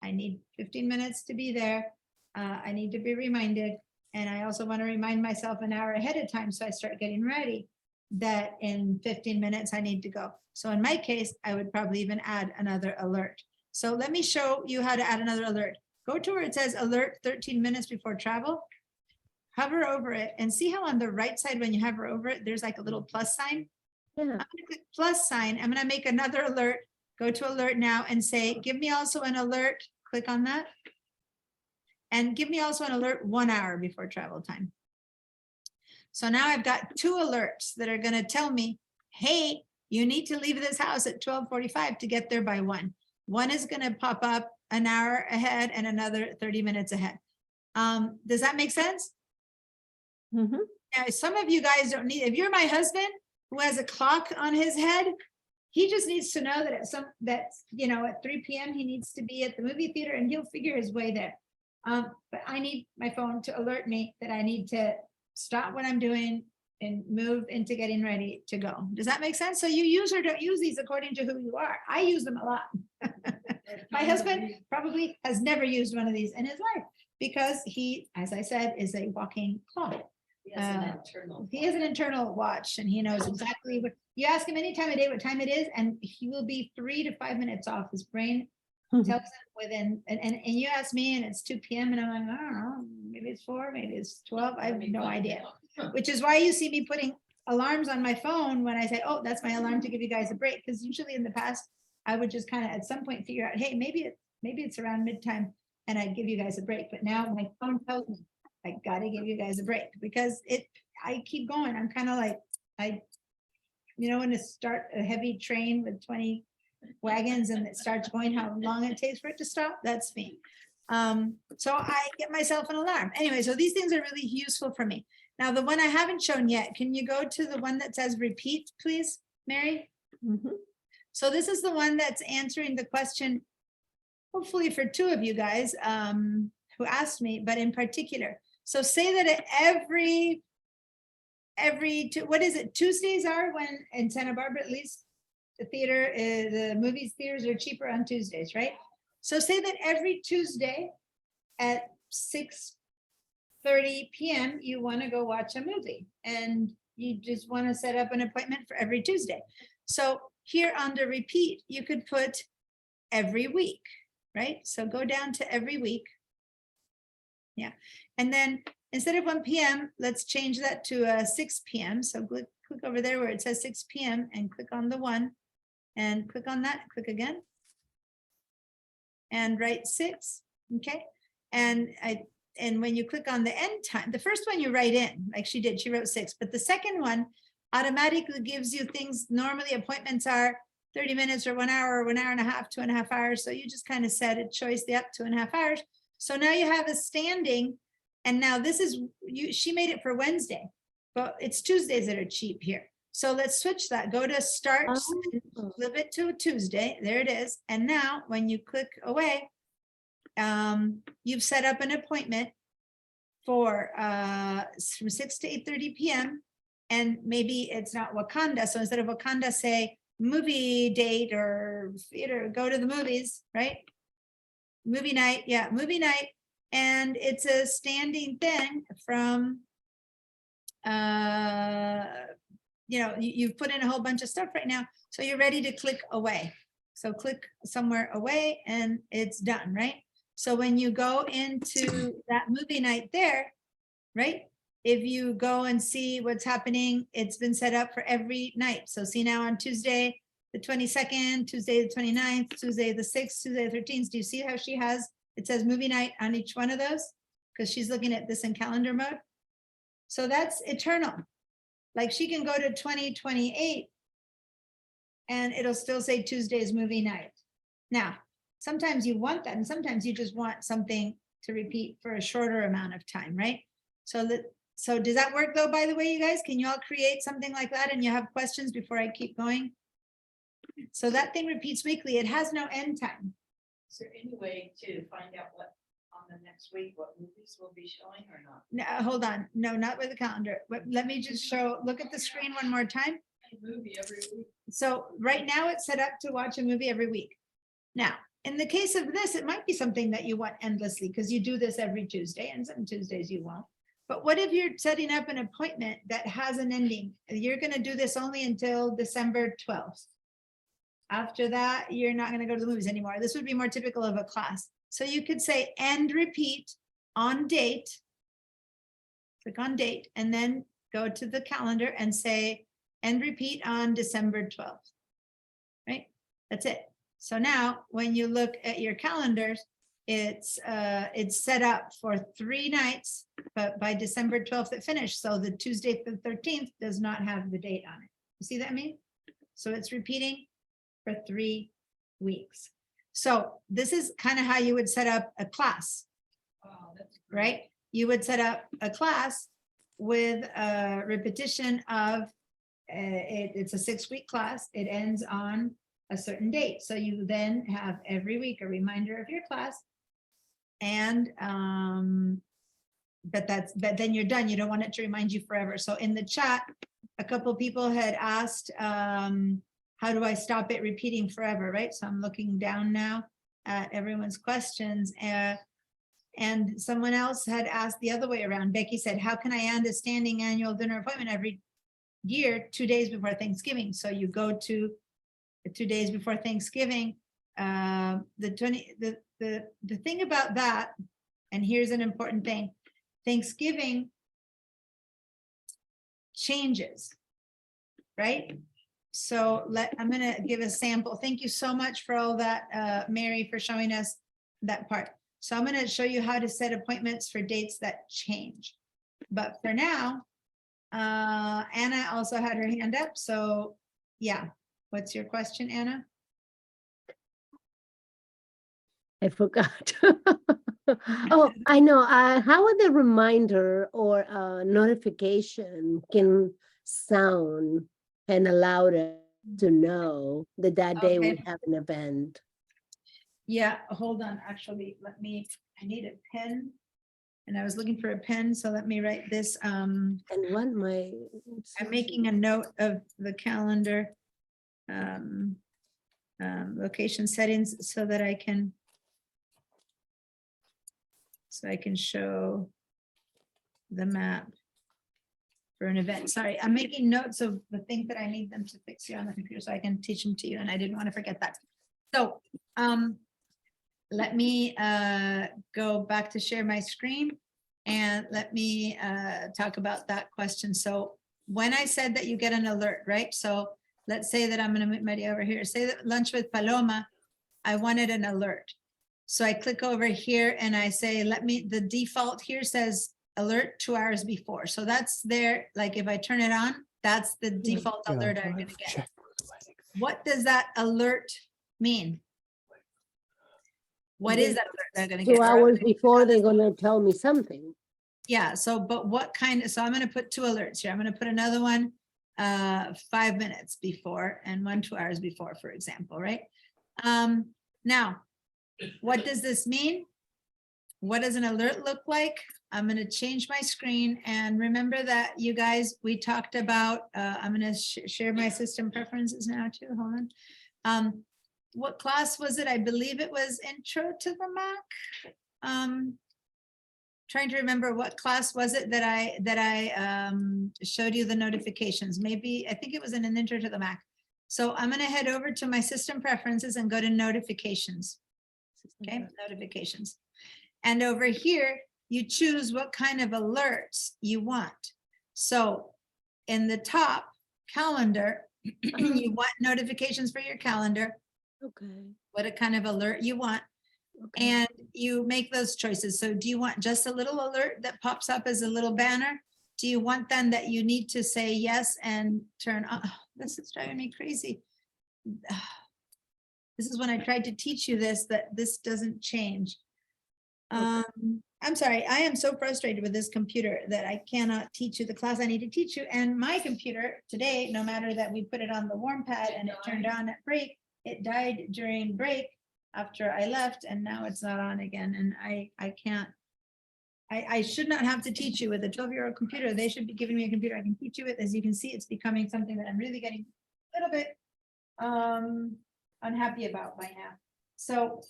[SPEAKER 1] I need 15 minutes to be there. I need to be reminded. And I also want to remind myself an hour ahead of time, so I start getting ready, that in 15 minutes I need to go. So in my case, I would probably even add another alert. So let me show you how to add another alert. Go to where it says alert 13 minutes before travel. Hover over it and see how on the right side, when you hover over it, there's like a little plus sign. I'm
[SPEAKER 4] Yeah.
[SPEAKER 1] gonna click plus sign. I'm gonna make another alert. Go to alert now and say, give me also an alert. Click on that. And give me also an alert 1 hour before travel time. So now I've got 2 alerts that are gonna tell me, hey, you need to leave this house at 12:45 to get there by 1. One is gonna pop up an hour ahead and another 30 minutes ahead. Does that make sense?
[SPEAKER 7] Mhm.
[SPEAKER 1] Now, some of you guys don't need, if you're my husband who has a clock on his head, he just needs to know that at 3 p.m. he needs to be at the movie theater and he'll figure his way there. But I need my phone to alert me that I need to stop what I'm doing and move into getting ready to go. Does that make sense? So you use or don't use these according to who you are. I use them a lot. My husband probably has never used one of these in his life because he, as I said, is a walking clock.
[SPEAKER 6] He has an internal.
[SPEAKER 1] He has an internal watch and he knows exactly what, you ask him any time of day what time it is, and he will be 3 to 5 minutes off. His brain tells him within, and you ask me and it's 2 p.m. and I'm like, I don't know, maybe it's 4, maybe it's 12. I have no idea. Which is why you see me putting alarms on my phone when I say, oh, that's my alarm to give you guys a break. Because usually in the past, I would just kind of at some point figure out, hey, maybe it's around midtime and I'd give you guys a break. But now my phone tells me I gotta give you guys a break because I keep going. I'm kind of like, when you start a heavy train with 20 wagons and it starts going, how long it takes for it to stop, that's me. So I get myself an alarm. Anyway, so these things are really useful for me. Now, the one I haven't shown yet, can you go to the one that says repeat, please, Mary?
[SPEAKER 7] Mhm.
[SPEAKER 1] So this is the one that's answering the question, hopefully for 2 of you guys who asked me, but in particular. So say that every what is it? Tuesdays are when in Santa Barbara, at least the movie theaters are cheaper on Tuesdays, right? So say that every Tuesday at 6:30 p.m. you want to go watch a movie and you just want to set up an appointment for every Tuesday. So here under repeat, you could put every week, right? So go down to every week. Yeah. And then instead of 1 p.m., let's change that to 6 p.m. So click over there where it says 6 p.m. and click on the 1 and click on that, click again. And write 6, okay? And when you click on the end time, the first one you write in, like she did, she wrote 6, but the second one automatically gives you things. Normally appointments are 30 minutes or 1 hour or 1 hour and a half, 2.5 hours. So you just kind of set a choice, the up 2.5 hours. So now you have a standing, and now this is, she made it for Wednesday, but it's Tuesdays that are cheap here. So let's switch that, go to start, flip it to a Tuesday, there it is. And now when you click away, you've set up an appointment for from 6 to 8:30 p.m. And maybe it's not Wakanda. So instead of Wakanda, say movie date or theater, go to the movies, right? Movie night, yeah, movie night. And it's a standing thing from, you've put in a whole bunch of stuff right now. So you're ready to click away. So click somewhere away and it's done, right? So when you go into that movie night there, right? If you go and see what's happening, it's been set up for every night. So see now on Tuesday, the 22nd, Tuesday, the 29th, Tuesday, the 6th, Tuesday, the 13th. Do you see how she has, it says movie night on each one of those? Because she's looking at this in calendar mode. So that's eternal. Like she can go to 2028 and it'll still say Tuesday's movie night. Now, sometimes you want that and sometimes you just want something to repeat for a shorter amount of time, right? So does that work though, by the way, you guys? Can you all create something like that and you have questions before I keep going? So that thing repeats weekly. It has no end time.
[SPEAKER 6] Is there any way to find out what on the next week, what movies will be showing or not?
[SPEAKER 1] No, hold on. No, not with the calendar. But let me just look at the screen one more time.
[SPEAKER 6] A movie every week.
[SPEAKER 1] So right now it's set up to watch a movie every week. Now, in the case of this, it might be something that you want endlessly because you do this every Tuesday and some Tuesdays you won't. But what if you're setting up an appointment that has an ending? You're going to do this only until December 12th. After that, you're not going to go to the movies anymore. This would be more typical of a class. So you could say end repeat on date. Click on date and then go to the calendar and say end repeat on December 12th. Right? That's it. So now when you look at your calendars, it's set up for 3 nights, but by December 12th it finished. So the Tuesday the 13th does not have the date on it. You see that I mean? So it's repeating for 3 weeks. So this is kind of how you would set up a class, right? You would set up a class with a repetition of, it's a 6-week class. It ends on a certain date. So you then have every week a reminder of your class. And, but then you're done. You don't want it to remind you forever. So in the chat, a couple people had asked, how do I stop it repeating forever, right? So I'm looking down now at everyone's questions. And someone else had asked the other way around. Becky said, how can I end a standing annual dinner appointment every year, 2 days before Thanksgiving? So you go to 2 days before Thanksgiving. The thing about that, and here's an important thing, Thanksgiving changes, right? So I'm gonna give a sample. Thank you so much for all that, Mary, for showing us that part. So I'm gonna show you how to set appointments for dates that change. But for now, Anna also had her hand up. So yeah, what's your question, Anna?
[SPEAKER 4] I forgot. Oh, I know. How would the reminder or notification can sound and allow them to know that that day we
[SPEAKER 1] Okay.
[SPEAKER 4] have an event?
[SPEAKER 1] Yeah, hold on. Actually, I need a pen. And I was looking for a pen, so let me write this.
[SPEAKER 4] And what my
[SPEAKER 1] I'm making a note of the calendar. Location settings so that I can show the map for an event. Sorry, I'm making notes of the things that I need them to fix here on the computer so I can teach them to you, and I didn't want to forget that. So let me go back to share my screen and let me talk about that question. So when I said that you get an alert, right? So let's say that I'm going to move Maria over here. Say that lunch with Paloma, I wanted an alert. So I click over here and I say, the default here says alert 2 hours before. So that's there. Like if I turn it on, that's the default alert I'm going to get. What does that alert mean? What is that alert they're going to
[SPEAKER 4] 2
[SPEAKER 1] get?
[SPEAKER 4] hours before they're gonna tell me something.
[SPEAKER 1] Yeah, so, but what kind of, so I'm going to put 2 alerts here. I'm going to put another one 5 minutes before and one 2 hours before, for example, right? Now, what does this mean? What does an alert look like? I'm going to change my screen, and remember that you guys, we talked about, I'm going to share my system preferences now too, hold on. What class was it? I believe it was Intro to the Mac. Trying to remember what class was it that I showed you the notifications. Maybe, I think it was in an Intro to the Mac. So I'm going to head over to my system preferences and go to notifications. Okay, notifications. And over here, you choose what kind of alerts you want. So in the top calendar, you want notifications for your calendar,
[SPEAKER 4] Okay.
[SPEAKER 1] what a kind of alert you want.
[SPEAKER 4] Okay.
[SPEAKER 1] And you make those choices. So do you want just a little alert that pops up as a little banner? Do you want then that you need to say yes and turn on? Oh, this is driving me crazy. This is when I tried to teach you this, that this doesn't change. I'm sorry, I am so frustrated with this computer that I cannot teach you the class I need to teach you. And my computer today, no matter that we put it on the warm pad and it turned on at break, it died during break after I left, and now it's not on again. And I can't, I should not have to teach you with a 12-year-old computer. They should be giving me a computer I can teach you with. As you can see, it's becoming something that I'm really getting a little bit unhappy about by now. So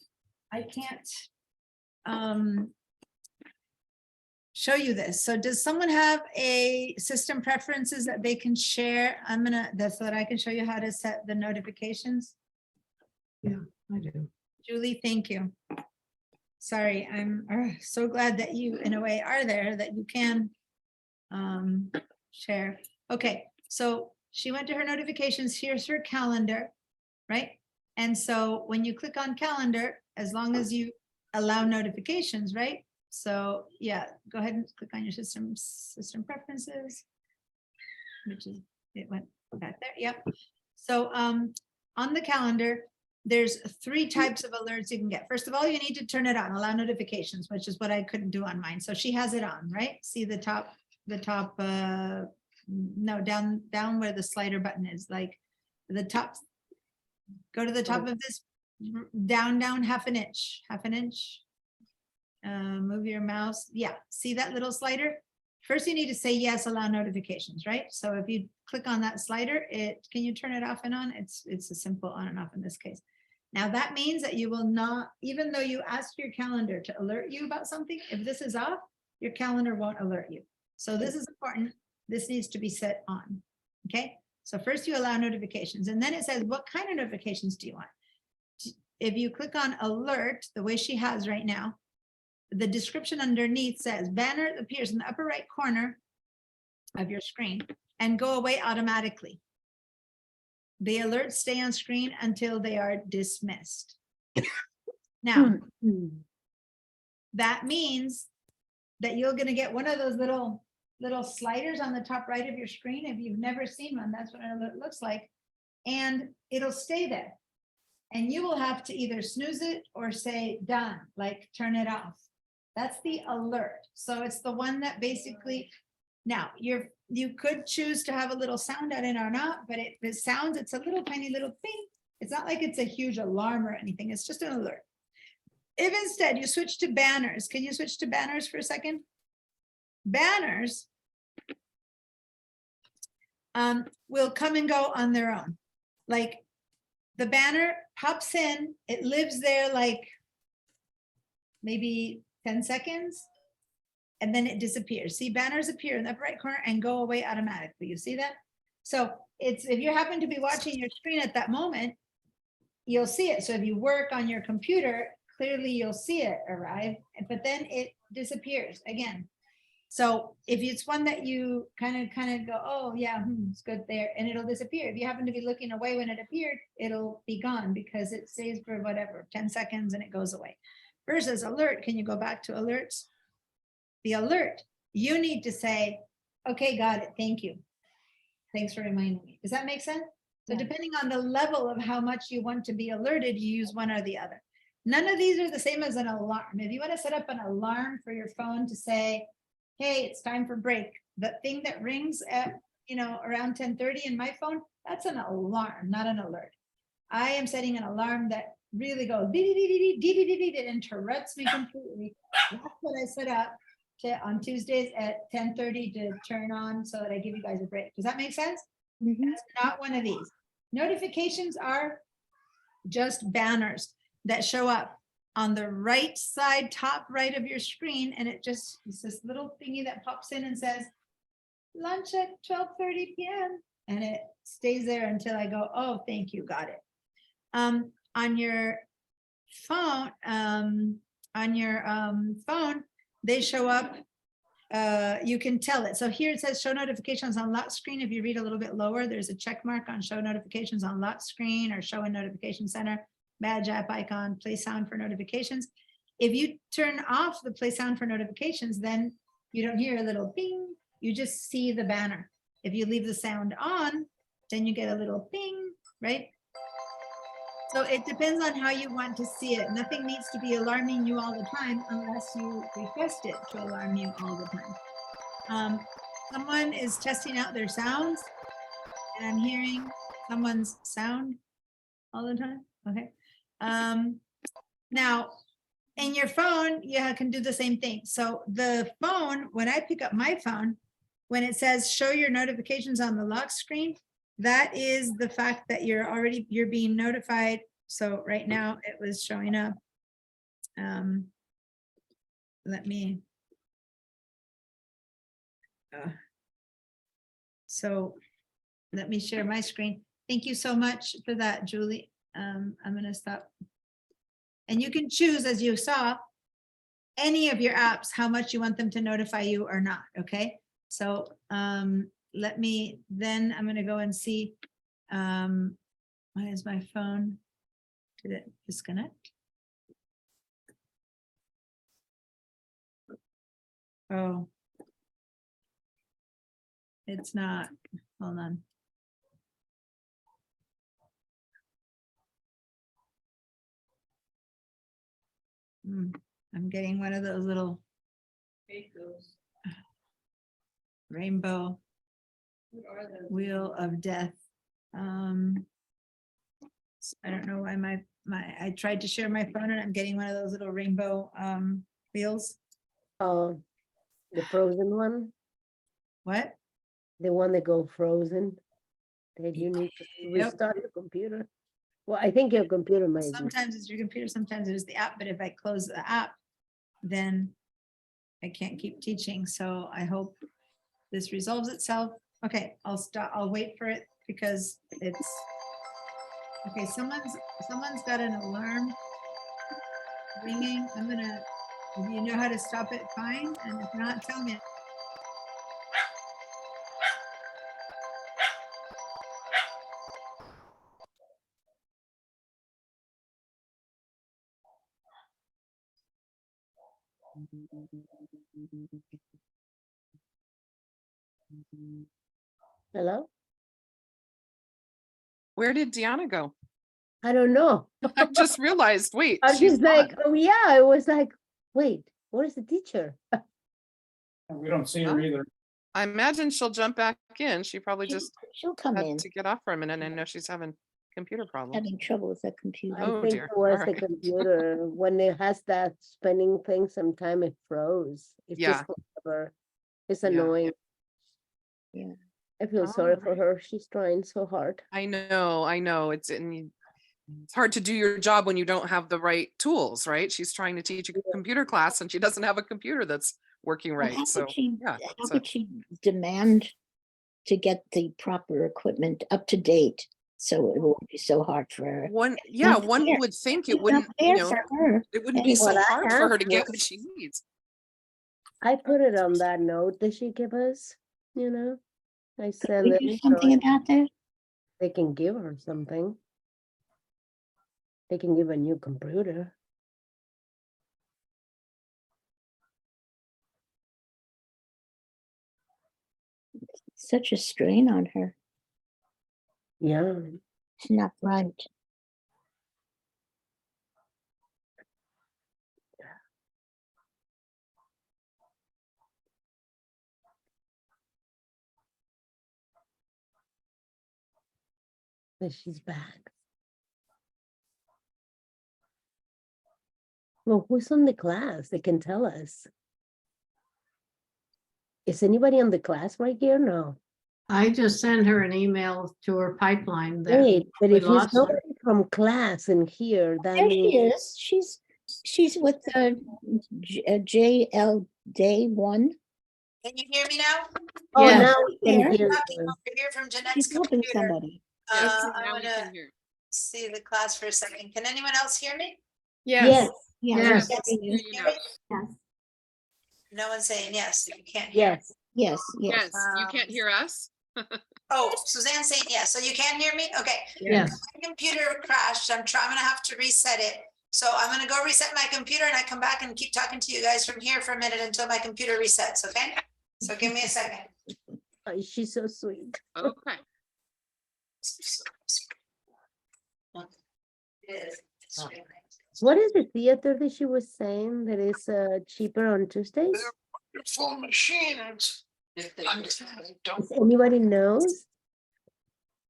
[SPEAKER 1] I can't show you this. So does someone have a system preferences that they can share? That's so that I can show you how to set the notifications.
[SPEAKER 9] I do.
[SPEAKER 1] Julie, thank you. Sorry, I'm so glad that you, in a way, are there, that you can share. Okay, so she went to her notifications. Here's her calendar, right? And so when you click on calendar, as long as you allow notifications, right? So yeah, go ahead and click on your system preferences, which is, it went back there. Yep. So on the calendar, there's 3 types of alerts you can get. First of all, you need to turn it on, allow notifications, which is what I couldn't do on mine. So she has it on, right? See the top, no, down where the slider button is, like the top. Go to the top of this, down half an inch. Move your mouse. Yeah, see that little slider? First, you need to say yes, allow notifications, right? So if you click on that slider, can you turn it off and on? It's a simple on and off in this case. Now that means that you will not, even though you ask your calendar to alert you about something, if this is off, your calendar won't alert you. So this is important. This needs to be set on, okay? So first you allow notifications, and then it says, what kind of notifications do you want? If you click on alert, the way she has right now, the description underneath says banner appears in the upper right corner of your screen and go away automatically. The alerts stay on screen until they are dismissed. Now, that means that you're going to get one of those little sliders on the top right of your screen. If you've never seen one, that's what an alert looks like. And it'll stay there. And you will have to either snooze it or say done, like turn it off. That's the alert. So it's the one that basically, now you could choose to have a little sound at it or not, but it sounds, it's a little tiny little thing. It's not like it's a huge alarm or anything. It's just an alert. If instead you switch to banners, can you switch to banners for a second? Banners will come and go on their own. Like the banner pops in, it lives there like maybe 10 seconds, and then it disappears. See, banners appear in the upper right corner and go away automatically. You see that? So it's, if you happen to be watching your screen at that moment, you'll see it. So if you work on your computer, clearly you'll see it arrive, but then it disappears again. So if it's one that you kind of go, oh yeah, it's good there, and it'll disappear. If you happen to be looking away when it appeared, it'll be gone because it stays for whatever, 10 seconds and it goes away. Versus alert, can you go back to alerts? The alert, you need to say, okay, got it, thank you. Thanks for reminding me. Does that make sense? So depending on the level of how much you want to be alerted, you use one or the other. None of these are the same as an alarm. If you want to set up an alarm for your phone to say, hey, it's time for break, the thing that rings at, around 10:30 in my phone, that's an alarm, not an alert. I am setting an alarm that really goes, it interrupts me completely. That's what I set up on Tuesdays at 10:30 to turn on so that I give you guys a break. Does that make sense? That's not one of these. Notifications are just banners that show up on the right side, top right of your screen. And it's this little thingy that pops in and says, lunch at 12:30 p.m. And it stays there until I go, oh, thank you, got it. On your phone, they show up. You can tell it. So here it says show notifications on lock screen. If you read a little bit lower, there's a check mark on show notifications on lock screen or show in notification center, badge app icon, play sound for notifications. If you turn off the play sound for notifications, then you don't hear a little ping, you just see the banner. If you leave the sound on, then you get a little ping, right? So it depends on how you want to see it. Nothing needs to be alarming you all the time unless you request it to alarm you all the time. Someone is testing out their sounds and I'm hearing someone's sound all the time. Okay. Now in your phone, you can do the same thing. So the phone, when I pick up my phone, when it says show your notifications on the lock screen, that is the fact that you're being notified So right now it was showing up. Let me. So let me share my screen. Thank you so much for that, Julie. I'm gonna stop. And you can choose, as you saw, any of your apps, how much you want them to notify you or not, okay? So let me, then I'm gonna go and see, why is my phone? Did it disconnect? Oh. It's not, hold on. I'm getting one of those little rainbow wheel of death. I don't know why I tried to share my phone and I'm getting one of those little rainbow wheels.
[SPEAKER 4] Oh, the frozen one,
[SPEAKER 1] What?
[SPEAKER 4] the one that go frozen. That you need to
[SPEAKER 1] Yep.
[SPEAKER 4] restart your computer. Well, I think your computer might be.
[SPEAKER 1] Sometimes it's your computer, sometimes it is the app, but if I close the app, then I can't keep teaching. So I hope this resolves itself. Okay, I'll stop, I'll wait for it because it's, okay, someone's got an alarm ringing. I'm gonna, if you know how to stop it, fine, and if not, tell me.
[SPEAKER 4] Hello?
[SPEAKER 11] Where did Deanna go?
[SPEAKER 4] I don't know.
[SPEAKER 11] I just realized, wait,
[SPEAKER 4] I was
[SPEAKER 11] she's
[SPEAKER 4] just like,
[SPEAKER 11] gone.
[SPEAKER 4] oh yeah, I was like, wait, what is the teacher?
[SPEAKER 8] We don't see her either.
[SPEAKER 11] I imagine she'll jump back in. She probably
[SPEAKER 3] She'll-
[SPEAKER 11] just
[SPEAKER 3] She'll come
[SPEAKER 11] had
[SPEAKER 3] in,
[SPEAKER 11] to get off for a minute and I know she's having computer problems.
[SPEAKER 3] having trouble with her computer.
[SPEAKER 4] I
[SPEAKER 11] Oh,
[SPEAKER 4] think
[SPEAKER 11] dear.
[SPEAKER 4] it was the
[SPEAKER 11] Alright.
[SPEAKER 4] computer. When it has that spinning thing, sometime it froze. It's just
[SPEAKER 11] Yeah.
[SPEAKER 4] forever. It's
[SPEAKER 11] Yeah.
[SPEAKER 4] annoying.
[SPEAKER 3] Yeah.
[SPEAKER 4] I feel sorry for
[SPEAKER 11] Alright.
[SPEAKER 4] her. She's trying so hard.
[SPEAKER 11] I know. It's hard to do your job when you don't have the right tools, right? She's trying to teach a computer class and she doesn't have a computer that's working
[SPEAKER 3] Well,
[SPEAKER 11] right. So yeah,
[SPEAKER 3] How
[SPEAKER 11] so-
[SPEAKER 3] could she demand to get the proper equipment up to date? So it won't be so hard for her.
[SPEAKER 11] one
[SPEAKER 3] not
[SPEAKER 11] one
[SPEAKER 3] fair.
[SPEAKER 11] would think
[SPEAKER 3] It's
[SPEAKER 11] it
[SPEAKER 3] not
[SPEAKER 11] wouldn't,
[SPEAKER 3] fair for her.
[SPEAKER 11] it wouldn't be so
[SPEAKER 4] Well, I
[SPEAKER 11] hard for her to
[SPEAKER 4] have
[SPEAKER 11] get
[SPEAKER 4] one.
[SPEAKER 11] what she needs.
[SPEAKER 4] I put it on that note that she gave us, you know. I
[SPEAKER 3] Could
[SPEAKER 4] send
[SPEAKER 3] we
[SPEAKER 4] it.
[SPEAKER 3] do
[SPEAKER 4] so
[SPEAKER 3] something about that?
[SPEAKER 4] They can give her something. They can give a new computer.
[SPEAKER 3] Such a strain on her.
[SPEAKER 4] Yeah.
[SPEAKER 3] It's not right.
[SPEAKER 4] That she's back. Well, who's on the class? They can tell us. Is anybody on the class right here? No.
[SPEAKER 9] I just sent her an email to her pipeline that
[SPEAKER 4] Wait, but
[SPEAKER 9] we
[SPEAKER 4] if you
[SPEAKER 9] lost her.
[SPEAKER 4] somebody from class in here, that
[SPEAKER 3] There she
[SPEAKER 4] means
[SPEAKER 3] is. She's with the JL Day 1.
[SPEAKER 1] Can you hear me now?
[SPEAKER 4] oh,
[SPEAKER 9] Yes.
[SPEAKER 4] now we can
[SPEAKER 3] Here.
[SPEAKER 4] hear
[SPEAKER 1] Talking
[SPEAKER 4] you.
[SPEAKER 1] over here from Jeanette's
[SPEAKER 3] She's helping
[SPEAKER 1] computer.
[SPEAKER 3] somebody.
[SPEAKER 11] Yes,
[SPEAKER 1] I'm
[SPEAKER 11] now we
[SPEAKER 1] gonna
[SPEAKER 11] can hear.
[SPEAKER 1] see the class for a second. Can anyone else hear me?
[SPEAKER 4] Yes,
[SPEAKER 3] Yeah,
[SPEAKER 9] Yes.
[SPEAKER 3] we're getting you.
[SPEAKER 11] You know.
[SPEAKER 1] No one's saying yes, you can't hear.
[SPEAKER 4] yes.
[SPEAKER 3] Yes, yes.
[SPEAKER 11] Yes, you can't hear us?
[SPEAKER 1] Oh, Suzanne's saying yes, so you can hear me? Okay.
[SPEAKER 9] Yes.
[SPEAKER 1] My computer crashed. I'm gonna have to reset it. So I'm gonna go reset my computer and I come back and keep talking to you guys from here for a minute until my computer resets, okay? So give me a second.
[SPEAKER 4] Oh, she's so sweet.
[SPEAKER 11] Okay.
[SPEAKER 4] What is the theater that she was saying that is cheaper on Tuesdays?
[SPEAKER 8] Full machines.
[SPEAKER 4] Does anybody knows?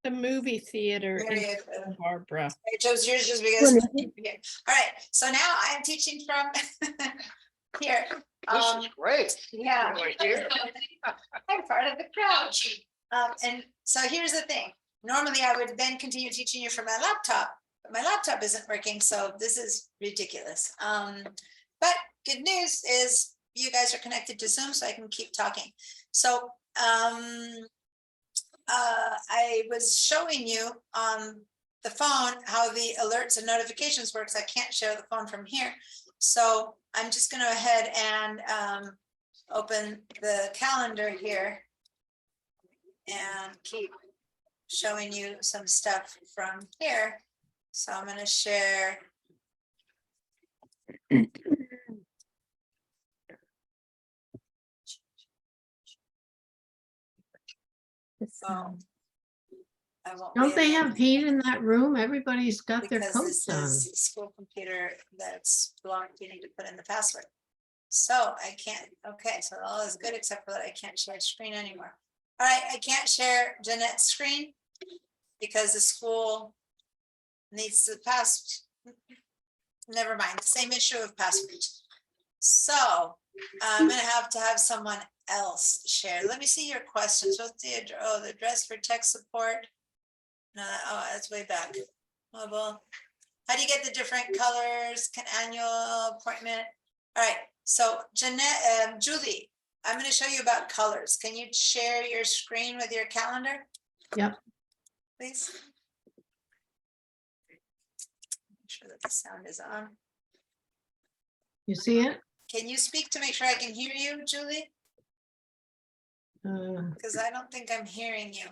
[SPEAKER 10] The movie theater in
[SPEAKER 1] Very
[SPEAKER 10] Santa
[SPEAKER 1] good.
[SPEAKER 10] Barbara.
[SPEAKER 1] I chose yours just
[SPEAKER 4] Which
[SPEAKER 1] because.
[SPEAKER 4] one is
[SPEAKER 1] Okay. All right, so now I'm teaching from here.
[SPEAKER 8] Great.
[SPEAKER 1] Yeah.
[SPEAKER 8] Right here.
[SPEAKER 1] I'm part of the crowd. And so here's the thing. Normally I would then continue teaching you from my laptop, but my laptop isn't working, so this is ridiculous. But good news is you guys are connected to Zoom, so I can keep talking. So I was showing you on the phone how the alerts and notifications works. I can't share the phone from here. So I'm just gonna go ahead and open the calendar here and keep showing you some stuff from here. So I'm gonna share. Oh, I won't
[SPEAKER 9] Don't
[SPEAKER 1] be
[SPEAKER 9] they
[SPEAKER 1] able-
[SPEAKER 9] have heat in that room? Everybody's got their
[SPEAKER 1] because
[SPEAKER 9] coats
[SPEAKER 1] this
[SPEAKER 9] on.
[SPEAKER 1] is a school computer that's blocked. You need to put in the password. So I can't, okay, so all is good except for that I can't share screen anymore. All right, I can't share Jeanette's screen because the school needs to pass. Never mind, same issue of passwords. So I'm gonna have to have someone else share. Let me see your questions. What's the address for tech support? No, oh, that's way back. Mobile. How do you get the different colors? Can annual appointment? All right, so Jeanette, Julie, I'm going to show you about colors. Can you share your screen with your calendar?
[SPEAKER 9] Yep.
[SPEAKER 1] Please. Make sure that the sound is on.
[SPEAKER 9] You see it?
[SPEAKER 1] Can you speak to make sure I can hear you, Julie? Because I don't think I'm hearing you.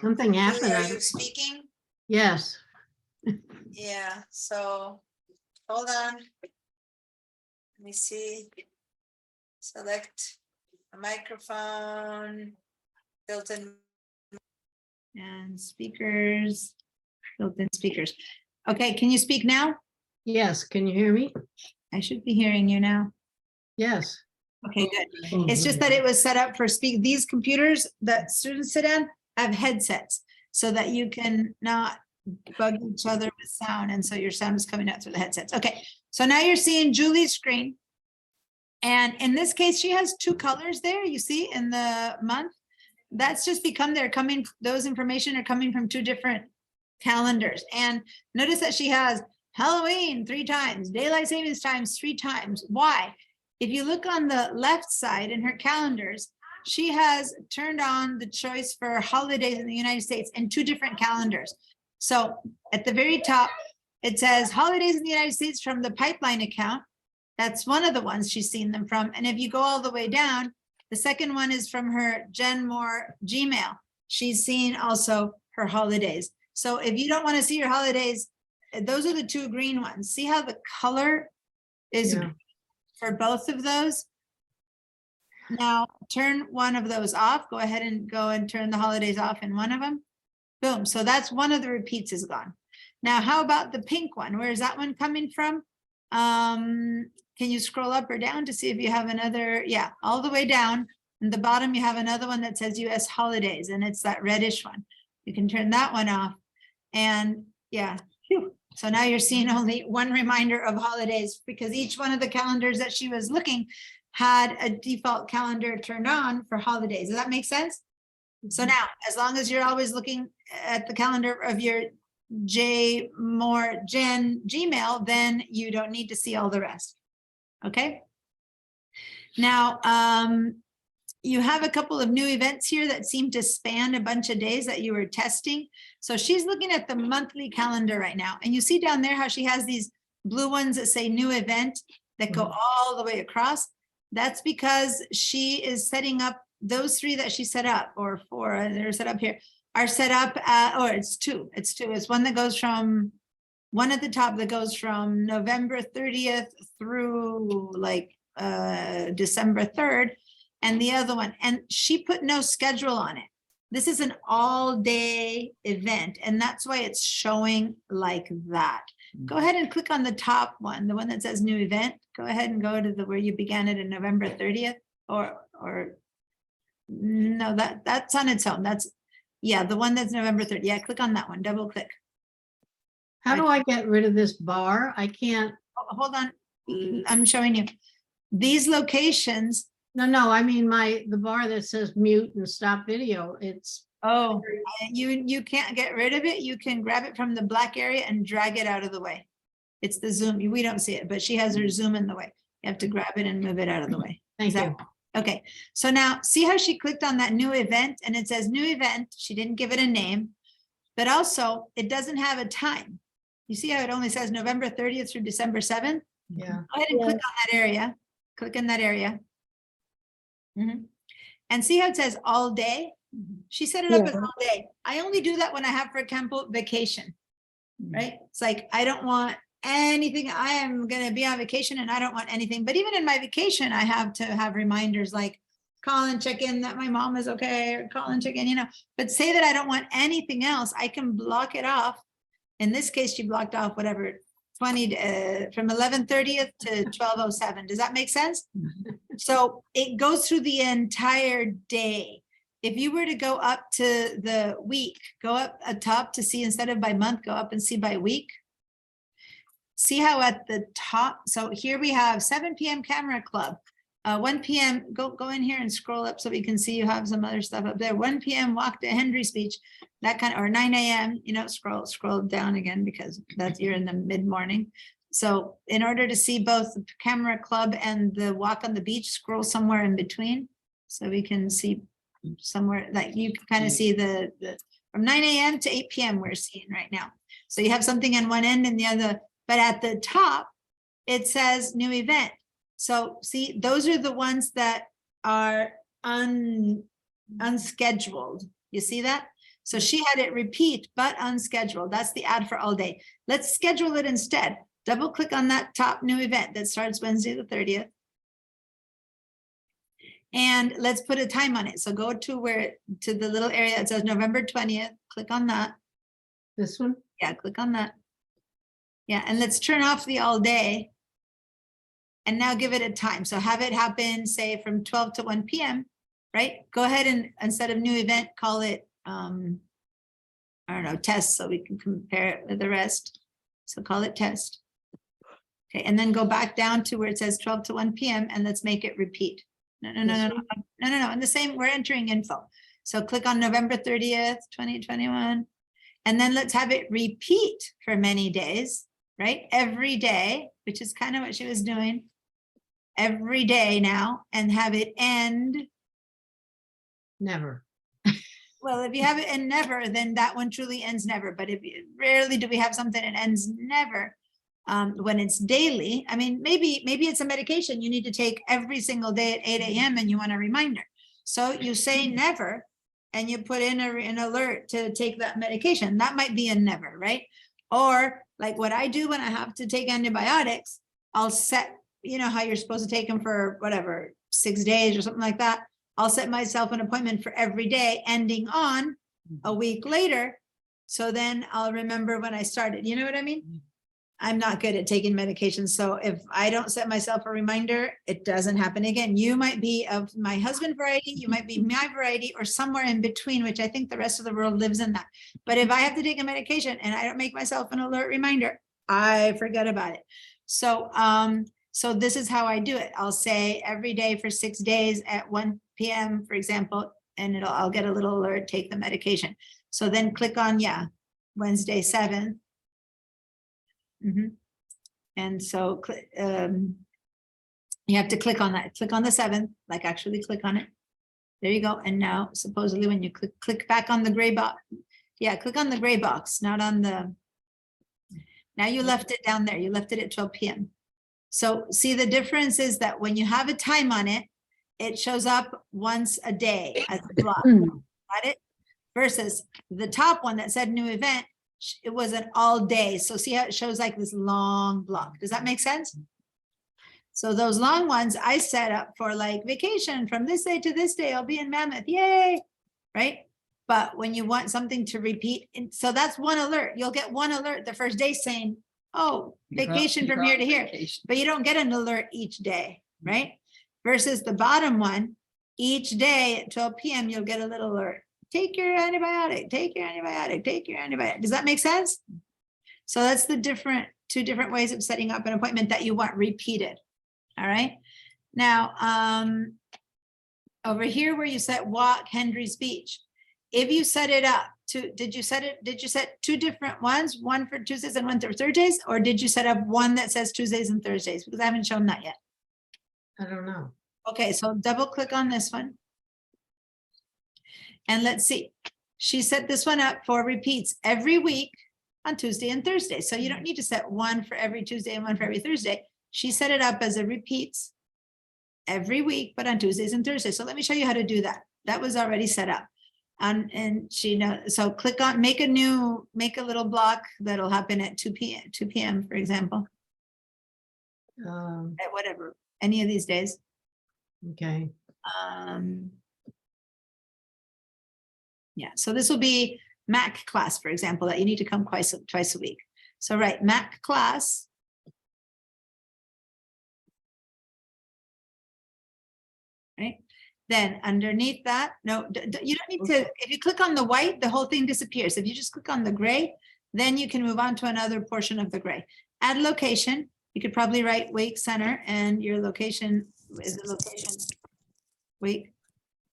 [SPEAKER 9] Something
[SPEAKER 1] Julie,
[SPEAKER 9] happened.
[SPEAKER 1] are you speaking?
[SPEAKER 9] Yes.
[SPEAKER 1] Yeah, so hold on. Let me see. Select a microphone, built-in and speakers, built-in speakers. Okay, can you speak now?
[SPEAKER 9] Yes. Can you hear me?
[SPEAKER 1] I should be hearing you now.
[SPEAKER 9] Yes.
[SPEAKER 1] Okay, good. It's just that it was set up for these computers that students sit in have headsets so that you can not bug each other with sound. And so your sound is coming out through the headsets. Okay, so now you're seeing Julie's screen. And in this case, she has two colors there, you see, in the month. That's just become those information are coming from two different calendars. And notice that she has Halloween 3 times, daylight savings times 3 times. Why? If you look on the left side in her calendars, she has turned on the choice for holidays in the United States in 2 different calendars. So at the very top, it says holidays in the United States from the Pipeline account. That's one of the ones she's seen them from. And if you go all the way down, the second one is from her Jen Moore Gmail. She's seen also her holidays. So if you don't want to see your holidays, those are the 2 green ones. See how the color is
[SPEAKER 9] Yeah.
[SPEAKER 1] for both of those? Now turn one of those off. Go ahead and turn the holidays off in one of them. Boom. So that's one of the repeats is gone. Now, how about the pink one? Where is that one coming from? Can you scroll up or down to see if you have another? Yeah, all the way down. In the bottom, you have another one that says US holidays, and it's that reddish one. You can turn that one off. And yeah, phew. So now you're seeing only one reminder of holidays because each one of the calendars that she was looking had a default calendar turned on for holidays. Does that make sense? So now, as long as you're always looking at the calendar of your J Moore Jen Gmail, then you don't need to see all the rest. Okay. Now, you have a couple of new events here that seem to span a bunch of days that you were testing. So she's looking at the monthly calendar right now. And you see down there how she has these blue ones that say new event that go all the way across. That's because she is setting up those 3 that she set up, or 4 that are set up here, are set up, or it's 2. It's 2. It's one that goes from, one at the top that goes from November 30th through like December 3rd, and the other one. And she put no schedule on it. This is an all-day event, and that's why it's showing like that. Go ahead and click on the top one, the one that says new event. Go ahead and go to the where you began it in November 30th, or no, that's on its own. That's, yeah, the one that's November 30th. Yeah, click on that one, double click.
[SPEAKER 9] How do I get rid of this bar? I can't.
[SPEAKER 1] Hold on, I'm showing you. These locations,
[SPEAKER 9] No, I mean the bar that says mute and stop video. It's
[SPEAKER 1] Oh, you can't get rid of it. You can grab it from the black area and drag it out of the way. It's the zoom. We don't see it, but she has her zoom in the way. You have to grab it and move it out of the way.
[SPEAKER 9] Thank
[SPEAKER 1] Is that-
[SPEAKER 9] you.
[SPEAKER 1] Okay, so now see how she clicked on that new event and it says new event. She didn't give it a name, but also it doesn't have a time. You see how it only says November 30th through December 7th?
[SPEAKER 9] Yeah.
[SPEAKER 1] Go ahead and click on that area. Click in that area. Mhm. And see how it says all day? She set it up as
[SPEAKER 3] Yeah.
[SPEAKER 1] all day. I only do that when I have for Campo vacation, right? It's like, I don't want anything. I am gonna be on vacation and I don't want anything. But even in my vacation, I have to have reminders like call and check in that my mom is okay, or call and check in, you know. But say that I don't want anything else, I can block it off. In this case, she blocked off whatever, 20, from 11:30th to 12:07. Does that make sense? So it goes through the entire day. If you were to go up to the week, go up atop to see instead of by month, go up and see by week. See how at the top, so here we have 7 PM camera club. 1 PM, go in here and scroll up so we can see you have some other stuff up there. 1 PM walk to Henry's Beach, that kind of, or 9 AM, you know, scroll down again because that's, you're in the mid-morning. So in order to see both the camera club and the walk on the beach, scroll somewhere in between. So we can see somewhere like you can kind of see the from 9 AM to 8 PM we're seeing right now. So you have something on one end and the other, but at the top, it says new event. So see, those are the ones that are unscheduled. You see that? So she had it repeat, but unscheduled. That's the ad for all day. Let's schedule it instead. Double click on that top new event that starts Wednesday the 30th. And let's put a time on it. So go to to the little area that says November 20th, click on that.
[SPEAKER 9] This one?
[SPEAKER 1] Yeah, click on that. Yeah, and let's turn off the all day. And now give it a time. So have it happen, say from 12 to 1 PM, right? Go ahead and instead of new event, call it, I don't know, test, so we can compare it with the rest. So call it test. Okay, and then go back down to where it says 12 to 1 PM and let's make it repeat. No, in the same, we're entering info. So click on November 30th, 2021. And then let's have it repeat for many days, right? Every day, which is kind of what she was doing. Every day now, and have it end.
[SPEAKER 9] Never.
[SPEAKER 1] Well, if you have it end never, then that one truly ends never. But rarely do we have something that ends never. When it's daily, I mean, maybe it's a medication you need to take every single day at 8 AM and you want a reminder. So you say never and you put in an alert to take that medication. That might be a never, right? Or like what I do when I have to take antibiotics, I'll set, you know how you're supposed to take them for whatever, 6 days or something like that. I'll set myself an appointment for every day ending on a week later. So then I'll remember when I started, you know what I mean? I'm not good at taking medications. So if I don't set myself a reminder, it doesn't happen again. You might be of my husband variety, you might be my variety, or somewhere in between, which I think the rest of the world lives in that. But if I have to take a medication and I don't make myself an alert reminder, I forget about it. So, so this is how I do it. I'll say every day for 6 days at 1 PM, for example, and I'll get a little alert, take the medication. So then click on, Wednesday 7th. And so you have to click on that, click on the 7th, like actually click on it. There you go. And now supposedly when you click back on the gray box, click on the gray box, not on the, now you left it down there, you left it at 12 PM. So see, the difference is that when you have a time on it, it shows up once a day as a block. Got it? Versus the top one that said new event, it was an all day. So see how it shows like this long block. Does that make sense? So those long ones I set up for like vacation from this day to this day, I'll be in Mammoth, yay, right? But when you want something to repeat, so that's one alert. You'll get one alert the first day saying, oh, vacation from here to here, but you don't get an alert each day, right? Versus the bottom one, each day at 12 PM, you'll get a little alert. Take your antibiotic, take your antibiotic, take your antibiotic. Does that make sense? So that's the two different ways of setting up an appointment that you want repeated. All right. Now, over here where you set walk Henry's Beach, if you set it up to, did you set two different ones, one for Tuesdays and one for Thursdays? Or did you set up one that says Tuesdays and Thursdays? Because I haven't shown that yet.
[SPEAKER 9] I don't know.
[SPEAKER 1] Okay, so double click on this one. And let's see, she set this one up for repeats every week on Tuesday and Thursday. So you don't need to set one for every Tuesday and one for every Thursday. She set it up as a repeats every week, but on Tuesdays and Thursdays. So let me show you how to do that. That was already set up. And she knows, so click on, make a little block that'll happen at 2 p.m., for example, at whatever, any of these days.
[SPEAKER 9] Okay.
[SPEAKER 1] Yeah, so this will be Mac class, for example, that you need to come twice a week. So right, Mac class. Right, then underneath that, no, you don't need to, if you click on the white, the whole thing disappears. If you just click on the gray, then you can move on to another portion of the gray. Add location, you could probably write Wake Center, and your location is the location Wake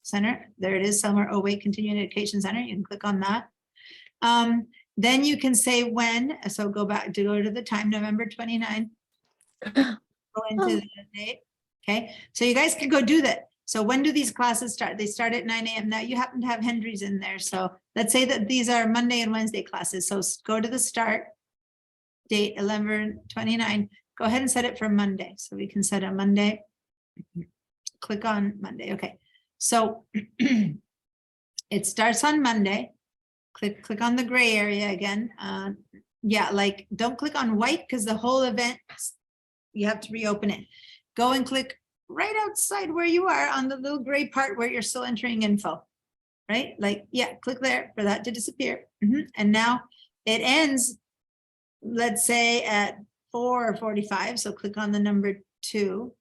[SPEAKER 1] Center. There it is somewhere. Oh, Wake Continuing Education Center. You can click on that. Then you can say when. So go to the time, November 29. Go into the date. Okay, so you guys can go do that. So when do these classes start? They start at 9 a.m. Now you happen to have Henry's in there. So let's say that these are Monday and Wednesday classes. So go to the start date, 11/29. Go ahead and set it for Monday. So we can set a Monday. Click on Monday. Okay. So it starts on Monday. Click on the gray area again. Yeah, like don't click on white because the whole event, you have to reopen it. Go and click right outside where you are on the little gray part where you're still entering info, right? Like, yeah, click there for that to disappear. And now it ends, let's say at 4:45. So click on the number 2.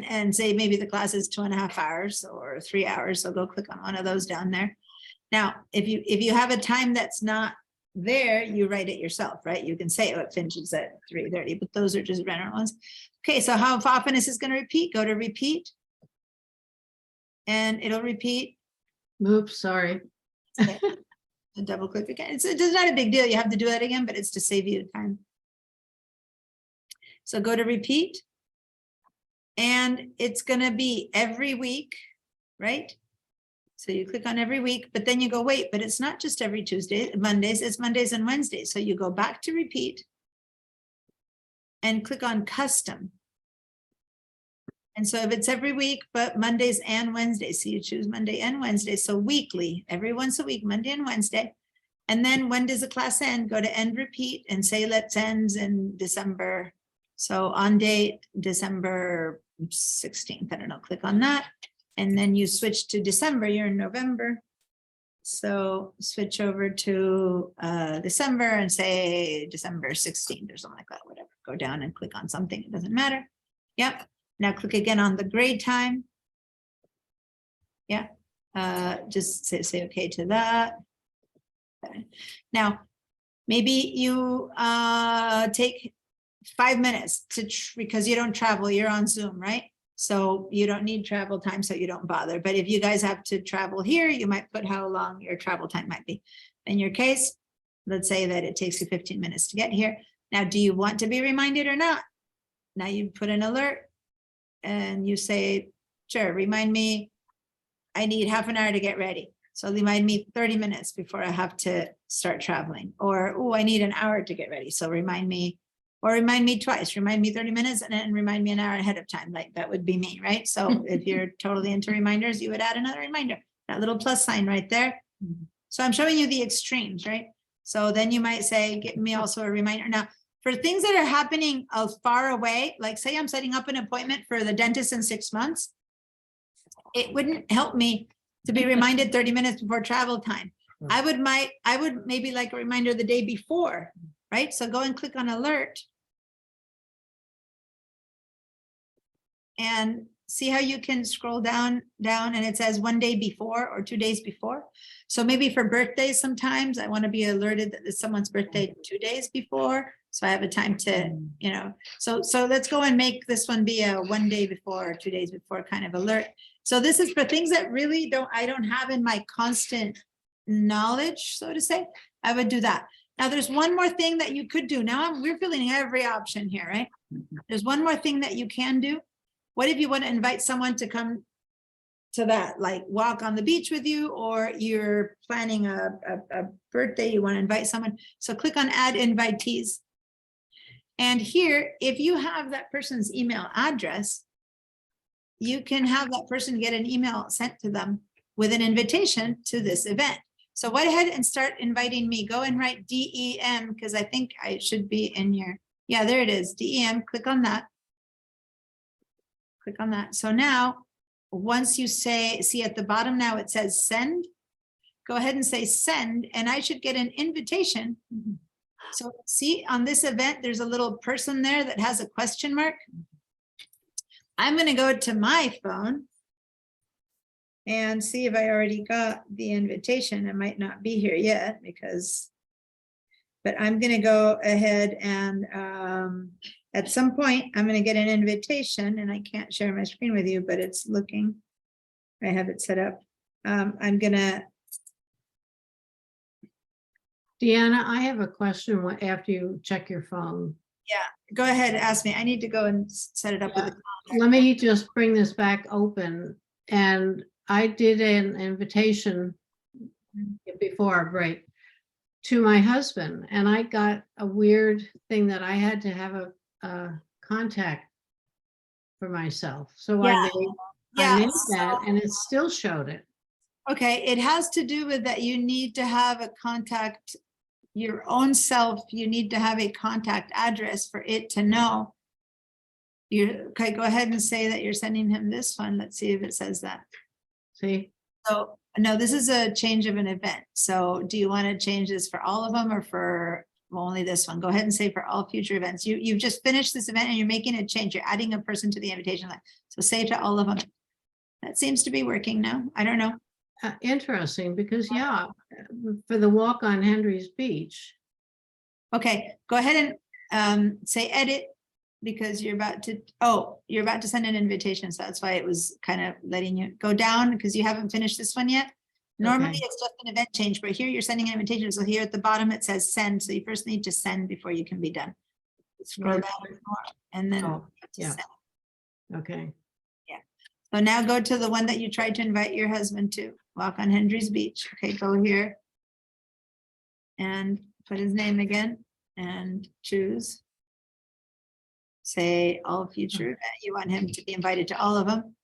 [SPEAKER 1] And say maybe the class is 2.5 hours or 3 hours. So go click on one of those down there. Now, if you have a time that's not there, you write it yourself, right? You can say, oh, it finishes at 3:30, but those are just random ones. Okay, so how often is this going to repeat? Go to repeat. And it'll repeat.
[SPEAKER 9] Oops, sorry.
[SPEAKER 1] And double click again. It's not a big deal. You have to do it again, but it's to save you time. So go to repeat. And it's going to be every week, right? So you click on every week, but then you go, wait, but it's not just every Tuesday, Mondays, it's Mondays and Wednesdays. So you go back to repeat and click on custom. And so if it's every week, but Mondays and Wednesdays, so you choose Monday and Wednesday. So weekly, every once a week, Monday and Wednesday. And then when does the class end? Go to end repeat and say, let's ends in December. So on date, December 16th, I don't know, click on that. And then you switch to December, you're in November. So switch over to December and say December 16th or something like that, whatever. Go down and click on something, it doesn't matter. Yep, now click again on the grade time. Yeah, just say okay to that. Okay. Now, maybe you take 5 minutes because you don't travel, you're on Zoom, right? So you don't need travel time, so you don't bother. But if you guys have to travel here, you might put how long your travel time might be. In your case, let's say that it takes you 15 minutes to get here. Now, do you want to be reminded or not? Now you put an alert and you say, sure, remind me, I need half an hour to get ready. So remind me 30 minutes before I have to start traveling. Or, oh, I need an hour to get ready. So remind me, or remind me twice, remind me 30 minutes and then remind me an hour ahead of time. Like that would be me, right? So if you're totally into reminders, you would add another reminder, that little plus sign right there. So I'm showing you the extremes, right? So then you might say, give me also a reminder. Now, for things that are happening far away, like say I'm setting up an appointment for the dentist in 6 months, it wouldn't help me to be reminded 30 minutes before travel time. I would maybe like a reminder the day before, right? So go and click on alert. And see how you can scroll down, and it says 1 day before or 2 days before? So maybe for birthdays, sometimes I want to be alerted that it's someone's birthday 2 days before. So I have a time to, so let's go and make this one be a 1 day before or 2 days before kind of alert. So this is for things that really I don't have in my constant knowledge, so to say. I would do that. Now, there's one more thing that you could do. Now we're filling every option here, right? There's one more thing that you can do. What if you want to invite someone to come to that, like walk on the beach with you, or you're planning a birthday, you want to invite someone. So click on add invitees. And here, if you have that person's email address, you can have that person get an email sent to them with an invitation to this event. So go ahead and start inviting me. Go and write DEM, because I think I should be in your, yeah, there it is, DEM. Click on that. Click on that. So now, once you see at the bottom now, it says send. Go ahead and say send, and I should get an invitation. So see, on this event, there's a little person there that has a question mark. I'm going to go to my phone and see if I already got the invitation. It might not be here yet but I'm going to go ahead and at some point, I'm going to get an invitation, and I can't share my screen with you, but it's looking, I have it set up. I'm going to.
[SPEAKER 9] Deanna, I have a question after you check your phone.
[SPEAKER 1] Yeah, go ahead, ask me. I need to go and set it up with the
[SPEAKER 9] Let me just bring this back open. And I did an invitation before our break to my husband, and I got a weird thing that I had to have a contact for myself. So
[SPEAKER 1] Yeah.
[SPEAKER 9] I made
[SPEAKER 1] Yeah,
[SPEAKER 9] that, and it still showed it.
[SPEAKER 1] Okay, it has to do with that you need to have a contact, your own self, you need to have a contact address for it to know. Okay, go ahead and say that you're sending him this one. Let's see if it says that.
[SPEAKER 9] See?
[SPEAKER 1] So, no, this is a change of an event. So do you want to change this for all of them or for only this one? Go ahead and say for all future events. You've just finished this event and you're making a change. You're adding a person to the invitation list. So say to all of them. That seems to be working now. I don't know.
[SPEAKER 9] Interesting, because for the walk on Henry's Beach.
[SPEAKER 1] Okay, go ahead and say edit, because you're about to send an invitation. So that's why it was kind of letting you go down, because you haven't finished this one yet. Normally
[SPEAKER 9] Okay.
[SPEAKER 1] it's just an event change, but here you're sending an invitation. So here at the bottom, it says send. So you first need to send before you can be done. Scroll down more, and then
[SPEAKER 9] Oh, yeah.
[SPEAKER 1] send.
[SPEAKER 9] Okay.
[SPEAKER 1] So now go to the one that you tried to invite your husband to, walk on Henry's Beach. Okay, go here. And put his name again and choose. Say all future event. You want him to be invited to all of them.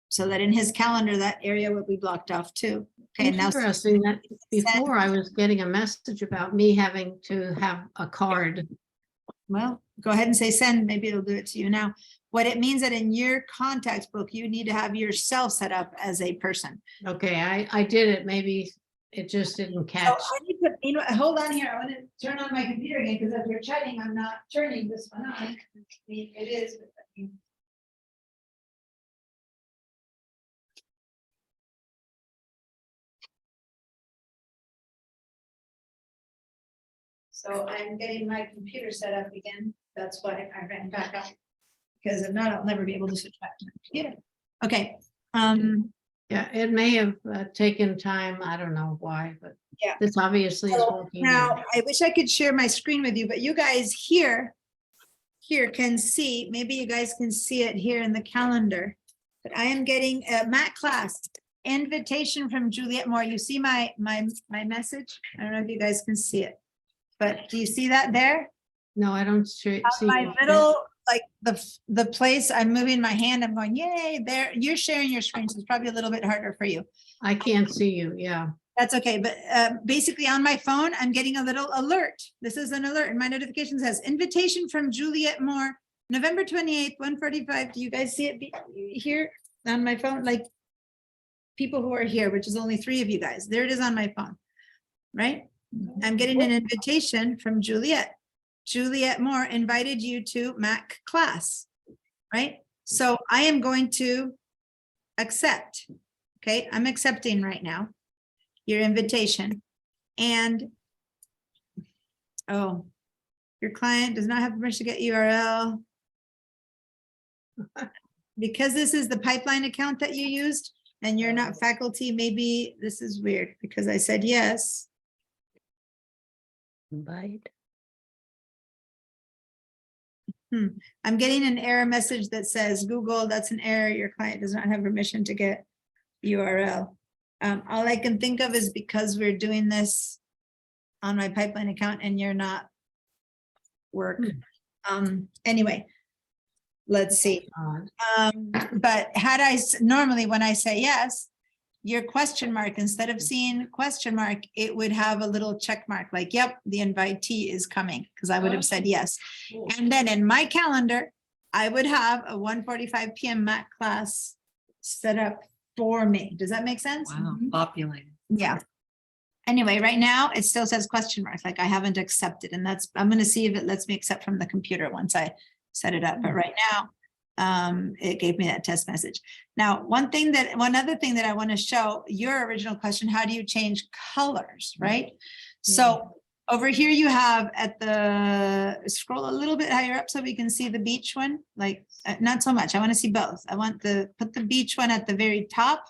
[SPEAKER 1] So that in his calendar, that area will be blocked off too. Okay, now.
[SPEAKER 9] Interesting that before I was getting a message about me having to have a card.
[SPEAKER 1] Well, go ahead and say send. Maybe it'll do it to you now. What it means that in your contacts book, you need to have yourself set up as a person.
[SPEAKER 9] Okay, I did it. Maybe it just didn't
[SPEAKER 1] So
[SPEAKER 9] catch.
[SPEAKER 1] I need to, hold on here. I want to turn on my computer again, because as we're chatting, I'm not turning this one on. It is. but- So I'm getting my computer set up again. That's why I ran back up. Because if not, I'll never be able to switch back to my computer. Okay.
[SPEAKER 9] Yeah, it may have taken time. I don't know why, but
[SPEAKER 1] Yeah.
[SPEAKER 9] this obviously is
[SPEAKER 1] So
[SPEAKER 9] working.
[SPEAKER 1] now, I wish I could share my screen with you, but you guys here can see, maybe you guys can see it here in the calendar. But I am getting a Matt class invitation from Juliet Moore. You see my message? I don't know if you guys can see it. But do you see that there?
[SPEAKER 9] No, I don't see.
[SPEAKER 1] My middle, like the place, I'm moving my hand, I'm going, yay, there, you're sharing your screen, so it's probably a little bit harder for you.
[SPEAKER 9] I can't see you, yeah.
[SPEAKER 1] That's okay, but basically on my phone, I'm getting a little alert. This is an alert, and my notification says invitation from Juliet Moore, November 28th, 1:45. Do you guys see it here on my phone? Like people who are here, which is only 3 of you guys. There it is on my phone, right? I'm getting an invitation from Juliet. Juliet Moore invited you to MAC class, right? So I am going to accept. Okay, I'm accepting right now your invitation. And oh, your client does not have permission to get URL. Because this is the pipeline account that you used and you're not faculty, maybe this is weird because I said yes.
[SPEAKER 4] Invite.
[SPEAKER 1] I'm getting an error message that says, Google, that's an error. Your client does not have permission to get URL. All I can think of is because we're doing this on my pipeline account and you're not work. Anyway, let's see. But had normally when I say yes, your question mark, instead of seeing question mark, it would have a little check mark like, yep, the invitee is coming, because I would have said yes. And then in my calendar, I would have a 1:45 PM Mac class set up for me. Does that make sense?
[SPEAKER 10] Wow, populated.
[SPEAKER 1] Yeah. Anyway, right now, it still says question mark, like I haven't accepted, and that's, I'm gonna see if it lets me accept from the computer once I set it up, but right now, it gave me that test message. Now, one other thing that I want to show, your original question, how do you change colors, right? So over here you have at the, scroll a little bit higher up so we can see the beach one, like, not so much, I want to see both. I want put the beach one at the very top,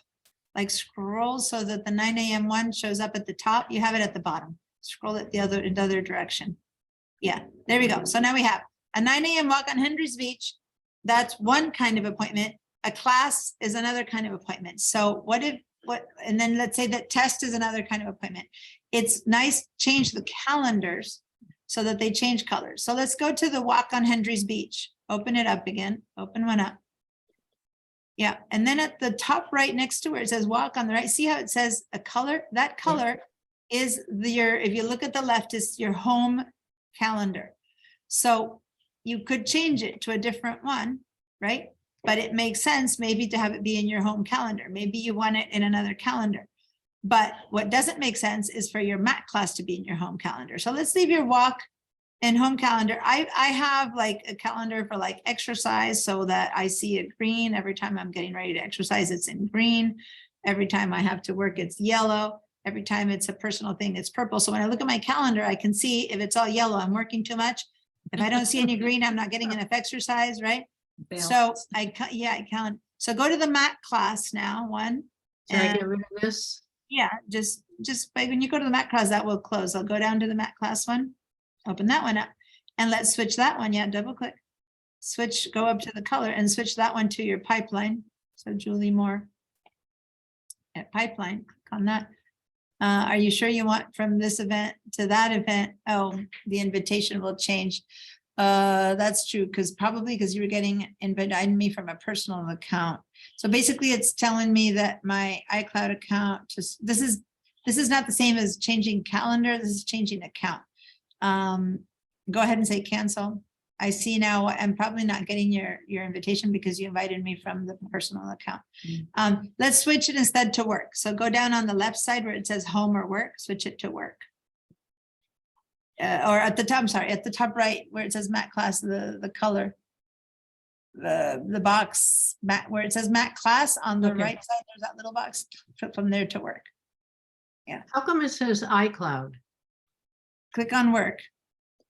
[SPEAKER 1] like scroll so that the 9 a.m. one shows up at the top. You have it at the bottom. Scroll it the other direction. Yeah, there we go. So now we have a 9 a.m. walk on Hendry's Beach. That's one kind of appointment. A class is another kind of appointment. So and then let's say that test is another kind of appointment. It's nice, change the calendars so that they change colors. So let's go to the walk on Hendry's Beach. Open it up again, open one up. Yeah, and then at the top right next to where it says walk on the right, see how it says a color? That color is if you look at the left, is your home calendar. So you could change it to a different one, right? But it makes sense maybe to have it be in your home calendar. Maybe you want it in another calendar. But what doesn't make sense is for your MAC class to be in your home calendar. So let's leave your walk and home calendar. I have like a calendar for like exercise so that I see it green. Every time I'm getting ready to exercise, it's in green. Every time I have to work, it's yellow. Every time it's a personal thing, it's purple. So when I look at my calendar, I can see if it's all yellow, I'm working too much. If I don't see any green, I'm not getting enough exercise, right? So I count. So go to the MAC class now, one.
[SPEAKER 9] Should I
[SPEAKER 1] and-
[SPEAKER 9] get rid of this?
[SPEAKER 1] Yeah, just when you go to the MAC class, that will close. I'll go down to the MAC class one, open that one up, and let's switch that one. Yeah, double click. Switch, go up to the color and switch that one to your pipeline. So Julie Moore at pipeline, click on that. Are you sure you want from this event to that event? Oh, the invitation will change. That's true, because you were getting invited me from a personal account. So basically it's telling me that my iCloud account this is not the same as changing calendar. This is changing account. Go ahead and say cancel. I see now I'm probably not getting your invitation because you invited me from the personal account. Let's switch it instead to work. So go down on the left side where it says home or work, switch it to work. Or at the top, I'm sorry, at the top right where it says MAC class, the color, the box, where it says MAC class on the
[SPEAKER 9] Okay.
[SPEAKER 1] right side, there's that little box, flip from there to work.
[SPEAKER 9] How come it says iCloud?
[SPEAKER 1] Click on work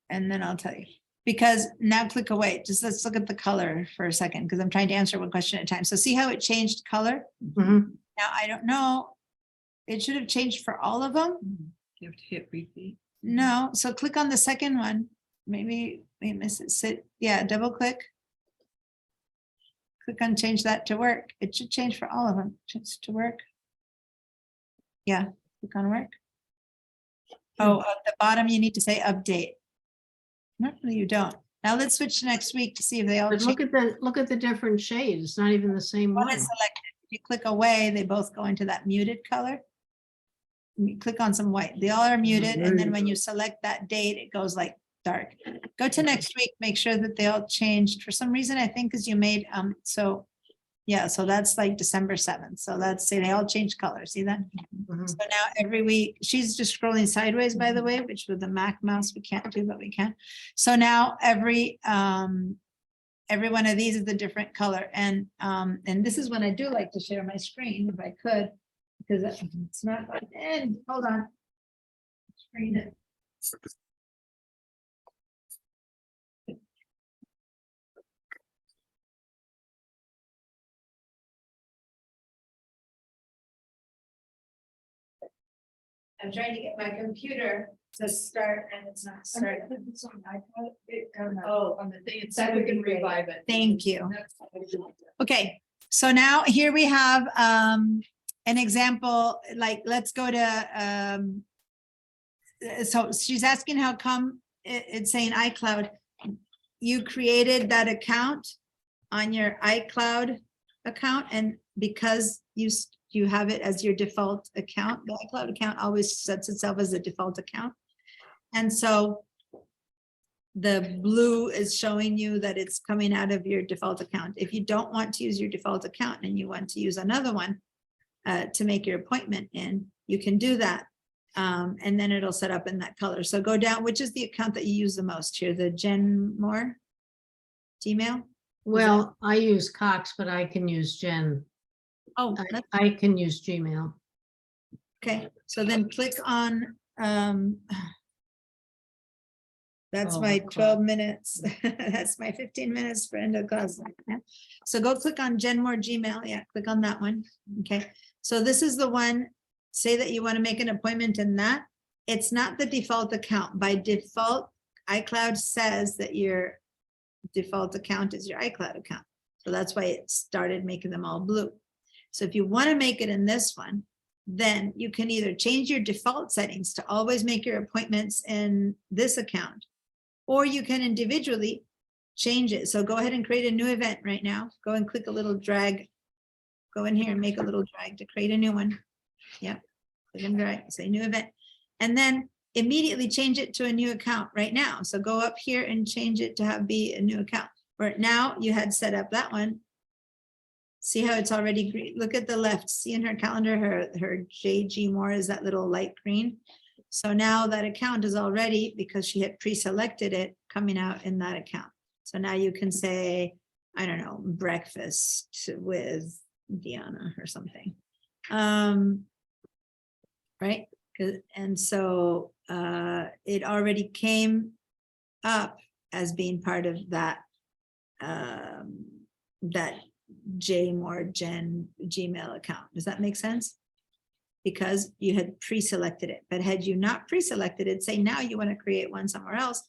[SPEAKER 1] and then I'll tell you. Because now click away, just let's look at the color for a second because I'm trying to answer one question at a time. So see how it changed color?
[SPEAKER 9] Mhm.
[SPEAKER 1] Now, I don't know. It should have changed for all of them.
[SPEAKER 10] You have to hit repeat.
[SPEAKER 1] No, so click on the second one. Maybe we miss it. Yeah, double click. Click on change that to work. It should change for all of them. Change to work. Yeah, click on work. Oh, at the bottom, you need to say update. Normally you don't. Now let's switch to next week to see if they all
[SPEAKER 9] But
[SPEAKER 1] change.
[SPEAKER 9] look at the different shades. It's not even the same
[SPEAKER 1] One
[SPEAKER 9] one.
[SPEAKER 1] is selected. If you click away, they both go into that muted color. You click on some white. They all are muted. And then when you select that date, it goes like dark. Go to next week, make sure that they all changed. For some reason, I think because you made, so yeah, so that's like December 7th. So let's say they all changed color. See that?
[SPEAKER 9] Mhm.
[SPEAKER 1] So now every week, she's just scrolling sideways, by the way, which with the Mac mouse, we can't do, but we can. So now every every one of these is a different color. And this is when I do like to share my screen if I could, because it's not, and hold on. Screen it. I'm trying to get my computer to start and it's not starting.
[SPEAKER 6] Oh, on the thing,
[SPEAKER 1] That would be great.
[SPEAKER 6] revive it.
[SPEAKER 1] Thank you. Okay, so now here we have an example, like, let's go to, so she's asking how come it's saying iCloud. You created that account on your iCloud account, and because you have it as your default account, the iCloud account always sets itself as a default account. And so the blue is showing you that it's coming out of your default account. If you don't want to use your default account and you want to use another one to make your appointment in, you can do that. And then it'll set up in that color. So go down, which is the account that you use the most here, the Jen Moore Gmail?
[SPEAKER 9] Well, I use Cox, but I can use Jen.
[SPEAKER 1] Oh,
[SPEAKER 9] I can use Gmail.
[SPEAKER 1] okay. So then click on, that's
[SPEAKER 9] Oh,
[SPEAKER 1] my
[SPEAKER 9] my
[SPEAKER 1] 12 minutes. That's my 15 minutes for end of class. So go click on Jen Moore Gmail. Yeah, click on that one. Okay. So this is the one, say that you want to make an appointment in that. It's not the default account. By default, iCloud says that your default account is your iCloud account. So that's why it started making them all blue. So if you want to make it in this one, then you can either change your default settings to always make your appointments in this account, or you can individually change it. So go ahead and create a new event right now. Go and click a little drag. Go in here and make a little drag to create a new one. Yep. Click and drag, say new event. And then immediately change it to a new account right now. So go up here and change it to be a new account. Right now you had set up that one. See how it's already green? Look at the left. See in her calendar, her JG Moore is that little light green. So now that account is already, because she had pre-selected it, coming out in that account. So now you can say, I don't know, breakfast with Diana or something. Right? And so it already came up as being part of that that J Moore Jen Gmail account. Does that make sense? Because you had pre-selected it, but had you not pre-selected it, say now you want to create one somewhere else,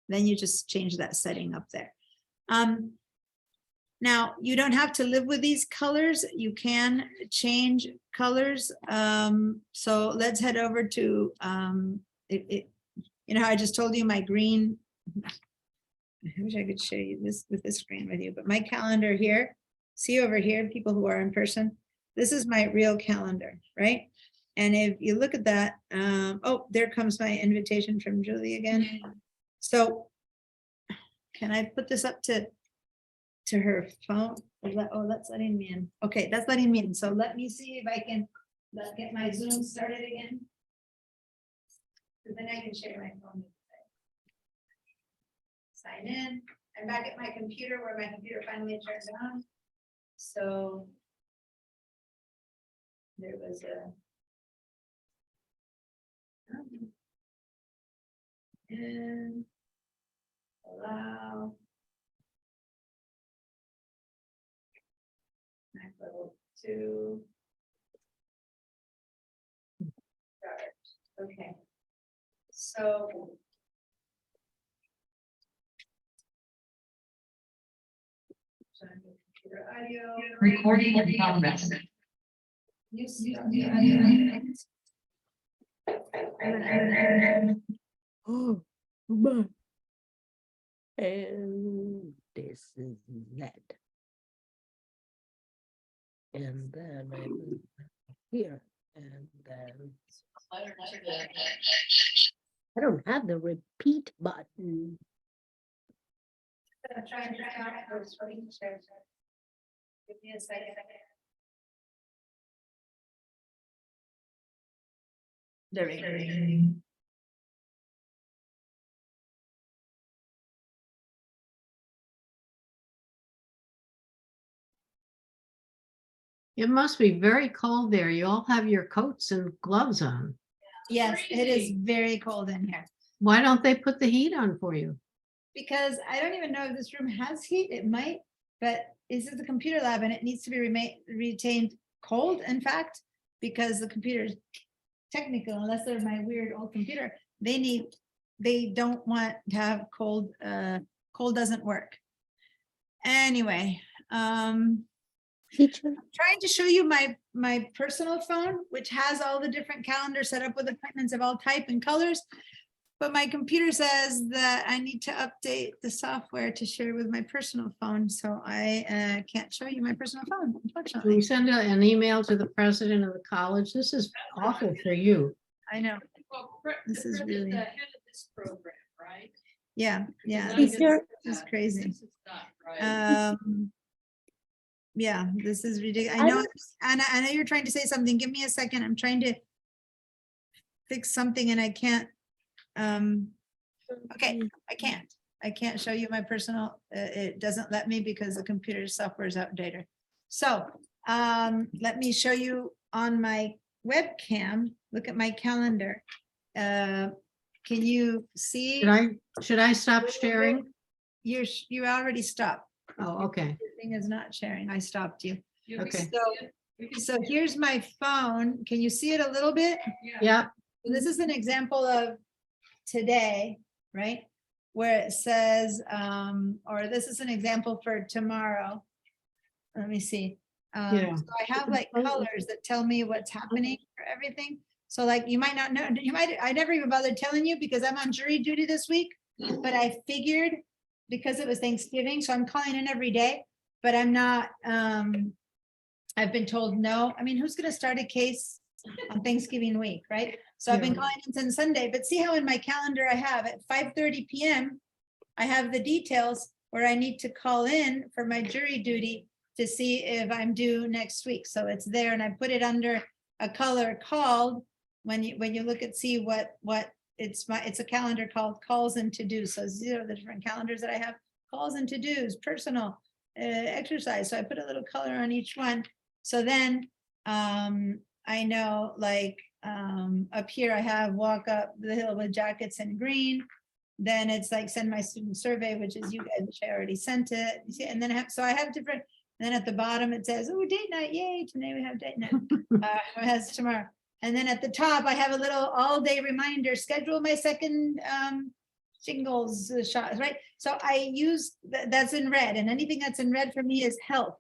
[SPEAKER 1] then you just change that setting up there. Now you don't have to live with these colors. You can change colors. So let's head over to you know how I just told you my green. I wish I could show you this with this screen with you, but my calendar here. See over here, people who are in person, this is my real calendar, right? And if you look at that, oh, there comes my invitation from Julie again. So can I put this up to her phone? Oh, that's letting me in. Okay, that's letting me in. So let me see if I can get my Zoom started again. Then I can share my phone. Sign in. I'm back at my computer where my computer finally turns on. So there was a and allow Mac level 2 start. Okay, so audio.
[SPEAKER 12] Recording in progress.
[SPEAKER 4] Oh, my. And this is that. And then I move here, and then I don't have the repeat button.
[SPEAKER 1] Try and share. Give me a second. There we go.
[SPEAKER 9] It must be very cold there. You all have your coats and gloves on.
[SPEAKER 1] Yes, it is very cold in here.
[SPEAKER 9] Why don't they put the heat on for you?
[SPEAKER 1] Because I don't even know if this room has heat, it might, but this is a computer lab and it needs to be retained cold, in fact, because the computer is technical, unless they're my weird old computer, they don't want to have cold, cold doesn't work. Anyway,
[SPEAKER 4] Teacher,
[SPEAKER 1] trying to show you my personal phone, which has all the different calendars set up with appointments of all type and colors. But my computer says that I need to update the software to share with my personal phone. So I can't show you my personal phone,
[SPEAKER 9] Can
[SPEAKER 1] unfortunately.
[SPEAKER 9] we send an email to the president of the college? This is awful for you.
[SPEAKER 1] I know. This is really,
[SPEAKER 6] The head of this program, right?
[SPEAKER 1] yeah, yeah.
[SPEAKER 6] Is
[SPEAKER 1] This
[SPEAKER 6] that-
[SPEAKER 1] is crazy.
[SPEAKER 6] This is not right.
[SPEAKER 1] Yeah, this is ridiculous.
[SPEAKER 4] I
[SPEAKER 1] I know,
[SPEAKER 4] don't-
[SPEAKER 1] Anna, I know you're trying to say something. Give me a second. I'm trying to fix something and I can't. Okay, I can't show you my personal, it doesn't let me because the computer software is outdated. So, let me show you on my webcam, look at my calendar. Can you see?
[SPEAKER 9] Should I stop sharing?
[SPEAKER 1] You already stopped.
[SPEAKER 9] Oh, okay.
[SPEAKER 1] The thing is not sharing. I stopped you.
[SPEAKER 6] You can
[SPEAKER 9] Okay.
[SPEAKER 6] see it. We can
[SPEAKER 1] So
[SPEAKER 6] see it.
[SPEAKER 1] here's my phone. Can you see it a little bit?
[SPEAKER 9] Yeah,
[SPEAKER 1] This is an example of today, right? Where it says, or this is an example for tomorrow. Let me see.
[SPEAKER 9] Yeah.
[SPEAKER 1] So I have like colors that tell me what's happening for everything. So like you might not know, I never even bothered telling you because I'm on jury duty this week, but I figured because it was Thanksgiving, so I'm calling in every day, but I'm not, I've been told no. I mean, who's gonna start a case on Thanksgiving week, right? So I've been
[SPEAKER 9] Yeah.
[SPEAKER 1] calling in since Sunday, but see how in my calendar I have at 5:30 PM, I have the details where I need to call in for my jury duty to see if I'm due next week. So it's there and I put it under a color called, when you look at, see what it's a calendar called calls and to do. So these are the different calendars that I have, calls and to dos, personal, exercise. So I put a little color on each one. So then, I know like, up here I have walk up the hill with jackets in green. Then it's like send my student survey, which is you guys, which I already sent it. You see, and then so I have different, and then at the bottom it says, oh, date night, yay, today we have date night. It has tomorrow. And then at the top, I have a little all-day reminder, schedule my second shingles shot, right? So I use, that's in red, and anything that's in red for me is health.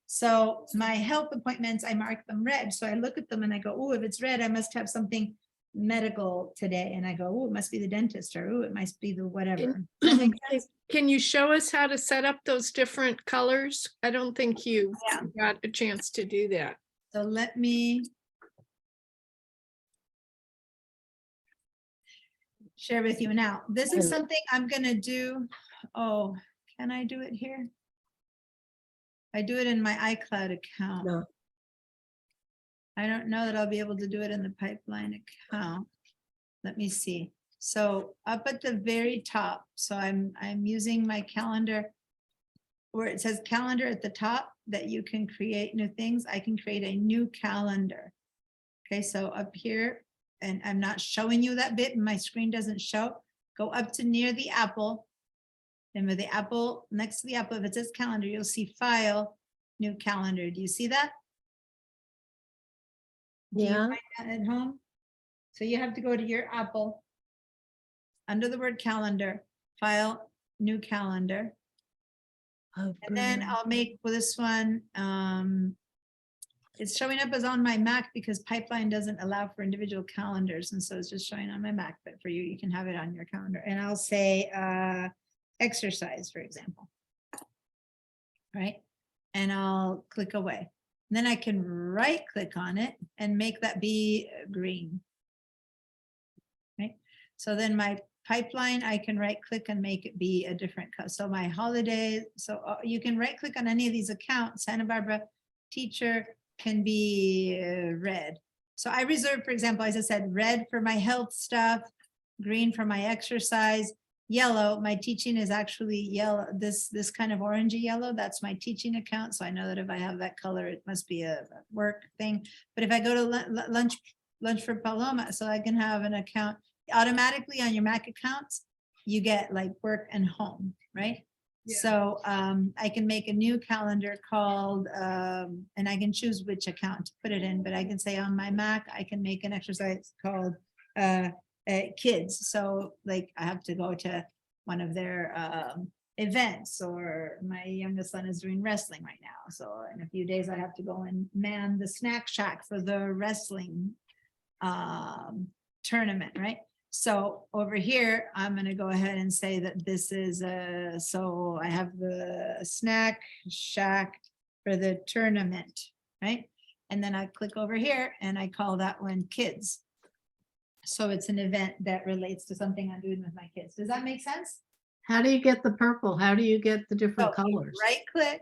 [SPEAKER 1] So my health appointments, I mark them red. So I look at them and I go, oh, if it's red, I must have something medical today. And I go, oh, it must be the dentist, or oh, it must be the whatever. Does that make sense?
[SPEAKER 5] Can you show us how to set up those different colors? I don't think you
[SPEAKER 1] Yeah.
[SPEAKER 5] got a chance to do that.
[SPEAKER 1] So let me share with you now. This is something I'm gonna do. Oh, can I do it here? I do it in my iCloud account.
[SPEAKER 4] No.
[SPEAKER 1] I don't know that I'll be able to do it in the pipeline account. Let me see. So up at the very top, so I'm using my calendar where it says calendar at the top, that you can create new things. I can create a new calendar. Okay, so up here, and I'm not showing you that bit, my screen doesn't show. Go up to near the apple. And with the apple, next to the apple, if it says calendar, you'll see file, new calendar. Do you see that? Do you
[SPEAKER 4] Yeah.
[SPEAKER 1] find that at home? So you have to go to your Apple, under the word calendar, file, new calendar. And then I'll make for this one, it's showing up as on my Mac because Pipeline doesn't allow for individual calendars. And so it's just showing on my Mac, but for you, you can have it on your calendar. And I'll say exercise, for example. Right? And I'll click away. Then I can right click on it and make that be green. Right? So then my Pipeline, I can right click and make it be a different color. So my holiday, so you can right click on any of these accounts. Santa Barbara teacher can be red. So I reserve, for example, as I said, red for my health stuff, green for my exercise, yellow, my teaching is actually yellow, this kind of orangey yellow, that's my teaching account. So I know that if I have that color, it must be a work thing. But if I go to lunch for Paloma, so I can have an account automatically on your Mac accounts, you get like work and home, right? So I can make a new calendar called, and I can choose which account to put it in, but I can say on my Mac, I can make an exercise called kids. So like I have to go to one of their events, or my youngest son is doing wrestling right now. So in a few days, I have to go and man the snack shack for the wrestling tournament, right? So over here, I'm going to go ahead and say that this is so I have the snack shack for the tournament, right? And then I click over here and I call that one kids. So it's an event that relates to something I'm doing with my kids. Does that make sense?
[SPEAKER 9] How do you get the purple? How do you get the different
[SPEAKER 1] So you
[SPEAKER 9] colors?
[SPEAKER 1] right click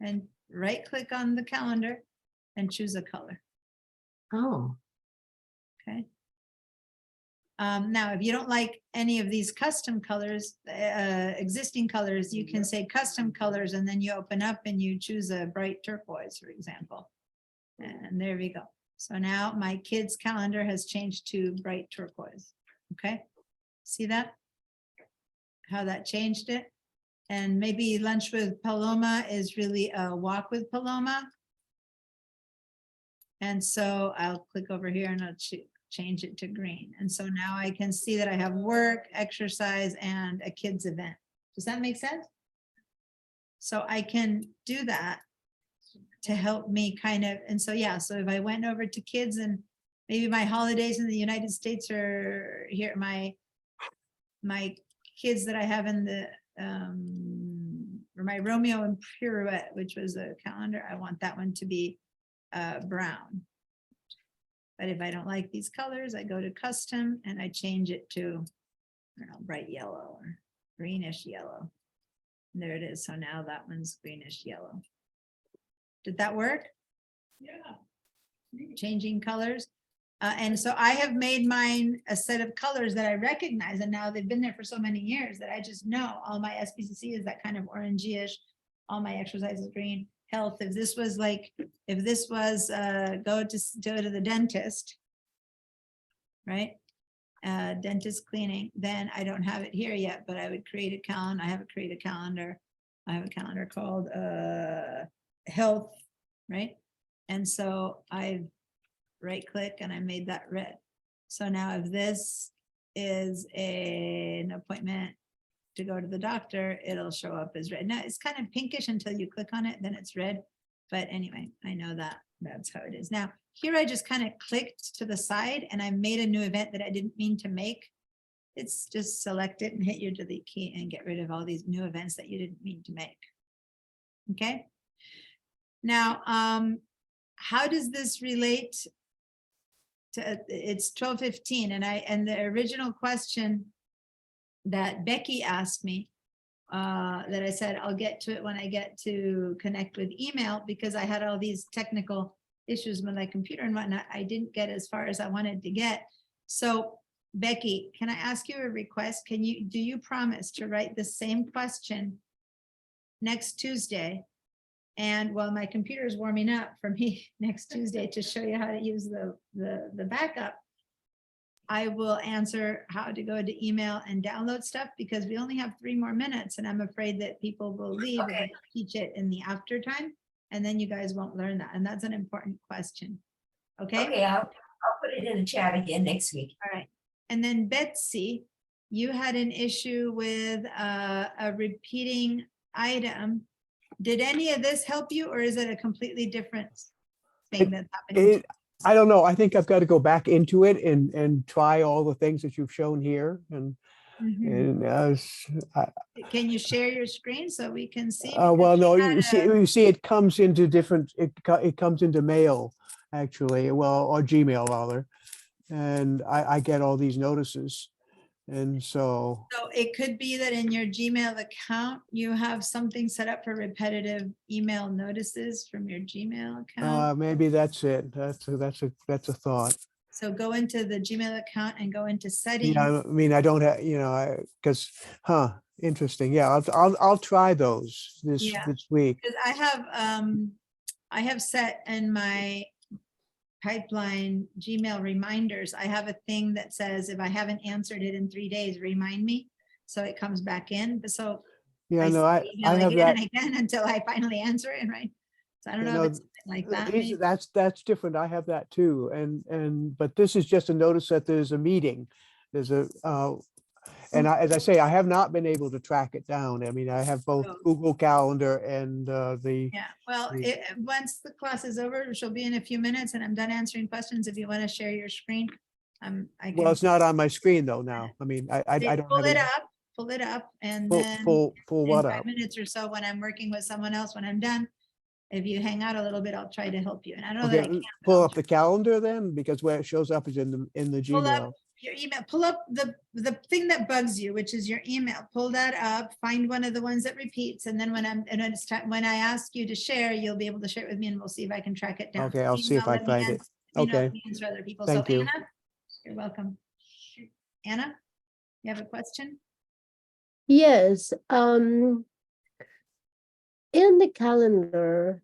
[SPEAKER 1] and right click on the calendar and choose a color.
[SPEAKER 9] Oh,
[SPEAKER 1] Okay. Now, if you don't like any of these custom colors, existing colors, you can say custom colors, and then you open up and you choose a bright turquoise, for example. And there we go. So now my kids' calendar has changed to bright turquoise. Okay. See that? How that changed it? And maybe lunch with Paloma is really a walk with Paloma. And so I'll click over here and I'll change it to green. And so now I can see that I have work, exercise, and a kids event. Does that make sense? So I can do that to help me kind of, and so, yeah, so if I went over to kids and maybe my holidays in the United States are here, my kids that I have in the, or my Romeo and Pirouette, which was a calendar, I want that one to be brown. But if I don't like these colors, I go to custom and I change it to, I don't know, bright yellow or greenish yellow. And there it is. So now that one's greenish yellow. Did that work?
[SPEAKER 10] Yeah.
[SPEAKER 1] Changing colors. And so I have made mine a set of colors that I recognize, and now they've been there for so many years that I just know all my SPCC is that kind of orangey-ish, all my exercise is green. Health, if this was like, if this was go to the dentist, right? Dentist cleaning, then I don't have it here yet, but I would create a calendar. I have a create a calendar. I have a calendar called health, right? And so I right click and I made that red. So now if this is an appointment to go to the doctor, it'll show up as red. Now it's kind of pinkish until you click on it, then it's red. But anyway, I know that that's how it is. Now here I just kind of clicked to the side and I made a new event that I didn't mean to make. It's just select it and hit your delete key and get rid of all these new events that you didn't mean to make. Okay. Now, how does this relate to, it's 12:15 and the original question that Becky asked me, that I said, I'll get to it when I get to connect with email, because I had all these technical issues with my computer and whatnot. I didn't get as far as I wanted to get. So Becky, can I ask you a request? Do you promise to write the same question next Tuesday? And while my computer is warming up for me next Tuesday to show you how to use the backup, I will answer how to go to email and download stuff, because we only have 3 more minutes and I'm afraid that people will leave if I teach it in the after time, and then you guys won't learn that. And that's an important question. Okay.
[SPEAKER 12] Okay, I'll put it in the chat again next week.
[SPEAKER 1] All right. And then Betsy, you had an issue with a repeating item. Did any of this help you, or is it a completely different thing that's happening?
[SPEAKER 13] I don't know. I think I've got to go back into it and try all the things that you've shown here. And
[SPEAKER 1] Can you share your screen so we can see?
[SPEAKER 13] well,
[SPEAKER 1] Because
[SPEAKER 13] no,
[SPEAKER 1] we had
[SPEAKER 13] you see, it comes into different. It comes into mail, actually, well, or Gmail rather, and I get all these notices, and so.
[SPEAKER 1] So it could be that in your Gmail account, you have something set up for repetitive email notices from your Gmail account.
[SPEAKER 13] Maybe that's it. That's a thought.
[SPEAKER 1] So go into the Gmail account and go into settings.
[SPEAKER 13] Yeah, I mean, I don't have, because, interesting. Yeah, I'll try those
[SPEAKER 1] Yeah.
[SPEAKER 13] this week.
[SPEAKER 1] Because I have set in my pipeline Gmail reminders, I have a thing that says if I haven't answered it in 3 days, remind me. So it comes back in. So
[SPEAKER 13] Yeah, no,
[SPEAKER 1] see
[SPEAKER 13] I
[SPEAKER 1] the email
[SPEAKER 13] have
[SPEAKER 1] again
[SPEAKER 13] that.
[SPEAKER 1] and again until I finally answer it, right? So I don't
[SPEAKER 13] You
[SPEAKER 1] know
[SPEAKER 13] know,
[SPEAKER 1] if it's something like that.
[SPEAKER 13] These,
[SPEAKER 1] maybe.
[SPEAKER 13] that's different. I have that too. But this is just a notice that there's a meeting. There's as I say, I have not been able to track it down. I mean, I have both
[SPEAKER 1] Oh.
[SPEAKER 13] Google Calendar and the,
[SPEAKER 1] Yeah, well,
[SPEAKER 13] the-
[SPEAKER 1] once the class is over, she'll be in a few minutes and I'm done answering questions. If you want to share your screen, I
[SPEAKER 13] well,
[SPEAKER 1] can
[SPEAKER 13] it's not on my screen though now. I mean, I don't
[SPEAKER 1] pull
[SPEAKER 13] have
[SPEAKER 1] it
[SPEAKER 13] any
[SPEAKER 1] up, and
[SPEAKER 13] full,
[SPEAKER 1] then
[SPEAKER 13] full
[SPEAKER 1] in
[SPEAKER 13] what
[SPEAKER 1] 5
[SPEAKER 13] up?
[SPEAKER 1] minutes or so, when I'm working with someone else, when I'm done, if you hang out a little bit, I'll try to help you. And I know that I
[SPEAKER 13] Okay,
[SPEAKER 1] can't. but
[SPEAKER 13] pull
[SPEAKER 1] I'll
[SPEAKER 13] up the calendar then, because where it shows up is in the
[SPEAKER 1] Pull up
[SPEAKER 13] Gmail.
[SPEAKER 1] your email, pull up the thing that bugs you, which is your email. Pull that up, find one of the ones that repeats, and then when it's time, when I ask you to share, you'll be able to share it with me, and we'll see if I can track it down.
[SPEAKER 13] Okay, I'll see if I
[SPEAKER 1] Meanwhile, let me
[SPEAKER 13] find it.
[SPEAKER 1] ans- meanwhile,
[SPEAKER 13] Okay.
[SPEAKER 1] let me answer other people.
[SPEAKER 13] Thank
[SPEAKER 1] So
[SPEAKER 13] you.
[SPEAKER 1] Anna, you're welcome. Anna, you have a question?
[SPEAKER 4] Yes, in the calendar,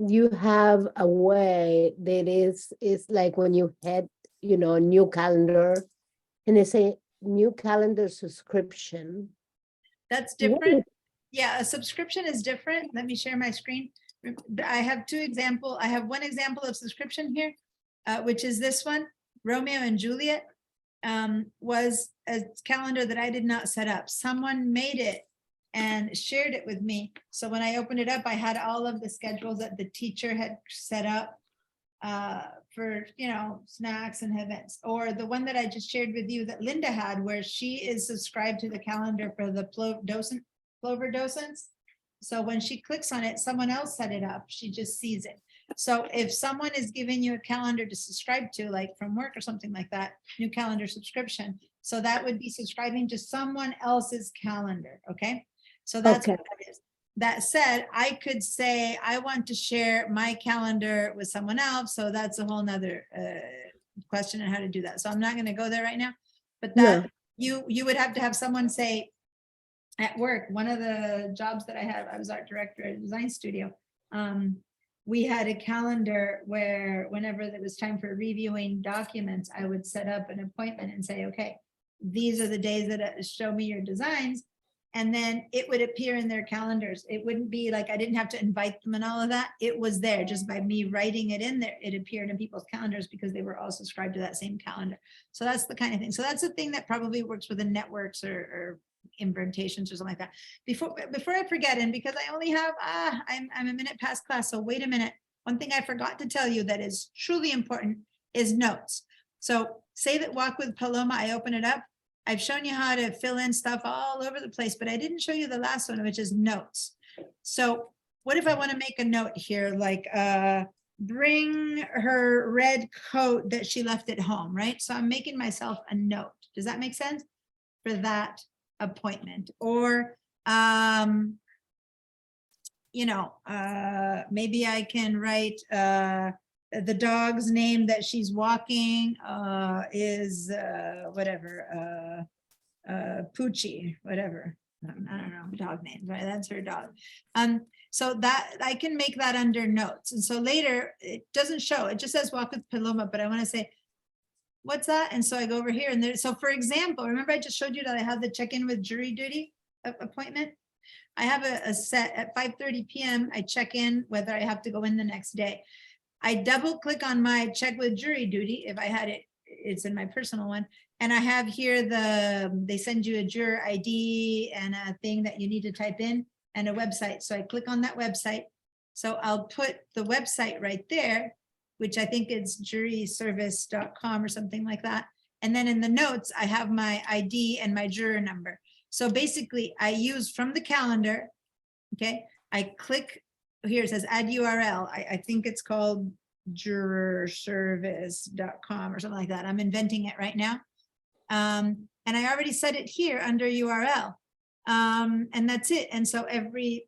[SPEAKER 4] you have a way that is like when you had, a new calendar, and they say new calendar subscription.
[SPEAKER 1] That's
[SPEAKER 4] What
[SPEAKER 1] different. Yeah, a subscription is different. Let me share my screen. I have I have one example of subscription here, which is this one, Romeo and Juliet. Was a calendar that I did not set up. Someone made it and shared it with me. So when I opened it up, I had all of the schedules that the teacher had set up for, snacks and events. Or the one that I just shared with you that Linda had, where she is subscribed to the calendar for the Clover docents. So when she clicks on it, someone else set it up. She just sees it. So if someone is giving you a calendar to subscribe to, like from work or something like that, new calendar subscription. So that would be subscribing to someone else's calendar, okay? So that's what that is. That said, I could say, I want to share my calendar with someone else. So that's a whole nother question on how to do that. So I'm not gonna go there right now. But that you would have to have someone say, at work, one of the jobs that I was art director at a design studio. We had a calendar where whenever it was time for reviewing documents, I would set up an appointment and say, okay, these are the days that show me your designs. And then it would appear in their calendars. It wouldn't be like I didn't have to invite them and all of that. It was there just by me writing it in there. It appeared in people's calendars because they were all subscribed to that same calendar. So that's the kind of thing. So that's the thing that probably works with the networks or invitations or something like that. Before I forget, and because I only have, I'm a minute past class, so wait a minute. One thing I forgot to tell you that is truly important is notes. So say that Walk with Paloma, I open it up. I've shown you how to fill in stuff all over the place, but I didn't show you the last one, which is notes. So what if I want to make a note here, like bring her red coat that she left at home, right? So I'm making myself a note. Does that make sense for that appointment? Or maybe I can write the dog's name that she's walking is whatever Poochie, whatever. I don't know, dog names, right? That's her dog. So that I can make that under notes. And so later it doesn't show, it just says Walk with Paloma, but I want to say, what's that? And so I go over here and there, so for example, remember I just showed you that I have the check-in with jury duty appointment. I have a set at 5:30 p.m. I check in whether I have to go in the next day. I double click on my check with jury duty. If I had it, it's in my personal one. And I have here they send you a juror ID and a thing that you need to type in and a website. So I click on that website. So I'll put the website right there, which I think is juryservice.com or something like that. And then in the notes, I have my ID and my juror number. So basically I use from the calendar, okay? I click, here it says add URL. I think it's called jurorservice.com or something like that. I'm inventing it right now. And I already set it here under URL. And that's it. And so 2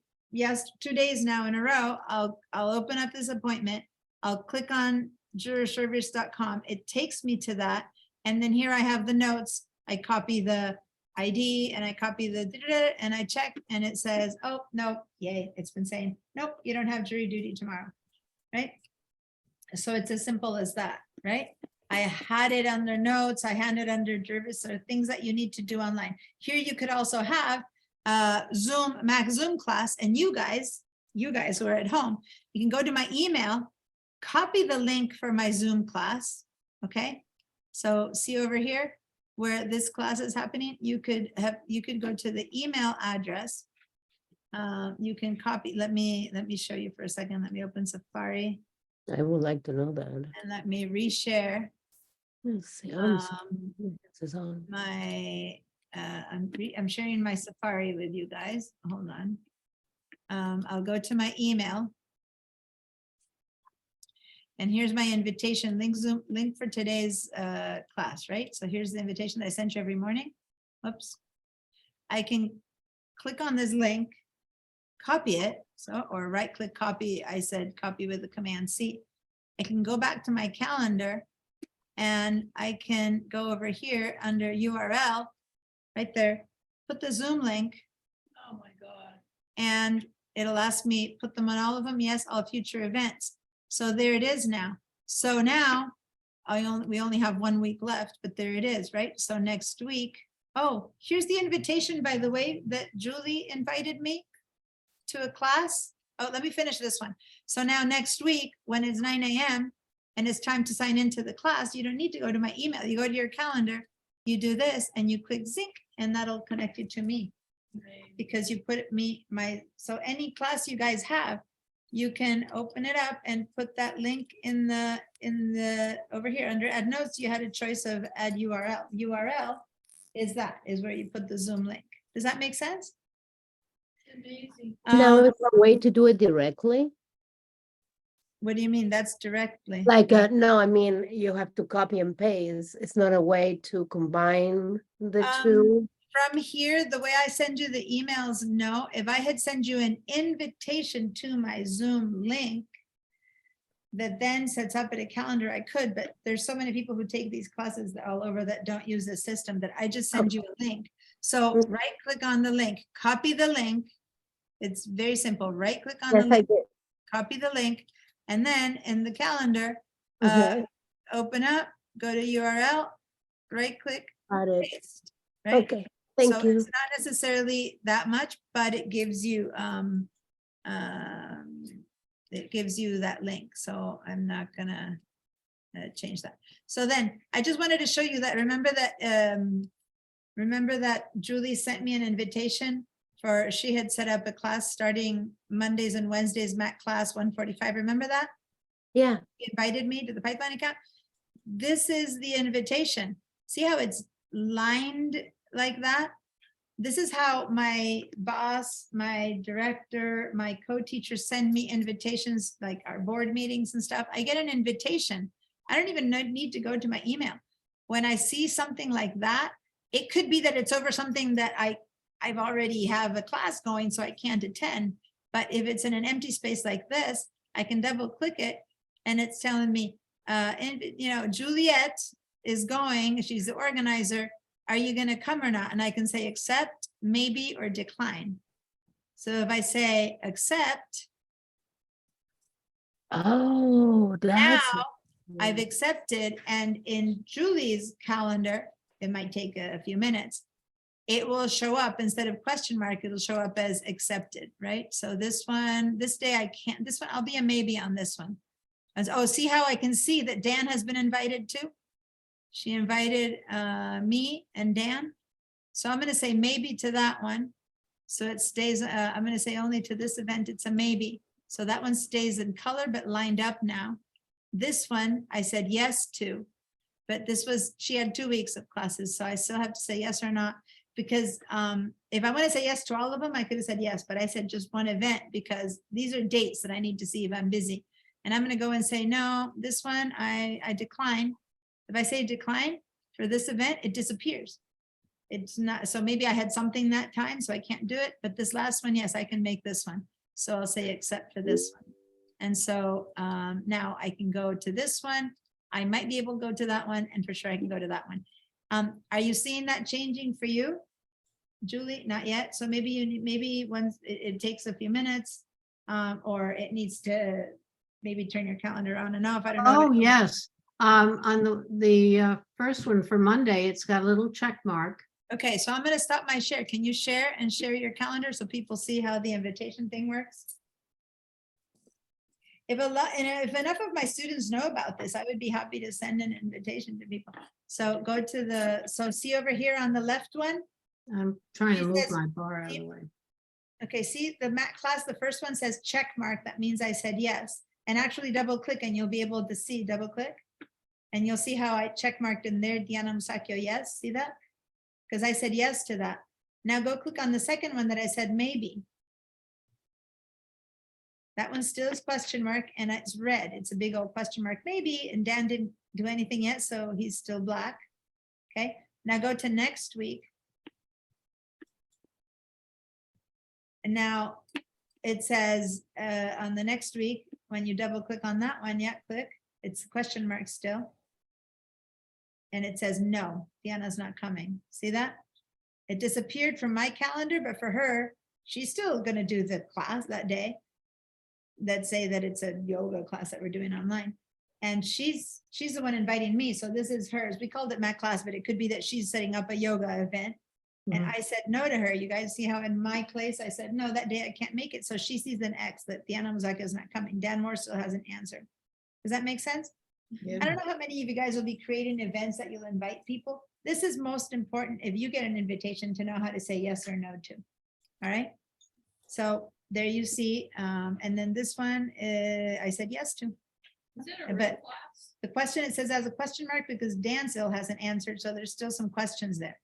[SPEAKER 1] days now in a row, I'll open up this appointment. I'll click on jurorservice.com. It takes me to that. And then here I have the notes. I copy the ID and I copy the da-da-da, and I check and it says, oh, no, yay, it's been saying, nope, you don't have jury duty tomorrow, right? So it's as simple as that, right? I had it under notes, I had it under Jervis, or things that you need to do online. Here you could also have Zoom, Mac Zoom class, and you guys who are at home, you can go to my email, copy the link for my Zoom class, okay? So see over here where this class is happening, you could go to the email address. You can copy, let me show you for a second. Let me open Safari
[SPEAKER 4] I would like to know that.
[SPEAKER 1] and let me reshare
[SPEAKER 4] Let's see. I'm so-
[SPEAKER 1] Um,
[SPEAKER 4] this is on.
[SPEAKER 1] I'm sharing my Safari with you guys. Hold on. I'll go to my email. And here's my invitation link for today's class, right? So here's the invitation that I sent you every morning. Oops. I can click on this link, copy it, or right click copy. I said copy with the Command C. I can go back to my calendar and I can go over here under URL right there, put the Zoom link.
[SPEAKER 6] Oh, my God.
[SPEAKER 1] And it'll ask me, put them on all of them. Yes, all future events. So there it is now. So now we only have 1 week left, but there it is, right? So next week, oh, here's the invitation, by the way, that Julie invited me to a class. Oh, let me finish this one. So now next week, when it's 9 a.m. and it's time to sign into the class, you don't need to go to my email. You go to your calendar, you do this and you click Zinc and that'll connect you to me. Because you put so any class you guys have, you can open it up and put that link in the over here under add notes. You had a choice of add URL. URL is where you put the Zoom link. Does that make sense?
[SPEAKER 6] Amazing.
[SPEAKER 4] Now it's a way to do it directly.
[SPEAKER 1] What do you mean? That's directly.
[SPEAKER 4] Like, no, I mean, you have to copy and paste. It's not a way to combine the two.
[SPEAKER 1] From here, the way I send you the emails, no. If I had sent you an invitation to my Zoom link that then sets up at a calendar, I could, but there's so many people who take these classes all over that don't use the system that I just send you a link. So right click on the link, copy the link. It's very simple. Right click on the
[SPEAKER 4] Yes, I
[SPEAKER 1] link,
[SPEAKER 4] did.
[SPEAKER 1] copy the link, and then in the calendar,
[SPEAKER 4] Mhm.
[SPEAKER 1] open up, go to URL, right click,
[SPEAKER 4] Got it.
[SPEAKER 1] paste, right?
[SPEAKER 4] Okay, thank
[SPEAKER 1] So
[SPEAKER 4] you.
[SPEAKER 1] it's not necessarily that much, but it gives you that link. So I'm not gonna change that. So then I just wanted to show you that. Remember that Julie sent me an invitation for, she had set up a class starting Mondays and Wednesdays, Mac class 145. Remember that?
[SPEAKER 4] Yeah,
[SPEAKER 1] He invited me to the Pipeline account. This is the invitation. See how it's lined like that? This is how my boss, my director, my co-teachers send me invitations, like our board meetings and stuff. I get an invitation. I don't even need to go to my email. When I see something like that, it could be that it's over something that I've already have a class going, so I can't attend. But if it's in an empty space like this, I can double click it and it's telling me, Juliet is going, she's the organizer. Are you going to come or not? And I can say accept, maybe, or decline. So if I say accept,
[SPEAKER 4] oh, that's.
[SPEAKER 1] now I've accepted, and in Julie's calendar, it might take a few minutes, it will show up instead of question mark, it'll show up as accepted, right? So this day I can't, this one, I'll be a maybe on this one. Oh, see how I can see that Dan has been invited too? She invited me and Dan. So I'm going to say maybe to that one. So it stays, I'm going to say only to this event, it's a maybe. So that one stays in color, but lined up now. This one, I said yes to, but she had 2 weeks of classes. So I still have to say yes or not, because if I want to say yes to all of them, I could have said yes, but I said just one event because these are dates that I need to see if I'm busy. And I'm going to go and say, no, this one I decline. If I say decline for this event, it disappears. It's not, so maybe I had something that time, so I can't do it. But this last one, yes, I can make this one. So I'll say accept for this one. And so now I can go to this one. I might be able to go to that one, and for sure I can go to that one. Are you seeing that changing for you? Julie, not yet. So maybe maybe once it takes a few minutes, or it needs to maybe turn your calendar on and off. I don't know.
[SPEAKER 9] Oh, yes. On the first one for Monday, it's got a little check mark.
[SPEAKER 1] Okay, so I'm gonna stop my share. Can you share and share your calendar so people see how the invitation thing works? If if enough of my students know about this, I would be happy to send an invitation to people. So go to so see over here on the left one.
[SPEAKER 9] I'm trying to
[SPEAKER 1] It
[SPEAKER 9] move
[SPEAKER 1] says-
[SPEAKER 9] my bar out of the way.
[SPEAKER 1] Okay, see the Mac class, the first one says check mark. That means I said yes. And actually double click and you'll be able to see, double click. And you'll see how I check marked in there, Diana Musacchio, yes, see that? Because I said yes to that. Now go click on the second one that I said maybe. That one still is question mark and it's red. It's a big old question mark, maybe, and Dan didn't do anything yet, so he's still black. Okay, now go to next week. And now it says on the next week, when you double click on that one, yeah, click, it's question mark still. And it says, no, Diana's not coming. See that? It disappeared from my calendar, but for her, she's still gonna do the class that day. That say that it's a yoga class that we're doing online. And she's the one inviting me, so this is hers. We called it Mac class, but it could be that she's setting up a yoga event. And I said no to her. You guys see how in my place, I said, no, that day I can't make it. So she sees an X that Diana Musacchio is not coming. Dan Moore still hasn't answered. Does that make sense? I don't know how many of you guys will be creating events that you'll invite people. This is most important if you get an invitation to know how to say yes or no to. All right. So there you see. And then this one, I said yes to.
[SPEAKER 6] Is it a real
[SPEAKER 1] But
[SPEAKER 6] class?
[SPEAKER 1] the question, it says as a question mark because Dan still hasn't answered. So there's still some questions there.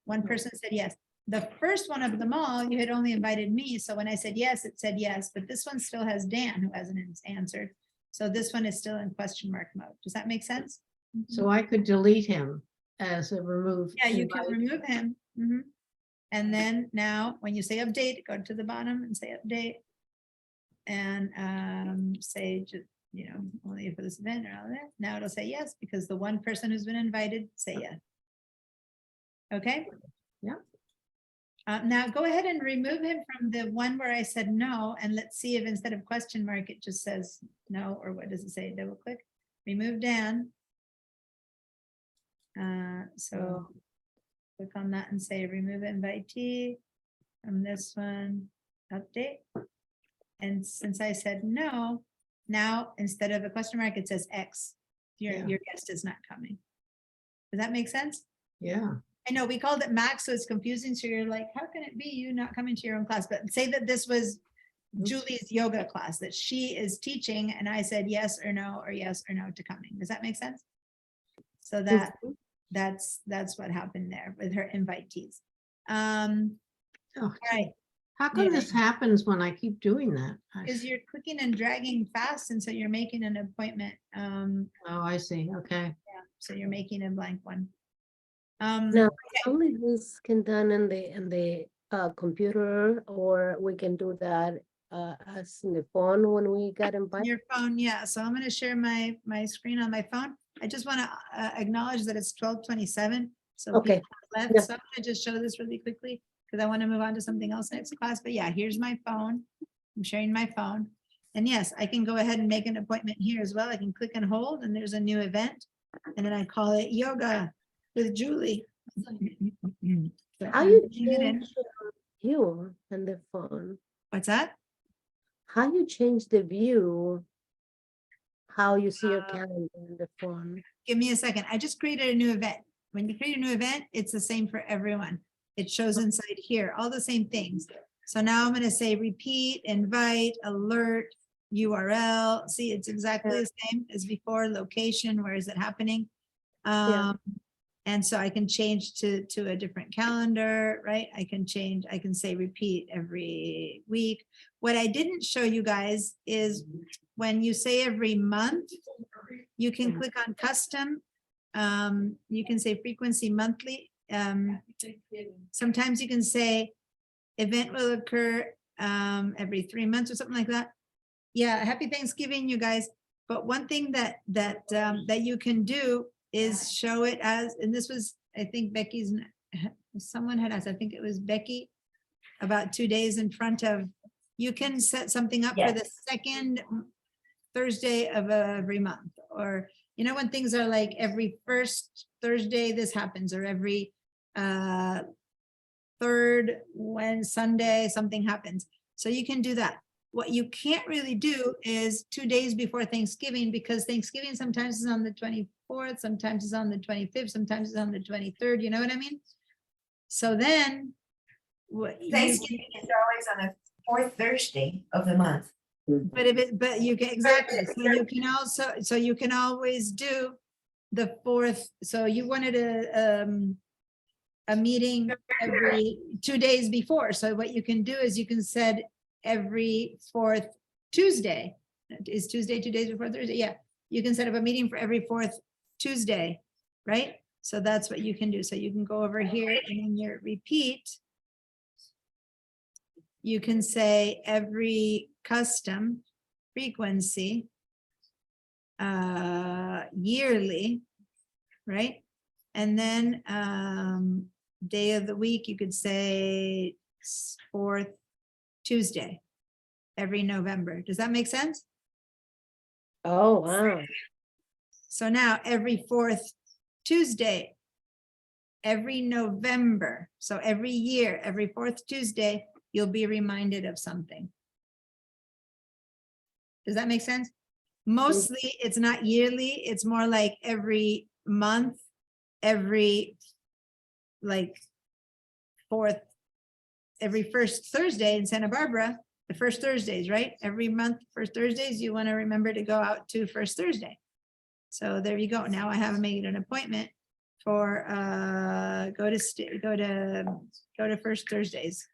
[SPEAKER 1] One person said yes. The first one of them all, you had only invited me. So when I said yes, it said yes, but this one still has Dan who hasn't answered. So this one is still in question mark mode. Does that make sense?
[SPEAKER 9] So I could delete him as a removed.
[SPEAKER 1] Yeah, you can
[SPEAKER 9] invite.
[SPEAKER 1] remove him. Mhm. And then now, when you say update, go to the bottom and say update. And say, just, you know, only for this event or all that. Now it'll say yes, because the one person who's been invited, say yes. Okay?
[SPEAKER 9] Yeah.
[SPEAKER 1] Now go ahead and remove him from the one where I said no, and let's see if instead of question mark, it just says no, or what does it say? Double click, remove Dan. So click on that and say remove invitee from this one, update. And since I said no, now instead of a question mark, it says X.
[SPEAKER 9] Yeah.
[SPEAKER 1] Your guest is not coming. Does that make sense?
[SPEAKER 9] Yeah.
[SPEAKER 1] I know we called it Max, so it's confusing. So you're like, how can it be you not coming to your own class? But say that this was Julie's yoga class that she is teaching, and I said yes or no, or yes or no to coming. Does that make sense? So that's what happened there with her invitees.
[SPEAKER 9] Oh,
[SPEAKER 1] All right,
[SPEAKER 9] how come
[SPEAKER 1] Yeah.
[SPEAKER 9] this happens when I keep doing that?
[SPEAKER 1] because you're clicking and dragging fast, and so you're making an appointment.
[SPEAKER 9] Oh, I see. Okay.
[SPEAKER 1] Yeah, so you're making a blank one.
[SPEAKER 4] No, only this can done in the computer, or we can do that as in the phone when we got invited.
[SPEAKER 1] Your phone, yeah. So I'm going to share my screen on my phone. I just want to acknowledge that it's 12:27. So
[SPEAKER 4] Okay.
[SPEAKER 1] people have
[SPEAKER 4] Yeah.
[SPEAKER 1] left. So I'm going to just show this really quickly because I want to move on to something else next class. But yeah, here's my phone. I'm sharing my phone. And yes, I can go ahead and make an appointment here as well. I can click and hold, and there's a new event. And then I call it yoga with Julie. So
[SPEAKER 4] How
[SPEAKER 1] I'm
[SPEAKER 4] you
[SPEAKER 1] putting it in.
[SPEAKER 4] change view on the phone?
[SPEAKER 1] What's that?
[SPEAKER 4] How you change the view? How you see your
[SPEAKER 1] Uh,
[SPEAKER 4] calendar on the phone?
[SPEAKER 1] Give me a second. I just created a new event. When you create a new event, it's the same for everyone. It shows inside here, all the same things. So now I'm going to say repeat, invite, alert, URL. See, it's exactly the same as before. Location, where is it happening?
[SPEAKER 4] Yeah.
[SPEAKER 1] And so I can change to a different calendar, right? I can change, I can say repeat every week. What I didn't show you guys is when you say every month, you can click on custom. You can say frequency monthly. Sometimes you can say event will occur every 3 months or something like that. Yeah, happy Thanksgiving, you guys. But one thing that you can do is show it as, and this was, I think Becky's, someone had asked, I think it was Becky, about 2 days in front of, you can set something up for the second Thursday of every month, or, you know, when things are like every first Thursday, this happens, or every third Sunday, something happens. So you can do that. What you can't really do is 2 days before Thanksgiving, because Thanksgiving sometimes is on the 24th, sometimes is on the 25th, sometimes is on the 23rd, you know what I mean? So then.
[SPEAKER 12] Thanksgiving is always on the fourth Thursday of the month.
[SPEAKER 1] But you can, exactly, so you can also, so you can always do the fourth, so you wanted a meeting every 2 days before, so what you can do is you can set every fourth Tuesday. Is Tuesday 2 days before Thursday? Yeah, you can set up a meeting for every fourth Tuesday, right? So that's what you can do, so you can go over here and in your repeat, you can say every custom frequency yearly, right? And then day of the week, you could say fourth Tuesday every November. Does that make sense?
[SPEAKER 4] Oh, wow.
[SPEAKER 1] So now every fourth Tuesday, every November, so every year, every fourth Tuesday, you'll be reminded of something. Does that make sense? Mostly it's not yearly, it's more like every month, every like every first Thursday in Santa Barbara, the first Thursdays, right? Every month, first Thursdays, you want to remember to go out to first Thursday. So there you go. Now I have made an appointment for go to first Thursdays.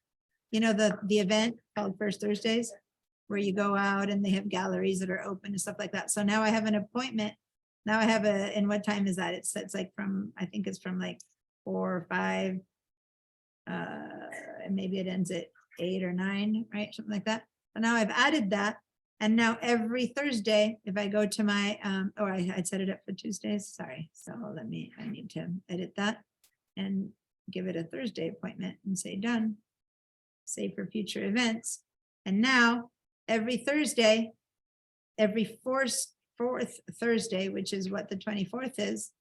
[SPEAKER 1] You know, the event called First Thursdays, where you go out and they have galleries that are open and stuff like that. So now I have an appointment. Now I have and what time is that? It's like from, I think it's from like 4 or 5. And maybe it ends at 8 or 9, right? Something like that. So now I've added that. And now every Thursday, if I go to my, I'd set it up for Tuesdays, sorry. So I need to edit that and give it a Thursday appointment and say done. Save for future events. And now every Thursday, every fourth Thursday, which is what the 24th is,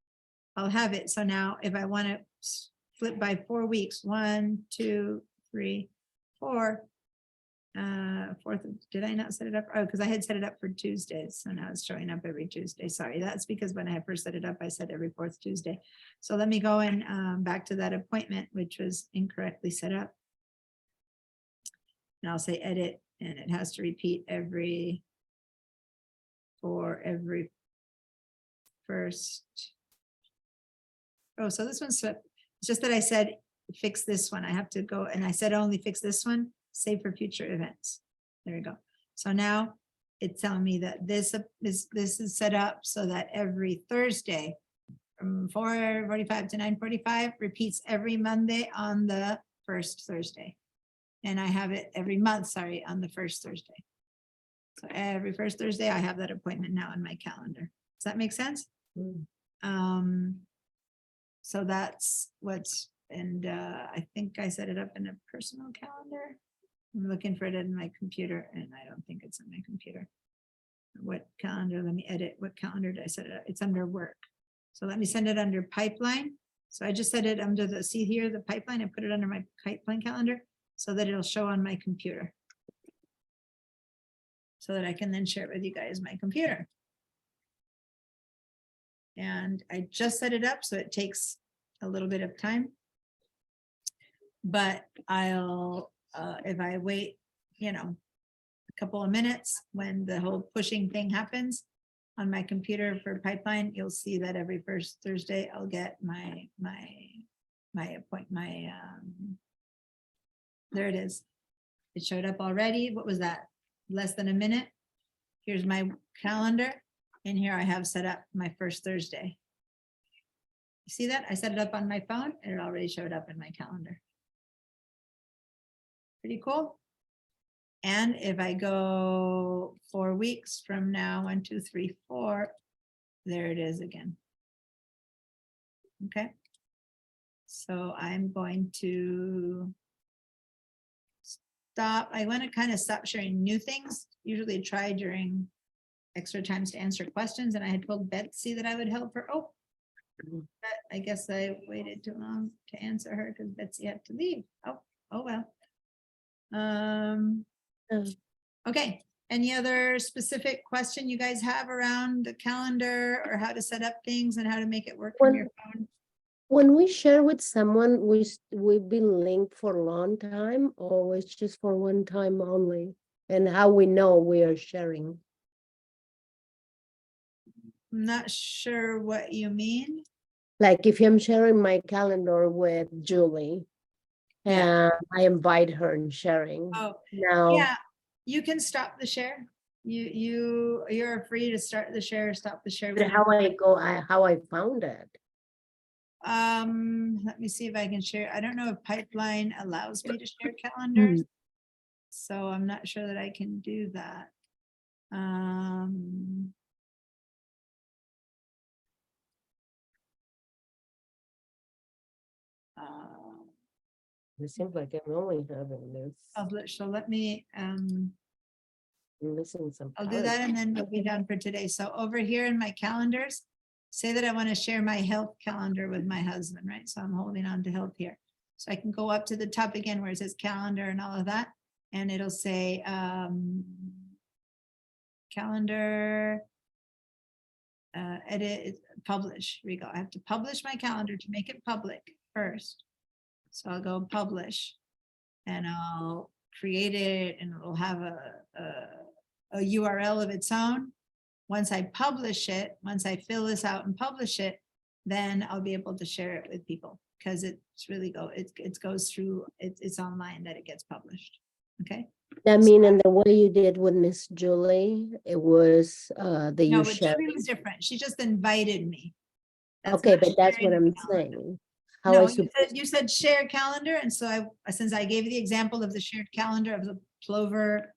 [SPEAKER 1] I'll have it. So now if I want to flip by 4 weeks, 1, 2, 3, 4, fourth, did I not set it up? Oh, because I had set it up for Tuesdays. So now it's showing up every Tuesday. Sorry, that's because when I first set it up, I said every fourth Tuesday. So let me go and back to that appointment, which was incorrectly set up. And I'll say edit, and it has to repeat every first. Oh, so this one's, it's just that I said, fix this one. I have to go, and I said only fix this one, save for future events. There we go. So now it's telling me that this is set up so that every Thursday from 4:45 to 9:45 repeats every Monday on the first Thursday. And I have it every month, sorry, on the first Thursday. So every first Thursday, I have that appointment now in my calendar. Does that make sense? So that's what's, and I think I set it up in a personal calendar. I'm looking for it in my computer and I don't think it's in my computer. What calendar? Let me edit. What calendar did I set it up? It's under work. So let me send it under pipeline. So I just set it under the, see here, the pipeline, I put it under my pipeline calendar so that it'll show on my computer. So that I can then share it with you guys, my computer. And I just set it up, so it takes a little bit of time. But I'll, if I wait, you know, a couple of minutes when the whole pushing thing happens on my computer for pipeline, you'll see that every first Thursday I'll get my appointment, there it is. It showed up already. What was that? Less than a minute. Here's my calendar. And here I have set up my first Thursday. You see that? I set it up on my phone and it already showed up in my calendar. Pretty cool. And if I go 4 weeks from now, 1, 2, 3, 4, there it is again. Okay. So I'm going to stop. I want to kind of stop sharing new things. Usually try during extra times to answer questions. And I had told Betsy that I would help her. Oh, but I guess I waited too long to answer her because Betsy had to leave. Oh well. Okay. Any other specific question you guys have around the calendar or how to set up things and how to make it work from your phone?
[SPEAKER 4] When we share with someone, we've been linked for a long time, or it's just for one time only? And how we know we are sharing?
[SPEAKER 1] I'm not sure what you mean.
[SPEAKER 4] Like if I'm sharing my calendar with Julie, and I invite her in sharing.
[SPEAKER 1] Oh,
[SPEAKER 4] Now,
[SPEAKER 1] yeah, you can stop the share. You're free to start the share, stop the share.
[SPEAKER 4] but how how I found it?
[SPEAKER 1] Let me see if I can share. I don't know if Pipeline allows me to share calendars. So I'm not sure that I can do that.
[SPEAKER 4] It seems like I'm only having this.
[SPEAKER 1] Publish, so let me,
[SPEAKER 4] I'm missing some.
[SPEAKER 1] I'll do that and then we'll be done for today. So over here in my calendars, say that I want to share my health calendar with my husband, right? So I'm holding on to health here. So I can go up to the top again where it says calendar and all of that. And it'll say calendar, edit, publish. Here we go. I have to publish my calendar to make it public first. So I'll go publish and I'll create it and it'll have a URL of its own. Once I publish it, once I fill this out and publish it, then I'll be able to share it with people because it's really it goes through, it's online that it gets published. Okay.
[SPEAKER 4] I mean, and the way you did with Miss Julie, it was
[SPEAKER 1] No,
[SPEAKER 4] you
[SPEAKER 1] but
[SPEAKER 4] shared.
[SPEAKER 1] Julie was different. She just invited me.
[SPEAKER 4] Okay,
[SPEAKER 1] not
[SPEAKER 4] but that's what
[SPEAKER 1] sharing
[SPEAKER 4] I'm
[SPEAKER 1] the calendar.
[SPEAKER 4] saying. How
[SPEAKER 1] No,
[SPEAKER 4] I
[SPEAKER 1] you said share calendar, and so since I gave you the example of the shared calendar of the Plover,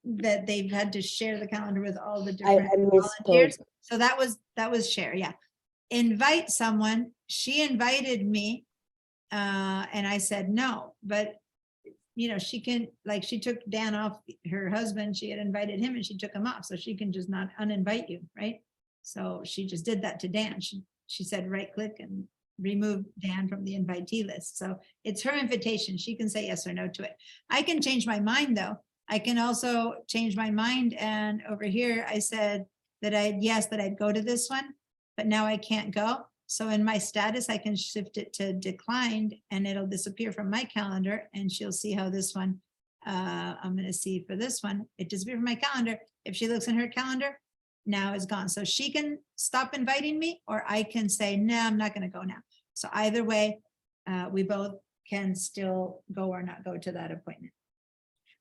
[SPEAKER 1] that they've had to share the calendar with all the different volunteers.
[SPEAKER 4] misspoke.
[SPEAKER 1] So that was share, yeah. Invite someone, she invited me, and I said no, but she can, like, she took Dan off, her husband, she had invited him and she took him off, so she can just not uninvite you, right? So she just did that to Dan. She said right click and remove Dan from the invitee list. So it's her invitation. She can say yes or no to it. I can change my mind though. I can also change my mind. And over here, I said that I'd go to this one, but now I can't go. So in my status, I can shift it to declined and it'll disappear from my calendar and she'll see how this one, I'm going to see for this one, it disappeared from my calendar. If she looks in her calendar, now it's gone. So she can stop inviting me or I can say, no, I'm not going to go now. So either way, we both can still go or not go to that appointment.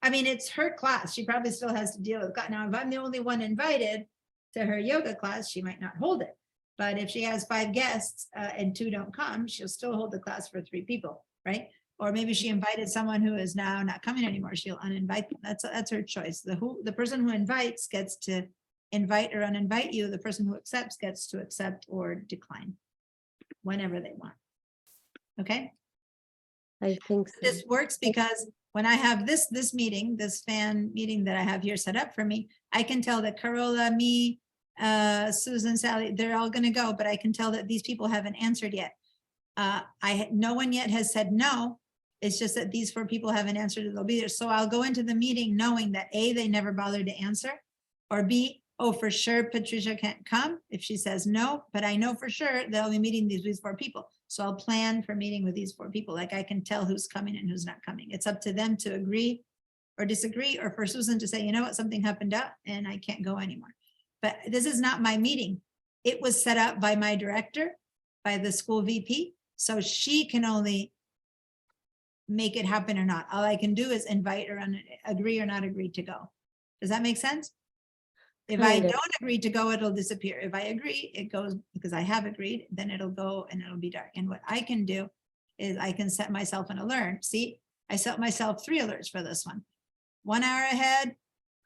[SPEAKER 1] I mean, it's her class. She probably still has to deal with God. Now, if I'm the only one invited to her yoga class, she might not hold it. But if she has 5 guests and 2 don't come, she'll still hold the class for 3 people, right? Or maybe she invited someone who is now not coming anymore. She'll uninvite them. That's her choice. The person who invites gets to invite or uninvite you. The person who accepts gets to accept or decline whenever they want. Okay.
[SPEAKER 4] I think so.
[SPEAKER 1] This works because when I have this meeting, this fan meeting that I have here set up for me, I can tell that Carola, me, Susan, Sally, they're all going to go, but I can tell that these people haven't answered yet. No one yet has said no. It's just that these 4 people haven't answered that they'll be there. So I'll go into the meeting knowing that A, they never bothered to answer, or B, oh, for sure, Patricia can't come if she says no, but I know for sure they'll be meeting these 4 people. So I'll plan for meeting with these 4 people. Like I can tell who's coming and who's not coming. It's up to them to agree or disagree, or for Susan to say, you know what, something happened up and I can't go anymore. But this is not my meeting. It was set up by my director, by the school VP. So she can only make it happen or not. All I can do is invite or agree or not agree to go. Does that make sense? If I don't agree to go, it'll disappear. If I agree, it goes because I have agreed, then it'll go and it'll be dark. And what I can do is I can set myself an alert. See, I set myself 3 alerts for this one. 1 hour ahead,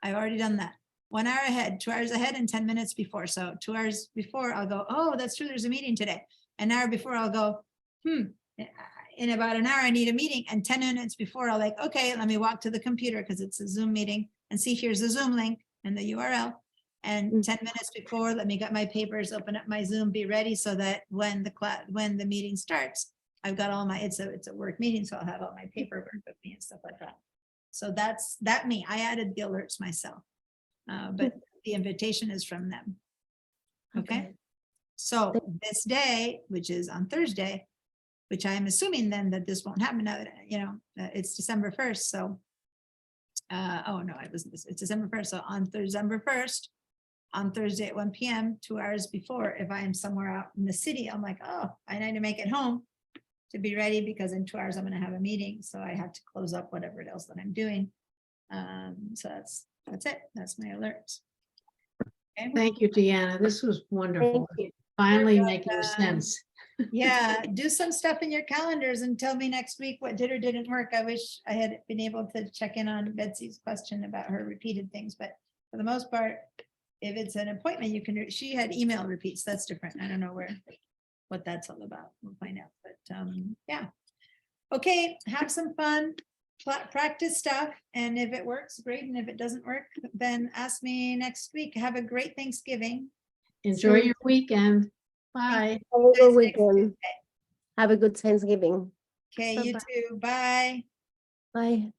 [SPEAKER 1] I've already done that. 1 hour ahead, 2 hours ahead, and 10 minutes before. So 2 hours before, I'll go, oh, that's true, there's a meeting today. An hour before, I'll go, in about an hour, I need a meeting. And 10 minutes before, I'll like, okay, let me walk to the computer because it's a Zoom meeting and see, here's the Zoom link and the URL. And 10 minutes before, let me get my papers, open up my Zoom, be ready so that when the meeting starts, I've got all my, it's a work meeting, so I'll have all my paperwork with me and stuff like that. So that's me. I added the alerts myself. But the invitation is from them. Okay. So this day, which is on Thursday, which I am assuming then that this won't happen now that, it's December 1st. So, oh no, it's December 1st. So on December 1st, on Thursday at 1 p.m., 2 hours before, if I am somewhere out in the city, I'm like, oh, I need to make it home to be ready because in 2 hours I'm going to have a meeting. So I have to close up whatever else that I'm doing. So that's it. That's my alerts. Okay.
[SPEAKER 9] Thank you, Deanna. This was wonderful.
[SPEAKER 4] you.
[SPEAKER 9] Finally
[SPEAKER 1] You're
[SPEAKER 9] making
[SPEAKER 1] welcome.
[SPEAKER 9] sense.
[SPEAKER 1] Yeah, do some stuff in your calendars and tell me next week what did or didn't work. I wish I had been able to check in on Betsy's question about her repeated things, but for the most part, if it's an appointment, you can, she had email repeats. That's different. I don't know what that's all about. We'll find out, but yeah. Okay, have some fun, practice stuff. And if it works, great. And if it doesn't work, then ask me next week. Have a great Thanksgiving.
[SPEAKER 9] Enjoy your weekend. Bye.
[SPEAKER 4] Have a good
[SPEAKER 1] Guys, next
[SPEAKER 4] weekend.
[SPEAKER 1] Tuesday.
[SPEAKER 4] Have a good Thanksgiving.
[SPEAKER 1] Okay, you
[SPEAKER 4] Bye-bye.
[SPEAKER 1] too. Bye.
[SPEAKER 4] Bye.